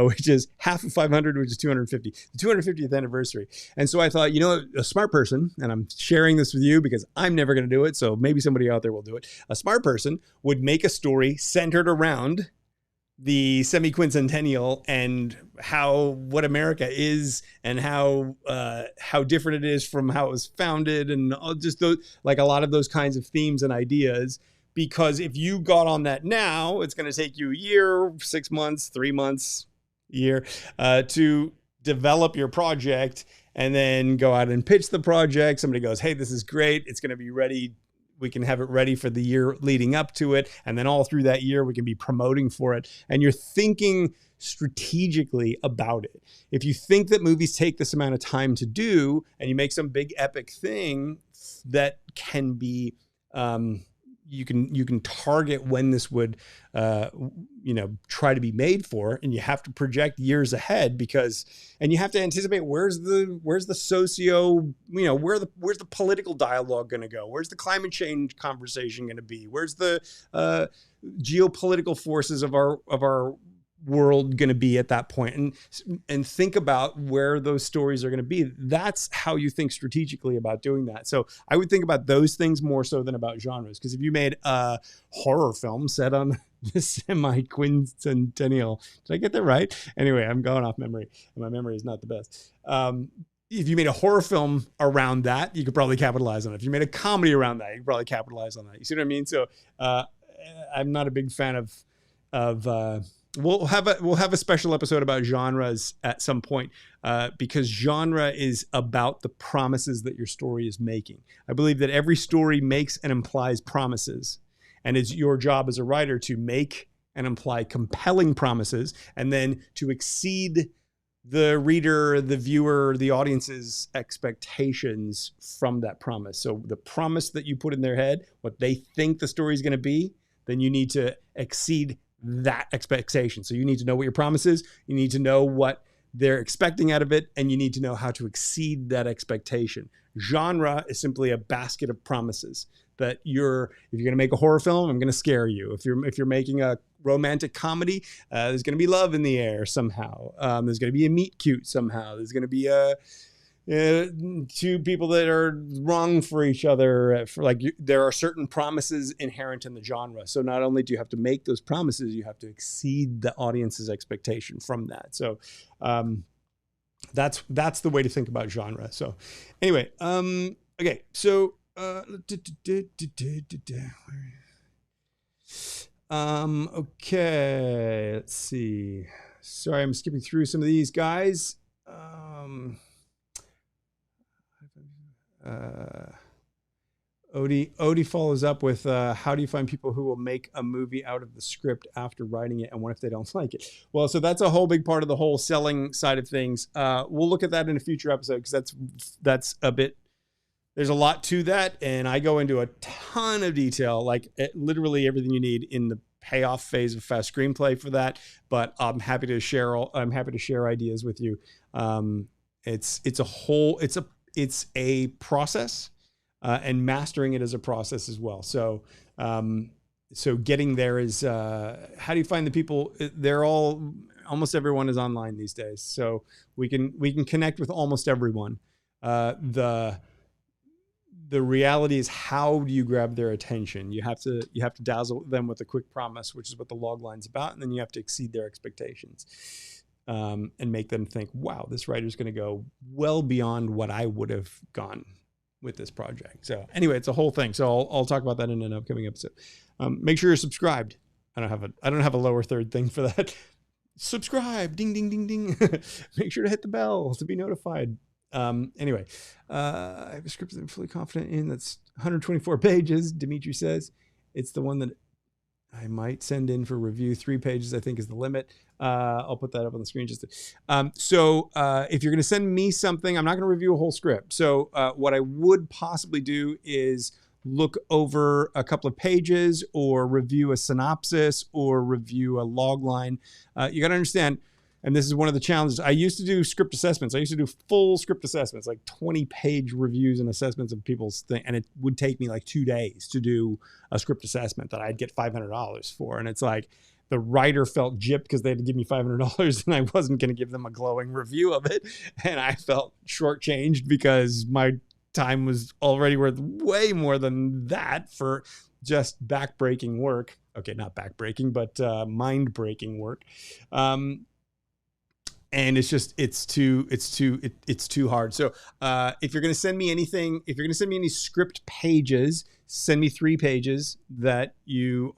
which is half of 500, which is 250, the 250th anniversary. And so I thought, a smart person, and I'm sharing this with you because I'm never going to do it, so maybe somebody out there will do it. A smart person would make a story centered around the semi-quincentennial and what America is, and how different it is from how it was founded, and just those, like a lot of those kinds of themes and ideas. Because if you got on that now, it's going to take you a year, 6 months, 3 months, a year to develop your project, and then go out and pitch the project. Somebody goes, hey, this is great. It's going to be ready. We can have it ready for the year leading up to it. And then all through that year, we can be promoting for it. And you're thinking strategically about it. If you think that movies take this amount of time to do, and you make some big epic thing that can be, you can target when this would, try to be made for, and you have to project years ahead and you have to anticipate where's the socio, where's the political dialogue going to go? Where's the climate change conversation going to be? Where's the geopolitical forces of our world going to be at that point, and think about where those stories are going to be. That's how you think strategically about doing that. So I would think about those things more so than about genres, because if you made a horror film set on the semi-quincentennial, did I get that right? Anyway, I'm going off memory, and my memory is not the best. If you made a horror film around that, you could probably capitalize on it. If you made a comedy around that, you could probably capitalize on that. You see what I mean? So I'm not a big fan of We'll have a special episode about genres at some point, because genre is about the promises that your story is making. I believe that every story makes and implies promises, and it's your job as a writer to make and imply compelling promises, and then to exceed the reader, the viewer, the audience's expectations from that promise. So the promise that you put in their head, what they think the story is going to be, then you need to exceed that expectation. So you need to know what your promise is, you need to know what they're expecting out of it, and you need to know how to exceed that expectation. Genre is simply a basket of promises that if you're going to make a horror film, I'm going to scare you. If you're making a romantic comedy, there's going to be love in the air somehow. There's going to be a meet cute somehow. There's going to be two people that are wrong for each other. There are certain promises inherent in the genre. So not only do you have to make those promises, you have to exceed the audience's expectation from that. So that's the way to think about genre. So anyway, okay. So Okay, let's see. Sorry, I'm skipping through some of these guys. Odie follows up with, how do you find people who will make a movie out of the script after writing it? And what if they don't like it? Well, so that's a whole big part of the whole selling side of things. We'll look at that in a future episode, because that's a bit, there's a lot to that. And I go into a ton of detail, like literally everything you need in the payoff phase of Fast Screenplay for that. But I'm happy to share ideas with you. It's a process. And mastering it as a process as well. So, so getting there is, how do you find the people? Almost everyone is online these days. So we can connect with almost everyone. The reality is, how do you grab their attention? You have to dazzle them with a quick promise, which is what the log line's about. And then you have to exceed their expectations, and make them think, wow, this writer's going to go well beyond what I would have gone with this project. So anyway, it's a whole thing. So I'll talk about that in an upcoming episode. Make sure you're subscribed. I don't have a lower third thing for that. Subscribe, ding, ding, ding, ding. Make sure to hit the bell to be notified. Anyway, I have a script that I'm fully confident in. That's 124 pages. Dimitri says it's the one that I might send in for review. 3 pages, I think, is the limit. I'll put that up on the screen. So if you're going to send me something, I'm not going to review a whole script. So what I would possibly do is look over a couple of pages, or review a synopsis, or review a log line. You got to understand, and this is one of the challenges. I used to do script assessments. I used to do full script assessments, like 20-page reviews and assessments of people's thing. And it would take me like 2 days to do a script assessment that I'd get $500 for. And it's like, the writer felt gypped because they had to give me $500 and I wasn't going to give them a glowing review of it. And I felt shortchanged because my time was already worth way more than that for just backbreaking work. Okay, not backbreaking, but mind-breaking work. And it's too hard. So if you're going to send me anything, if you're going to send me any script pages, send me 3 pages that you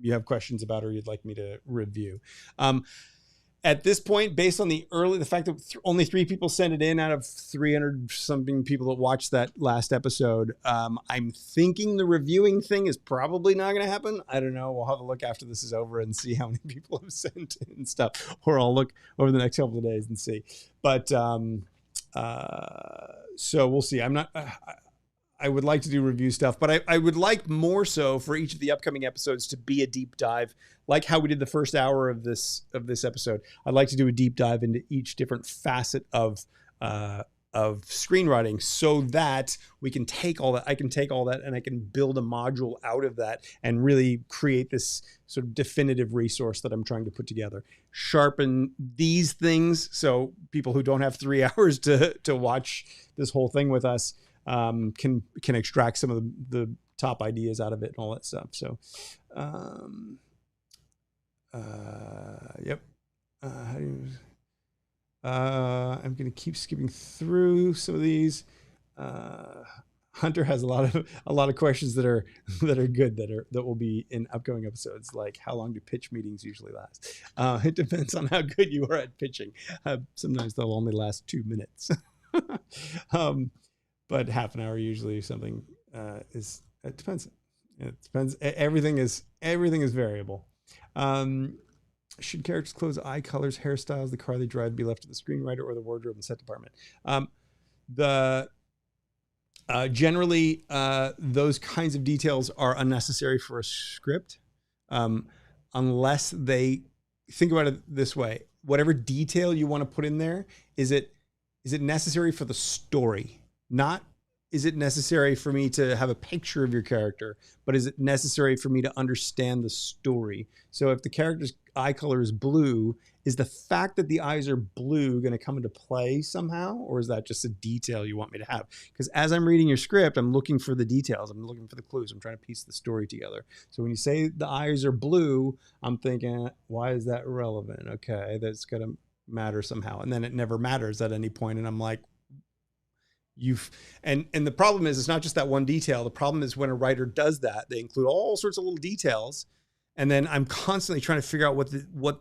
have questions about or you'd like me to review. At this point, based on the fact that only 3 people sent it in out of 300 something people that watched that last episode, I'm thinking the reviewing thing is probably not going to happen. I don't know. We'll have a look after this is over and see how many people have sent in stuff, or I'll look over the next couple of days and see. But so we'll see. I would like to do review stuff, but I would like more so for each of the upcoming episodes to be a deep dive, like how we did the first hour of this episode. I'd like to do a deep dive into each different facet of screenwriting, so that we can take all that. I can take all that and I can build a module out of that and really create this sort of definitive resource that I'm trying to put together. Sharpen these things so people who don't have 3 hours to watch this whole thing with us can extract some of the top ideas out of it and all that stuff. So, yep. I'm going to keep skipping through some of these. Hunter has a lot of questions that are good, that will be in upcoming episodes. Like, how long do pitch meetings usually last? It depends on how good you are at pitching. Sometimes they'll only last 2 minutes. But half an hour usually. Something it depends. It depends. Everything is variable. Should characters' clothes, eye colors, hairstyles, the car they drive be left to the screenwriter or the wardrobe and set department? Generally, those kinds of details are unnecessary for a script, unless they think about it this way. Whatever detail you want to put in there, is it necessary for the story? Not, is it necessary for me to have a picture of your character, but is it necessary for me to understand the story? So if the character's eye color is blue, is the fact that the eyes are blue going to come into play somehow? Or is that just a detail you want me to have? Because as I'm reading your script, I'm looking for the details. I'm looking for the clues. I'm trying to piece the story together. So when you say the eyes are blue, I'm thinking, why is that relevant? Okay, that's going to matter somehow. And then it never matters at any point. And I'm like, and the problem is, it's not just that one detail. The problem is when a writer does that, they include all sorts of little details, And then I'm constantly trying to figure out what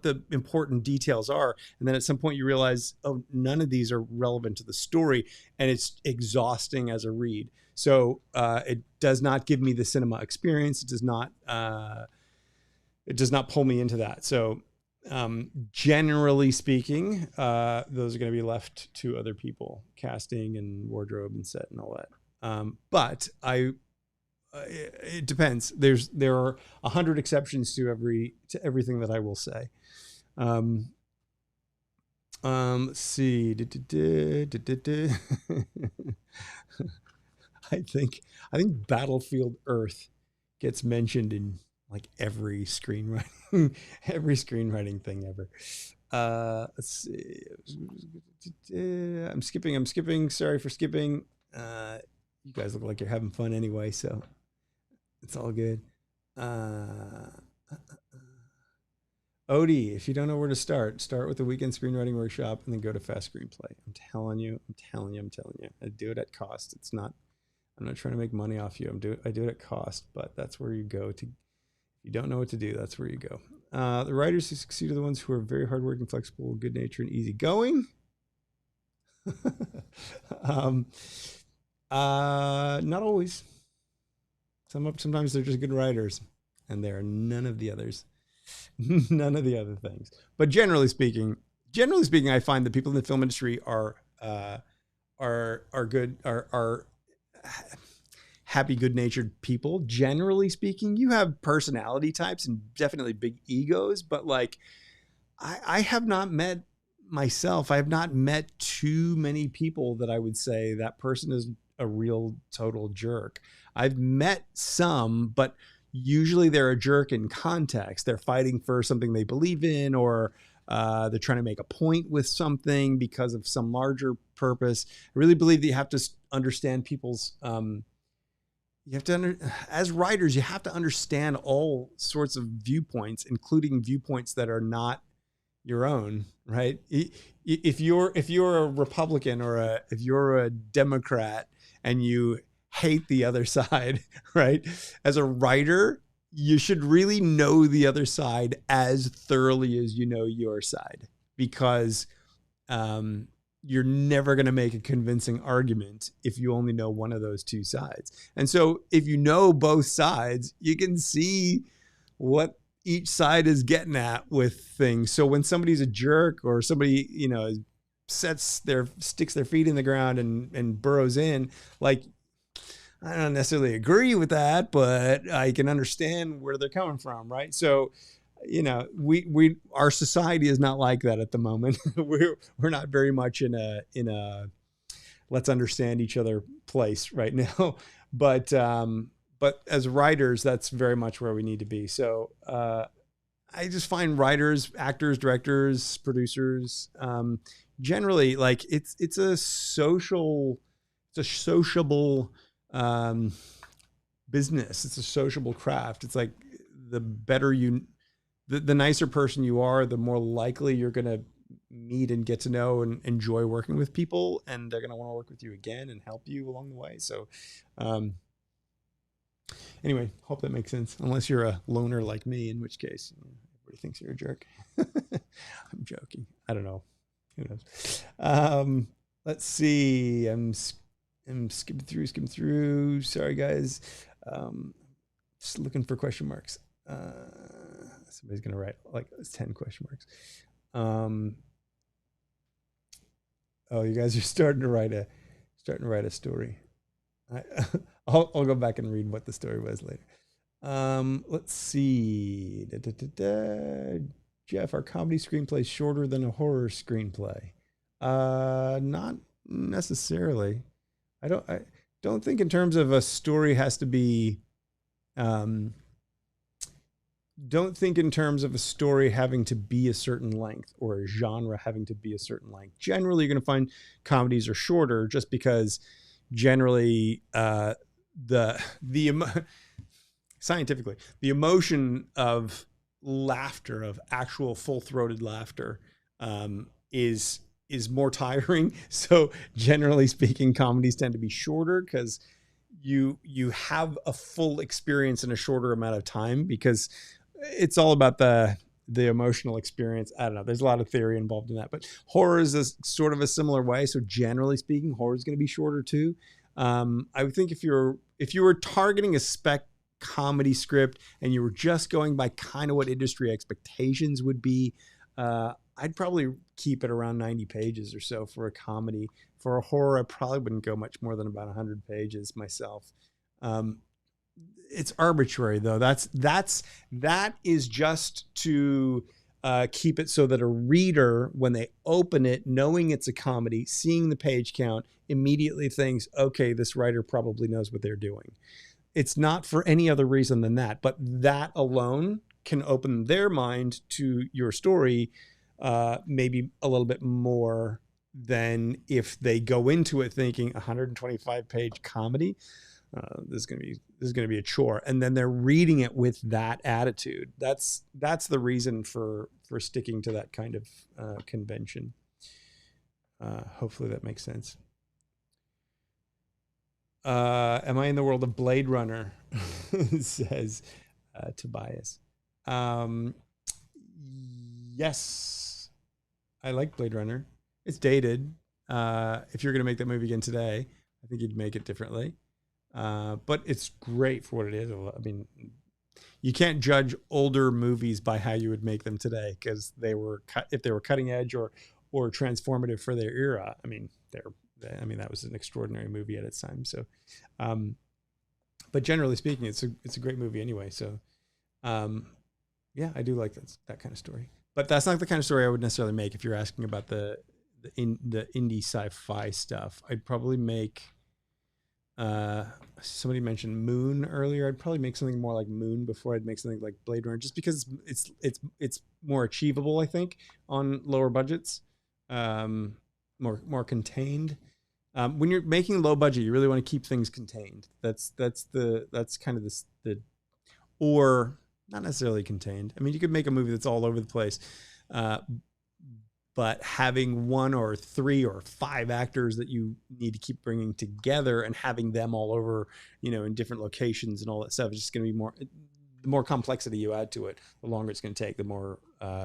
the important details are. And then at some point you realize, oh, none of these are relevant to the story, and it's exhausting as a read. So it does not give me the cinema experience. It does not pull me into that. So generally speaking, those are going to be left to other people, casting and wardrobe and set and all that. But it depends. There are 100 exceptions to everything that I will say. Let's see. I think Battlefield Earth gets mentioned in like every screenwriting thing ever. Let's see. I'm skipping. Sorry for skipping. You guys look like you're having fun anyway, so it's all good. Odie, if you don't know where to start with the weekend screenwriting workshop and then go to Fast Screenplay. I'm telling you. I do it at cost. I'm not trying to make money off you. I do it at cost, but that's where you go to. If you don't know what to do, that's where you go. The writers who succeed are the ones who are very hardworking, flexible, good natured, and easygoing. Not always. Sometimes they're just good writers, and there are none of the others, none of the other things. But generally speaking, I find that people in the film industry are good, are happy, good-natured people. Generally speaking, you have personality types and definitely big egos, but like I have not met too many people that I would say that person is a real total jerk. I've met some, but usually they're a jerk in context. They're fighting for something they believe in, or they're trying to make a point with something because of some larger purpose. I really believe that you have to understand people's, as writers, you have to understand all sorts of viewpoints, including viewpoints that are not your own, right? If you're a Republican or if you're a Democrat and you hate the other side, right? As a writer, you should really know the other side as thoroughly as you know your side, because you're never going to make a convincing argument if you only know one of those two sides. And so if you know both sides, you can see what each side is getting at with things. So when somebody's a jerk, or somebody, sticks their feet in the ground and burrows in, like, I don't necessarily agree with that, but I can understand where they're coming from, right? So, our society is not like that at the moment. We're not very much in a let's understand each other place right now. But as writers, that's very much where we need to be. So I just find writers, actors, directors, producers, generally, like it's a sociable business. It's a sociable craft. It's like the better the nicer person you are, the more likely you're going to meet and get to know and enjoy working with people, and they're going to want to work with you again and help you along the way. So, anyway, hope that makes sense. Unless you're a loner like me, in which case everybody thinks you're a jerk. I'm joking. I don't know. Who knows? Let's see. I'm skipping through. Sorry, guys. Just looking for question marks. Somebody's going to write like 10 question marks. Oh, you guys are starting to write a story. I'll go back and read what the story was later. Let's see. Jeff, are comedy screenplays shorter than a horror screenplay? Not necessarily. I don't think in terms of a story has to be, don't think in terms of a story having to be a certain length or a genre having to be a certain length. Generally, you're going to find comedies are shorter just because generally scientifically, the emotion of laughter, of actual full-throated laughter, is more tiring. So generally speaking, comedies tend to be shorter because you have a full experience in a shorter amount of time, because it's all about the emotional experience. I don't know. There's a lot of theory involved in that, but horror is a sort of a similar way. So generally speaking, horror is going to be shorter too. I would think if you were targeting a spec comedy script and you were just going by kind of what industry expectations would be, I'd probably keep it around 90 pages or so for a comedy. For a horror, I probably wouldn't go much more than about 100 pages myself. It's arbitrary though. That is just to keep it so that a reader, when they open it, knowing it's a comedy, seeing the page count, immediately thinks, okay, this writer probably knows what they're doing. It's not for any other reason than that, but that alone can open their mind to your story, maybe a little bit more than if they go into it thinking 125 page comedy. This is going to be a chore, and then they're reading it with that attitude. That's the reason for sticking to that kind of convention. Hopefully that makes sense. Am I in the world of Blade Runner? Says Tobias. Yes, I like Blade Runner. It's dated. If you're going to make that movie again today, I think you'd make it differently. But it's great for what it is. I mean, you can't judge older movies by how you would make them today, because if they were cutting edge or transformative for their era. I mean, that was an extraordinary movie at its time. So, but generally speaking, it's a great movie anyway. So, yeah, I do like that kind of story. But that's not the kind of story I would necessarily make if you're asking about the indie sci-fi stuff. I'd probably make. Somebody mentioned Moon earlier. I'd probably make something more like Moon before I'd make something like Blade Runner, just because it's more achievable, I think, on lower budgets, more contained. When you're making low budget, you really want to keep things contained. That's kind of or not necessarily contained. I mean, you could make a movie that's all over the place, but having 1 or 3 or 5 actors that you need to keep bringing together and having them all over, in different locations and all that stuff is just going to be more. The more complexity you add to it, the longer it's going to take, the more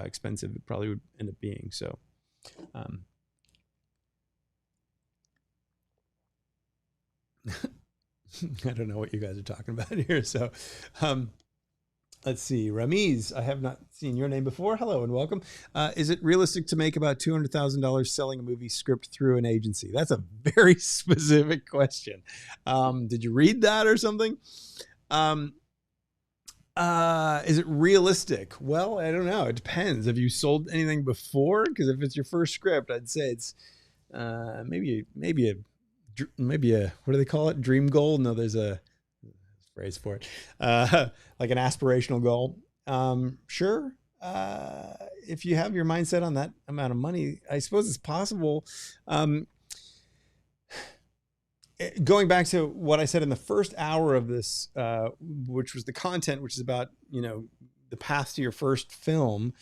expensive it probably would end up being. So, I don't know what you guys are talking about here. So, let's see. Ramiz, I have not seen your name before. Hello and welcome. Is it realistic to make about $200,000 selling a movie script through an agency? That's a very specific question. Did you read that or something? Is it realistic? Well, I don't know. It depends. Have you sold anything before? Because if it's your first script, I'd say it's maybe a what do they call it? Dream goal? No, there's a phrase for it. Like an aspirational goal. Sure. If you have your mindset on that amount of money, I suppose it's possible. Going back to what I said in the first hour of this, which was the content, which is about, the path to your first film.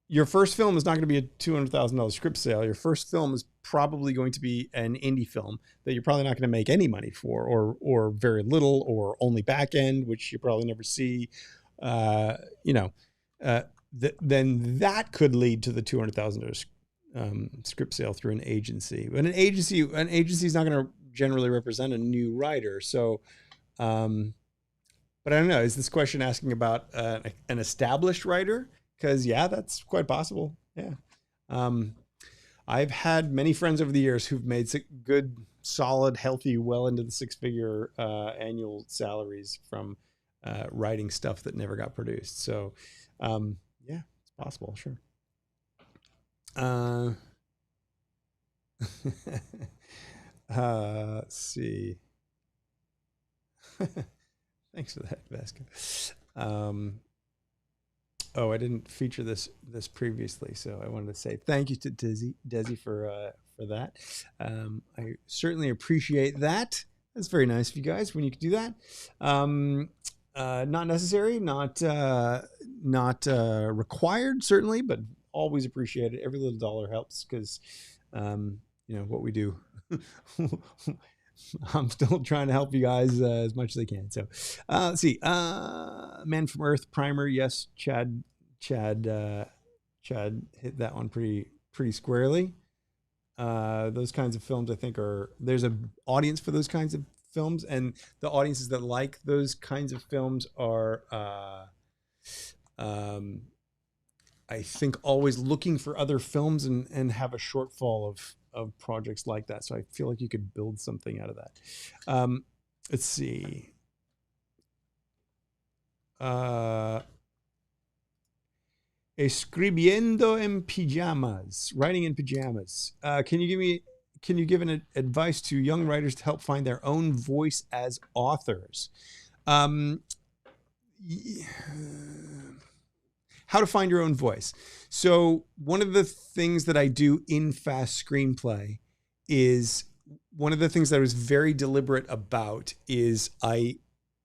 Your first film is not going to be a $200,000 script sale. Your first film is probably going to be an indie film that you're probably not going to make any money for, or very little, or only back end, which you probably never see. Then that could lead to the $200,000 script sale through an agency. But an agency is not going to generally represent a new writer. So, but I don't know. Is this question asking about an established writer? Because that's quite possible. Yeah. I've had many friends over the years who've made good, solid, healthy, well into the 6-figure annual salaries from writing stuff that never got produced. So, it's possible. Sure. Let's see. Thanks for that, Vasco. Oh, I didn't feature this previously, so I wanted to say thank you to Desi for that. I certainly appreciate that. That's very nice of you guys when you can do that. Not necessary, not required, certainly, but always appreciated. Every little dollar helps, because what we do I'm still trying to help you guys as much as I can. So let's see. Man from Earth, Primer. Yes, Chad hit that one pretty squarely. Those kinds of films, I think, there's an audience for those kinds of films, and the audiences that like those kinds of films are, I think, always looking for other films and have a shortfall of projects like that. So I feel like you could build something out of that. Let's see. Escribiendo en pajamas, writing in pajamas. Can you give an advice to young writers to help find their own voice as authors? How to find your own voice. So one of the things that I do in Fast Screenplay is, one of the things that I was very deliberate about is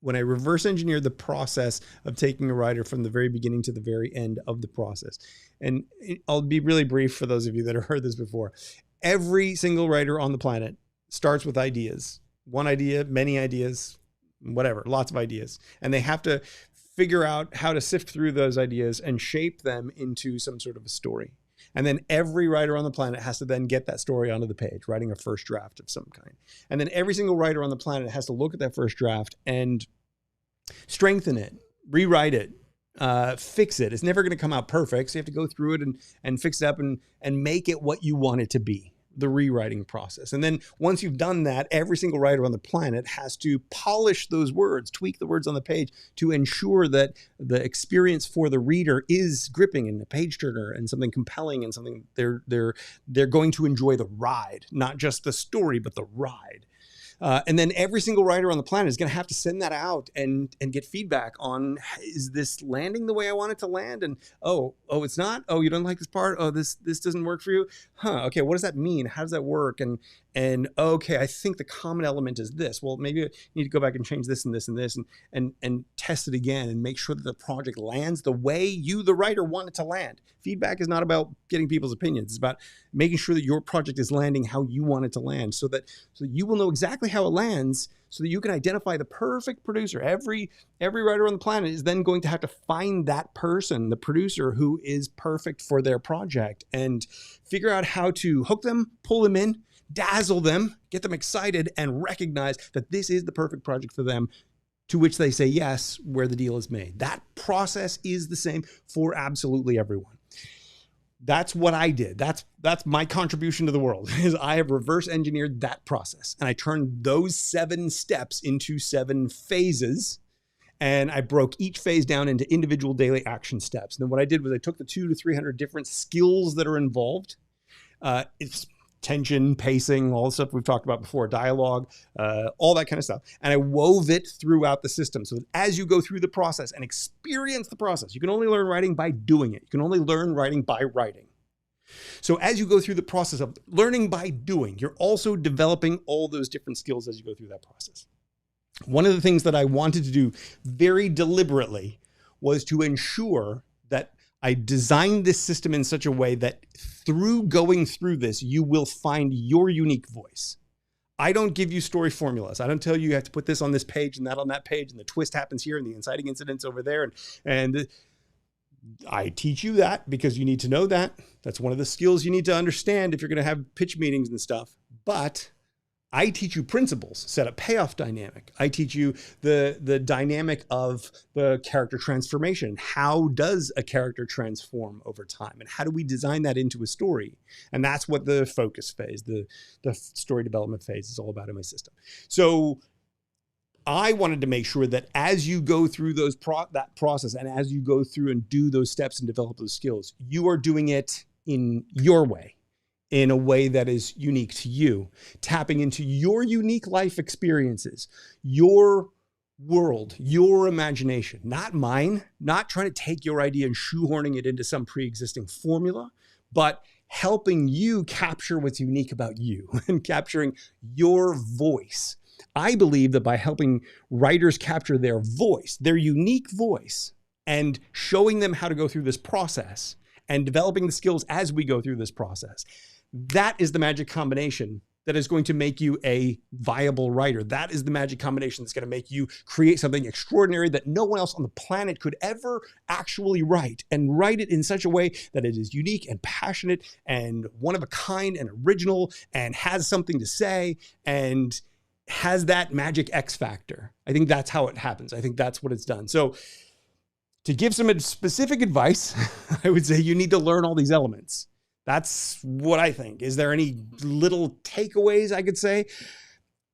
when I reverse engineered the process of taking a writer from the very beginning to the very end of the process. And I'll be really brief for those of you that have heard this before. Every single writer on the planet starts with ideas. One idea, many ideas, whatever, lots of ideas. And they have to figure out how to sift through those ideas and shape them into some sort of a story. And then every writer on the planet has to then get that story onto the page, writing a first draft of some kind. And then every single writer on the planet has to look at that first draft and strengthen it, rewrite it, fix it. It's never going to come out perfect. So you have to go through it and fix it up and make it what you want it to be. The rewriting process. And then once you've done that, every single writer on the planet has to polish those words, tweak the words on the page to ensure that the experience for the reader is gripping and a page turner and something compelling and something they're going to enjoy the ride, not just the story, but the ride. And then every single writer on the planet is going to have to send that out and get feedback on, is this landing the way I want it to land? And, oh, it's not? Oh, you don't like this part? Oh, this doesn't work for you? Huh. Okay. What does that mean? How does that work? And okay, I think the common element is this. Well, maybe you need to go back and change this and this and this and test it again and make sure that the project lands the way you, the writer, want it to land. Feedback is not about getting people's opinions. It's about making sure that your project is landing how you want it to land, so that you will know exactly how it lands, so that you can identify the perfect producer. Every writer on the planet is then going to have to find that person, the producer who is perfect for their project, and figure out how to hook them, pull them in, dazzle them, get them excited, and recognize that this is the perfect project for them, to which they say yes, where the deal is made. That process is the same for absolutely everyone. That's what I did. That's my contribution to the world, is I have reverse engineered that process. And I turned those 7 steps into 7 phases. And I broke each phase down into individual daily action steps. And then what I did was I took the 200 to 300 different skills that are involved. It's tension, pacing, all the stuff we've talked about before, dialogue, all that kind of stuff. And I wove it throughout the system. So that as you go through the process and experience the process, you can only learn writing by doing it. You can only learn writing by writing. So as you go through the process of learning by doing, you're also developing all those different skills as you go through that process. One of the things that I wanted to do very deliberately was to ensure that I designed this system in such a way that through going through this, you will find your unique voice. I don't give you story formulas. I don't tell you have to put this on this page and that on that page, and the twist happens here and the inciting incident's over there. And I teach you that because you need to know that. That's one of the skills you need to understand if you're going to have pitch meetings and stuff. But I teach you principles, set up payoff dynamic. I teach you the dynamic of the character transformation. How does a character transform over time? And how do we design that into a story? And that's what the focus phase, the story development phase is all about in my system. So I wanted to make sure that as you go through that process and as you go through and do those steps and develop those skills, you are doing it in your way, in a way that is unique to you, tapping into your unique life experiences, your world, your imagination, not mine, not trying to take your idea and shoehorning it into some pre-existing formula, but helping you capture what's unique about you and capturing your voice. I believe that by helping writers capture their voice, their unique voice, and showing them how to go through this process and developing the skills as we go through this process, that is the magic combination that is going to make you a viable writer. That is the magic combination that's going to make you create something extraordinary that no one else on the planet could ever actually write, and write it in such a way that it is unique and passionate and one of a kind and original and has something to say and has that magic X factor. I think that's how it happens. I think that's what it's done. So to give some specific advice, I would say you need to learn all these elements. That's what I think. Is there any little takeaways I could say?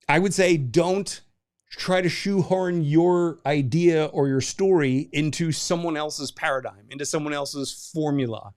I would say don't try to shoehorn your idea or your story into someone else's paradigm, into someone else's formula.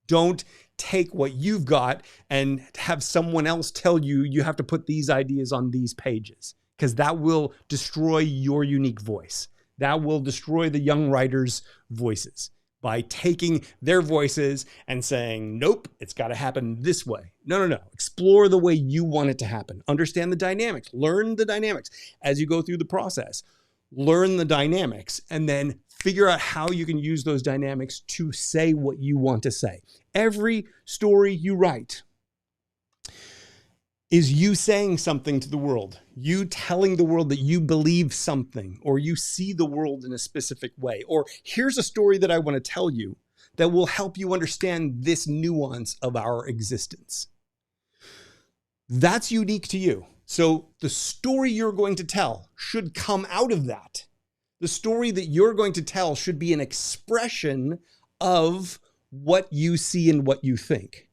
Don't take what you've got and have someone else tell you you have to put these ideas on these pages, because that will destroy your unique voice. That will destroy the young writers' voices by taking their voices and saying, nope, it's got to happen this way. No. Explore the way you want it to happen. Understand the dynamics. Learn the dynamics as you go through the process. Learn the dynamics and then figure out how you can use those dynamics to say what you want to say. Every story you write is you saying something to the world, you telling the world that you believe something, or you see the world in a specific way, or here's a story that I want to tell you that will help you understand this nuance of our existence. That's unique to you. So the story you're going to tell should come out of that. The story that you're going to tell should be an expression of what you see and what you think.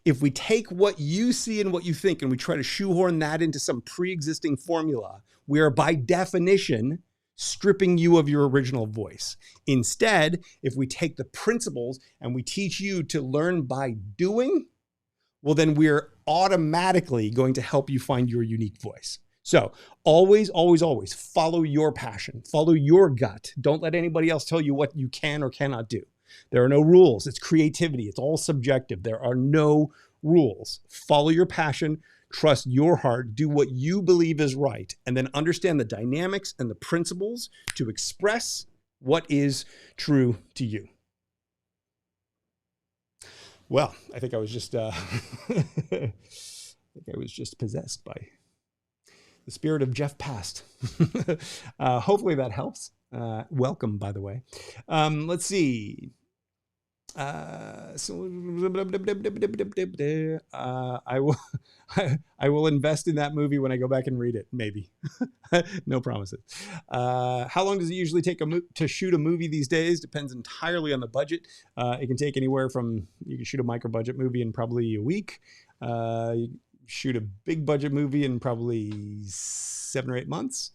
If we take what you see and what you think and we try to shoehorn that into some pre-existing formula, we are by definition stripping you of your original voice. Instead, if we take the principles and we teach you to learn by doing, well, then we're automatically going to help you find your unique voice. So always, always, always follow your passion, follow your gut. Don't let anybody else tell you what you can or cannot do. There are no rules. It's creativity. It's all subjective. There are no rules. Follow your passion, trust your heart, do what you believe is right, and then understand the dynamics and the principles to express what is true to you. Well, I think I was just possessed by the spirit of Jeff Past. Hopefully that helps. Welcome, by the way. Let's see. I will invest in that movie when I go back and read it. Maybe. No promises. How long does it usually take to shoot a movie these days? Depends entirely on the budget. It can take anywhere from, you can shoot a micro budget movie in probably a week. You shoot a big budget movie in probably 7 or 8 months.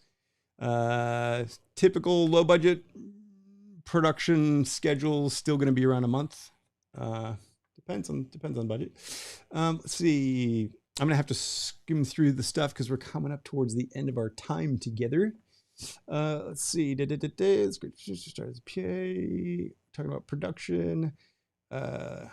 Typical low budget production schedule still going to be around a month. Depends on budget. Let's see. I'm gonna have to skim through the stuff because we're coming up towards the end of our time together. Let's see. Let's start as PA. Talking about production. The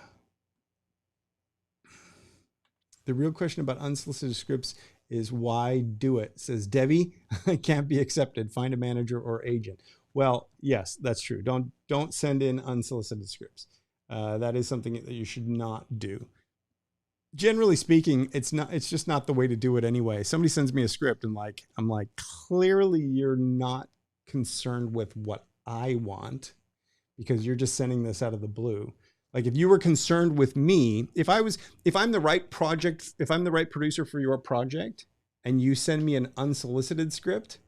real question about unsolicited scripts is why do it? Says Debbie. Can't be accepted. Find a manager or agent. Well, yes, that's true. Don't send in unsolicited scripts. That is something that you should not do. Generally speaking, it's just not the way to do it anyway. Somebody sends me a script and I'm like, clearly you're not concerned with what I want because you're just sending this out of the blue. Like if you were concerned with me, if I'm the right producer for your project and you send me an unsolicited script,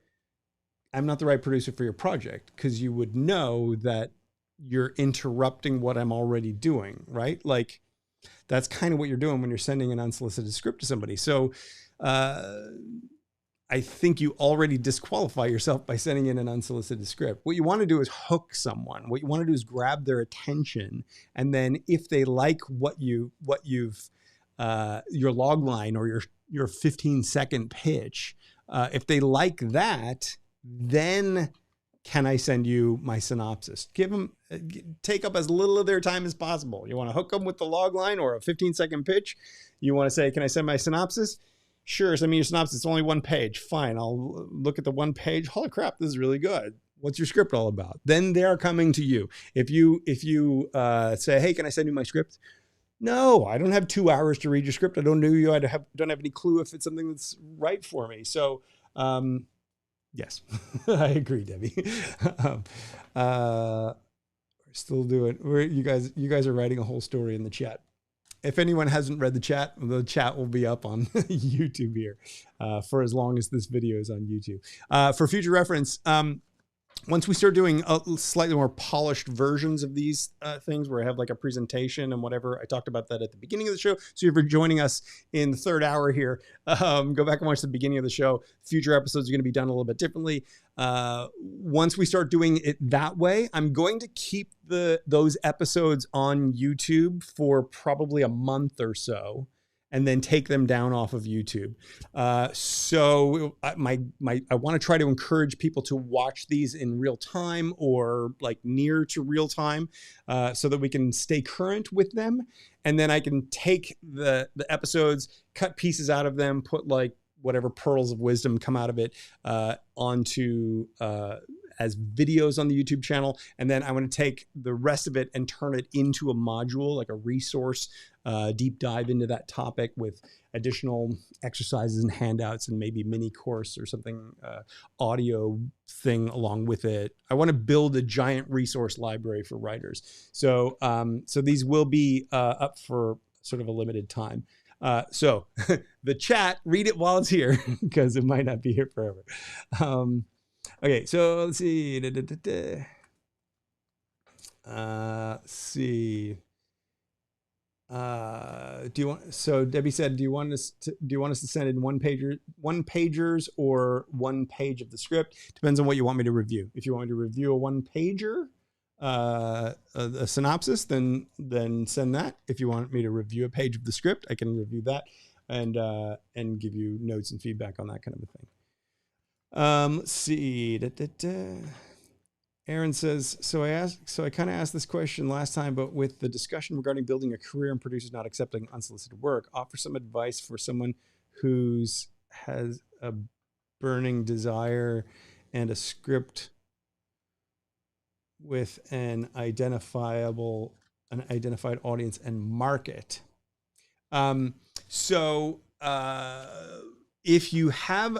I'm not the right producer for your project because you would know that you're interrupting what I'm already doing, right? Like that's kind of what you're doing when you're sending an unsolicited script to somebody. So I think you already disqualify yourself by sending in an unsolicited script. What you want to do is hook someone. What you want to do is grab their attention. And then if they like what you've your log line or your 15-second pitch, if they like that, then can I send you my synopsis? Take up as little of their time as possible. You want to hook them with the log line or a 15-second pitch? You want to say, can I send my synopsis? Sure, send me your synopsis. It's only 1 page. Fine, I'll look at the 1 page. Holy crap, this is really good. What's your script all about? Then they're coming to you. If you say, hey, can I send you my script? No, I don't have 2 hours to read your script. I don't know you. Don't have any clue if it's something that's right for me. So, yes, I agree, Debbie. um, we're still doing. You guys are writing a whole story in the chat. If anyone hasn't read the chat will be up on YouTube here for as long as this video is on YouTube. For future reference, once we start doing slightly more polished versions of these things where I have like a presentation and whatever, I talked about that at the beginning of the show. So if you're joining us in the third hour here, go back and watch the beginning of the show. Future episodes are going to be done a little bit differently. Once we start doing it that way, I'm going to keep those episodes on YouTube for probably a month or so, and then take them down off of YouTube. So I want to try to encourage people to watch these in real time or like near to real time, so that we can stay current with them. And then I can take the episodes, cut pieces out of them, put like whatever pearls of wisdom come out of it onto as videos on the YouTube channel. And then I want to take the rest of it and turn it into a module, like a resource, deep dive into that topic with additional exercises and handouts and maybe mini course or something, audio thing along with it. I want to build a giant resource library for writers. So, so these will be up for sort of a limited time. So the chat, read it while it's here because it might not be here forever. Okay, so let's see. Let's see. So Debbie said, do you want us to send in one pagers or one page of the script? Depends on what you want me to review. If you want me to review a one pager, a synopsis, then send that. If you want me to review a page of the script, I can review that and give you notes and feedback on that kind of a thing. Let's see. Aaron says, so I kind of asked this question last time, but with the discussion regarding building a career and producers not accepting unsolicited work, offer some advice for someone has a burning desire and a script with an identified audience and market. So if you have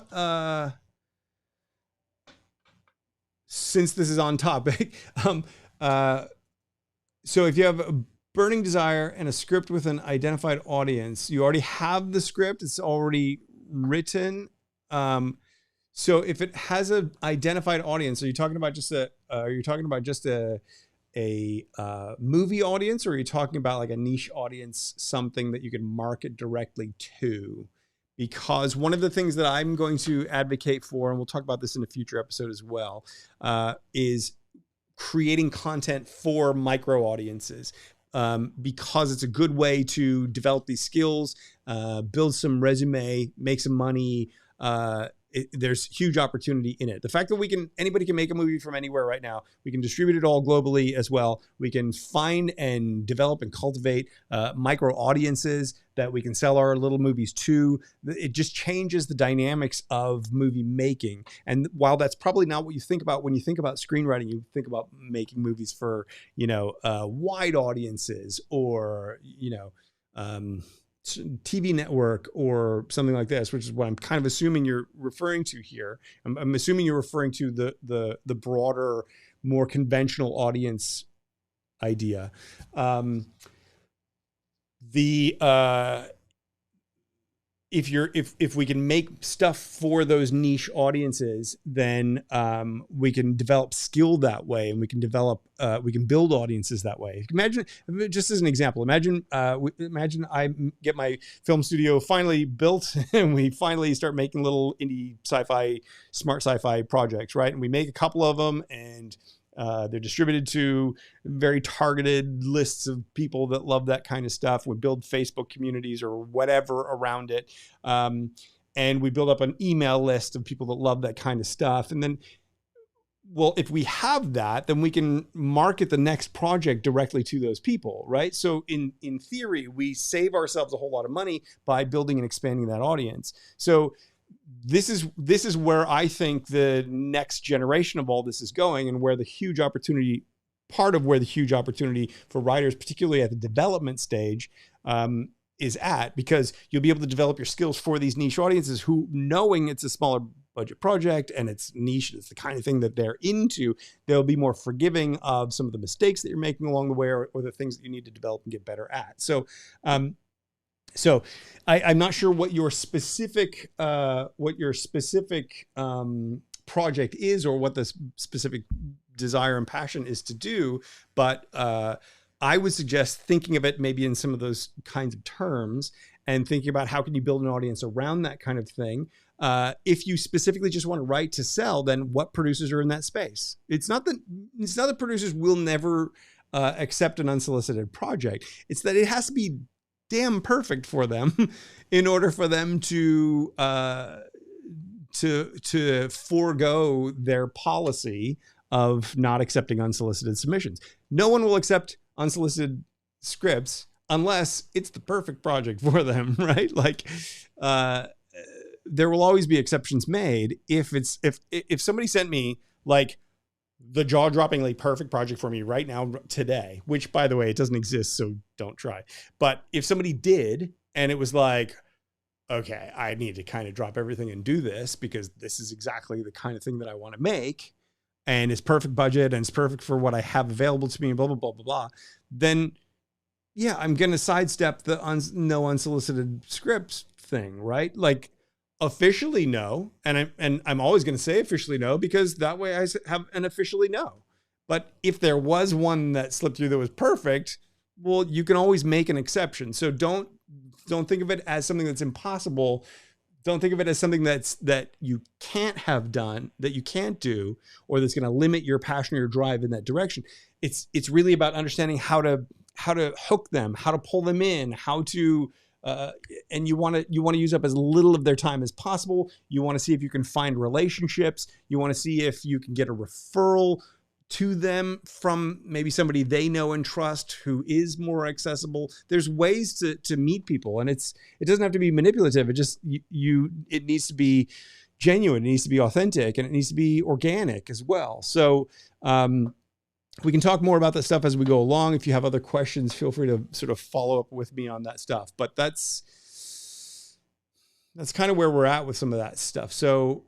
since this is on topic, so if you have a burning desire and a script with an identified audience, you already have the script, it's already written. So if it has an identified audience, are you talking about just a movie audience, or are you talking about like a niche audience, something that you can market directly to? Because one of the things that I'm going to advocate for, and we'll talk about this in a future episode as well, is creating content for micro audiences, because it's a good way to develop these skills, build some resume, make some money. There's huge opportunity in it. The fact that anybody can make a movie from anywhere right now, we can distribute it all globally as well. We can find and develop and cultivate micro audiences that we can sell our little movies to. It just changes the dynamics of movie making. And while that's probably not what you think about when you think about screenwriting, you think about making movies for, wide audiences or, TV network or something like this, which is what I'm kind of assuming you're referring to here. I'm assuming you're referring to the broader, more conventional audience idea. If we can make stuff for those niche audiences, then we can develop skill that way, and we can build audiences that way. Imagine, just as an example, imagine I get my film studio finally built and we finally start making little indie smart sci-fi projects, right? And we make a couple of them, and they're distributed to very targeted lists of people that love that kind of stuff. We build Facebook communities or whatever around it. And we build up an email list of people that love that kind of stuff. And then, well, if we have that, then we can market the next project directly to those people, right? So in theory, we save ourselves a whole lot of money by building and expanding that audience. So this is where I think the next generation of all this is going, and where part of the huge opportunity for writers, particularly at the development stage, is at, because you'll be able to develop your skills for these niche audiences who, knowing it's a smaller budget project and it's niche, it's the kind of thing that they're into, they'll be more forgiving of some of the mistakes that you're making along the way, or the things that you need to develop and get better at. So, I'm not sure what your specific project is, or what the specific desire and passion is to do, but I would suggest thinking of it maybe in some of those kinds of terms, and thinking about how can you build an audience around that kind of thing. If you specifically just want to write to sell, then what producers are in that space? It's not that producers will never accept an unsolicited project. It's that it has to be damn perfect for them in order for them to forego their policy of not accepting unsolicited submissions. No one will accept unsolicited scripts unless it's the perfect project for them, right? Like, there will always be exceptions made. If somebody sent me like the jaw-droppingly perfect project for me right now, today, which, by the way, it doesn't exist, so don't try. But if somebody did, and it was like, okay, I need to kind of drop everything and do this because this is exactly the kind of thing that I want to make, and it's perfect budget and it's perfect for what I have available to me, and blah, blah, blah, blah, blah, then yeah, I'm going to sidestep the no unsolicited scripts thing, right? Like, officially no. And I'm always going to say officially no, because that way I have an officially no. But if there was one that slipped through that was perfect, well, you can always make an exception. So don't think of it as something that's impossible. Don't think of it as something that you can't have done, that you can't do, or that's going to limit your passion or your drive in that direction. It's really about understanding how to hook them, how to pull them in, how to, and you want to use up as little of their time as possible. You want to see if you can find relationships. You want to see if you can get a referral to them from maybe somebody they know and trust who is more accessible. There's ways to meet people, and it doesn't have to be manipulative. It just, it needs to be genuine. It needs to be authentic, and it needs to be organic as well. So, we can talk more about that stuff as we go along. If you have other questions, feel free to sort of follow up with me on that stuff. But that's kind of where we're at with some of that stuff. So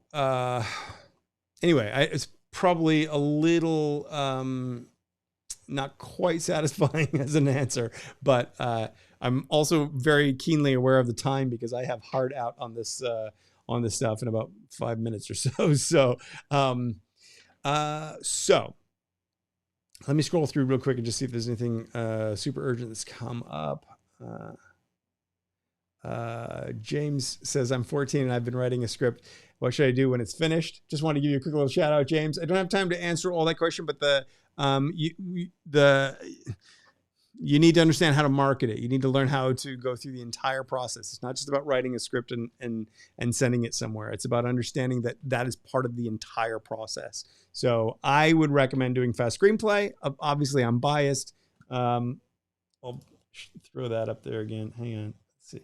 anyway, it's probably a little not quite satisfying as an answer, but I'm also very keenly aware of the time, because I have hard out on this stuff in about 5 minutes or so. So let me scroll through real quick and just see if there's anything super urgent that's come up. James says, I'm 14 and I've been writing a script. What should I do when it's finished? Just want to give you a quick little shout out, James. I don't have time to answer all that question, but you need to understand how to market it. You need to learn how to go through the entire process. It's not just about writing a script and sending it somewhere. It's about understanding that is part of the entire process. So I would recommend doing Fast Screenplay. Obviously, I'm biased. I'll throw that up there again. Hang on. Let's see.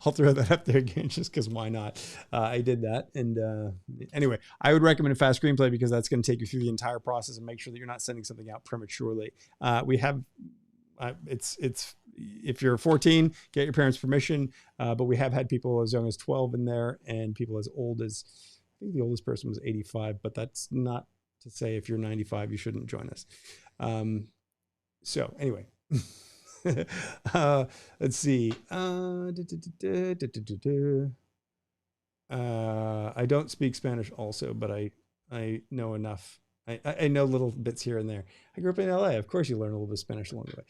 I'll throw that up there again just because why not? I did that. And anyway, I would recommend a Fast Screenplay, because that's going to take you through the entire process and make sure that you're not sending something out prematurely. We have, if you're 14, get your parents' permission. But we have had people as young as 12 in there, and people as old as, I think the oldest person was 85, but that's not to say if you're 95, you shouldn't join us. So anyway, let's see. I don't speak Spanish also, but I know enough. I know little bits here and there. I grew up in LA. Of course you learn a little bit of Spanish along the way.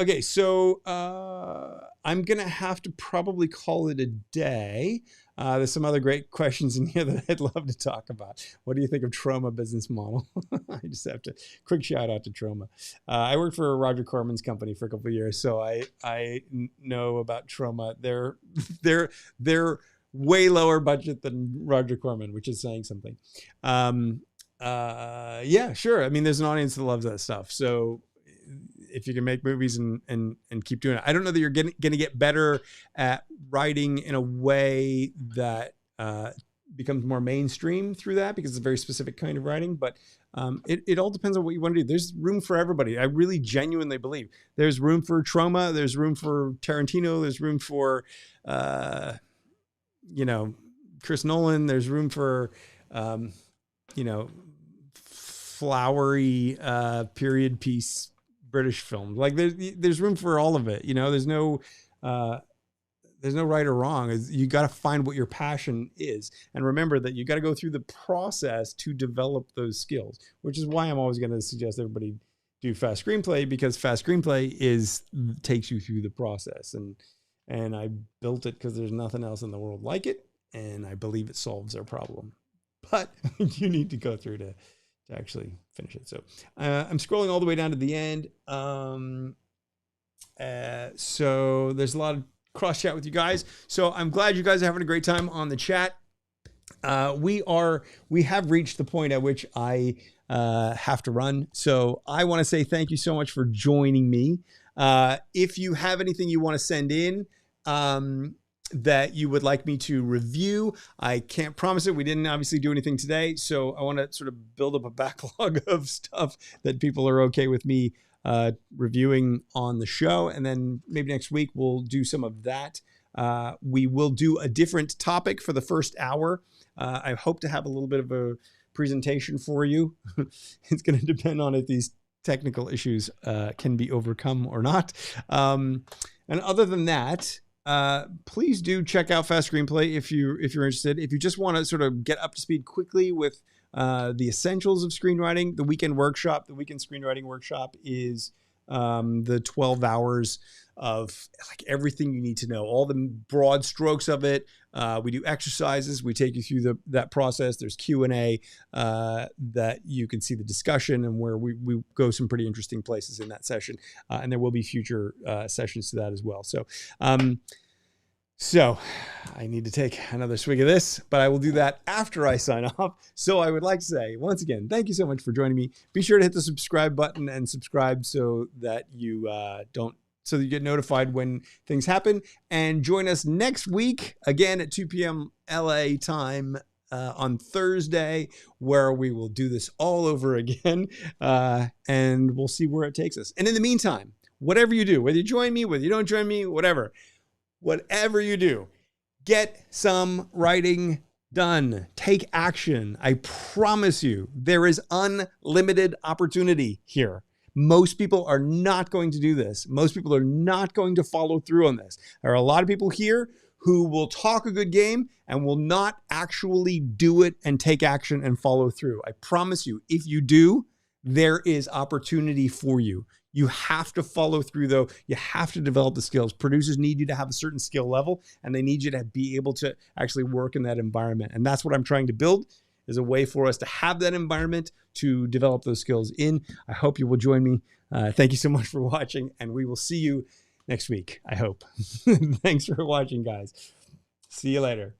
Okay, so I'm going to have to probably call it a day. There's some other great questions in here that I'd love to talk about. What do you think of Troma business model? I just have to quick shout out to Troma. I worked for Roger Corman's company for a couple of years, so I know about Troma. They're way lower budget than Roger Corman, which is saying something. Yeah, sure. I mean, there's an audience that loves that stuff. So if you can make movies and keep doing it, I don't know that you're going to get better at writing in a way that becomes more mainstream through that because it's a very specific kind of writing. But it all depends on what you want to do. There's room for everybody. I really genuinely believe there's room for Troma. There's room for Tarantino. There's room for, Chris Nolan. There's room for, flowery period piece British film. Like there's room for all of it. There's no right or wrong. You got to find what your passion is. And remember that you got to go through the process to develop those skills, which is why I'm always going to suggest everybody do fast screenplay, because fast screenplay takes you through the process. And I built it because there's nothing else in the world like it. And I believe it solves our problem, but you need to go through to actually finish it. So I'm scrolling all the way down to the end. So there's a lot of cross chat with you guys. So I'm glad you guys are having a great time on the chat. We have reached the point at which I have to run. So I want to say thank you so much for joining me. If you have anything you want to send in, that you would like me to review, I can't promise it. We didn't obviously do anything today. So I want to sort of build up a backlog of stuff that people are okay with me reviewing on the show. And then maybe next week we'll do some of that. We will do a different topic for the first hour. I hope to have a little bit of a presentation for you. It's going to depend on if these technical issues can be overcome or not. And other than that, please do check out Fast Screenplay if you're interested. If you just want to sort of get up to speed quickly with the essentials of screenwriting, the weekend screenwriting workshop is the 12 hours of like everything you need to know, all the broad strokes of it. We do exercises. We take you through that process. There's Q&A that you can see the discussion and where we go some pretty interesting places in that session. And there will be future sessions to that as well. So I need to take another swig of this, but I will do that after I sign off. So I would like to say, once again, thank you so much for joining me. Be sure to hit the subscribe button and subscribe so that you get notified when things happen. And join us next week, again at 2 p.m. LA time on Thursday, where we will do this all over again. And we'll see where it takes us. And in the meantime, whatever you do, whether you join me, whether you don't join me, whatever you do, get some writing done. Take action. I promise you, there is unlimited opportunity here. Most people are not going to do this. Most people are not going to follow through on this. There are a lot of people here who will talk a good game and will not actually do it and take action and follow through. I promise you, if you do, there is opportunity for you. You have to follow through, though. You have to develop the skills. Producers need you to have a certain skill level, and they need you to be able to actually work in that environment. And that's what I'm trying to build, is a way for us to have that environment to develop those skills in. I hope you will join me. Thank you so much for watching, and we will see you next week, I hope. Thanks for watching, guys. See you later.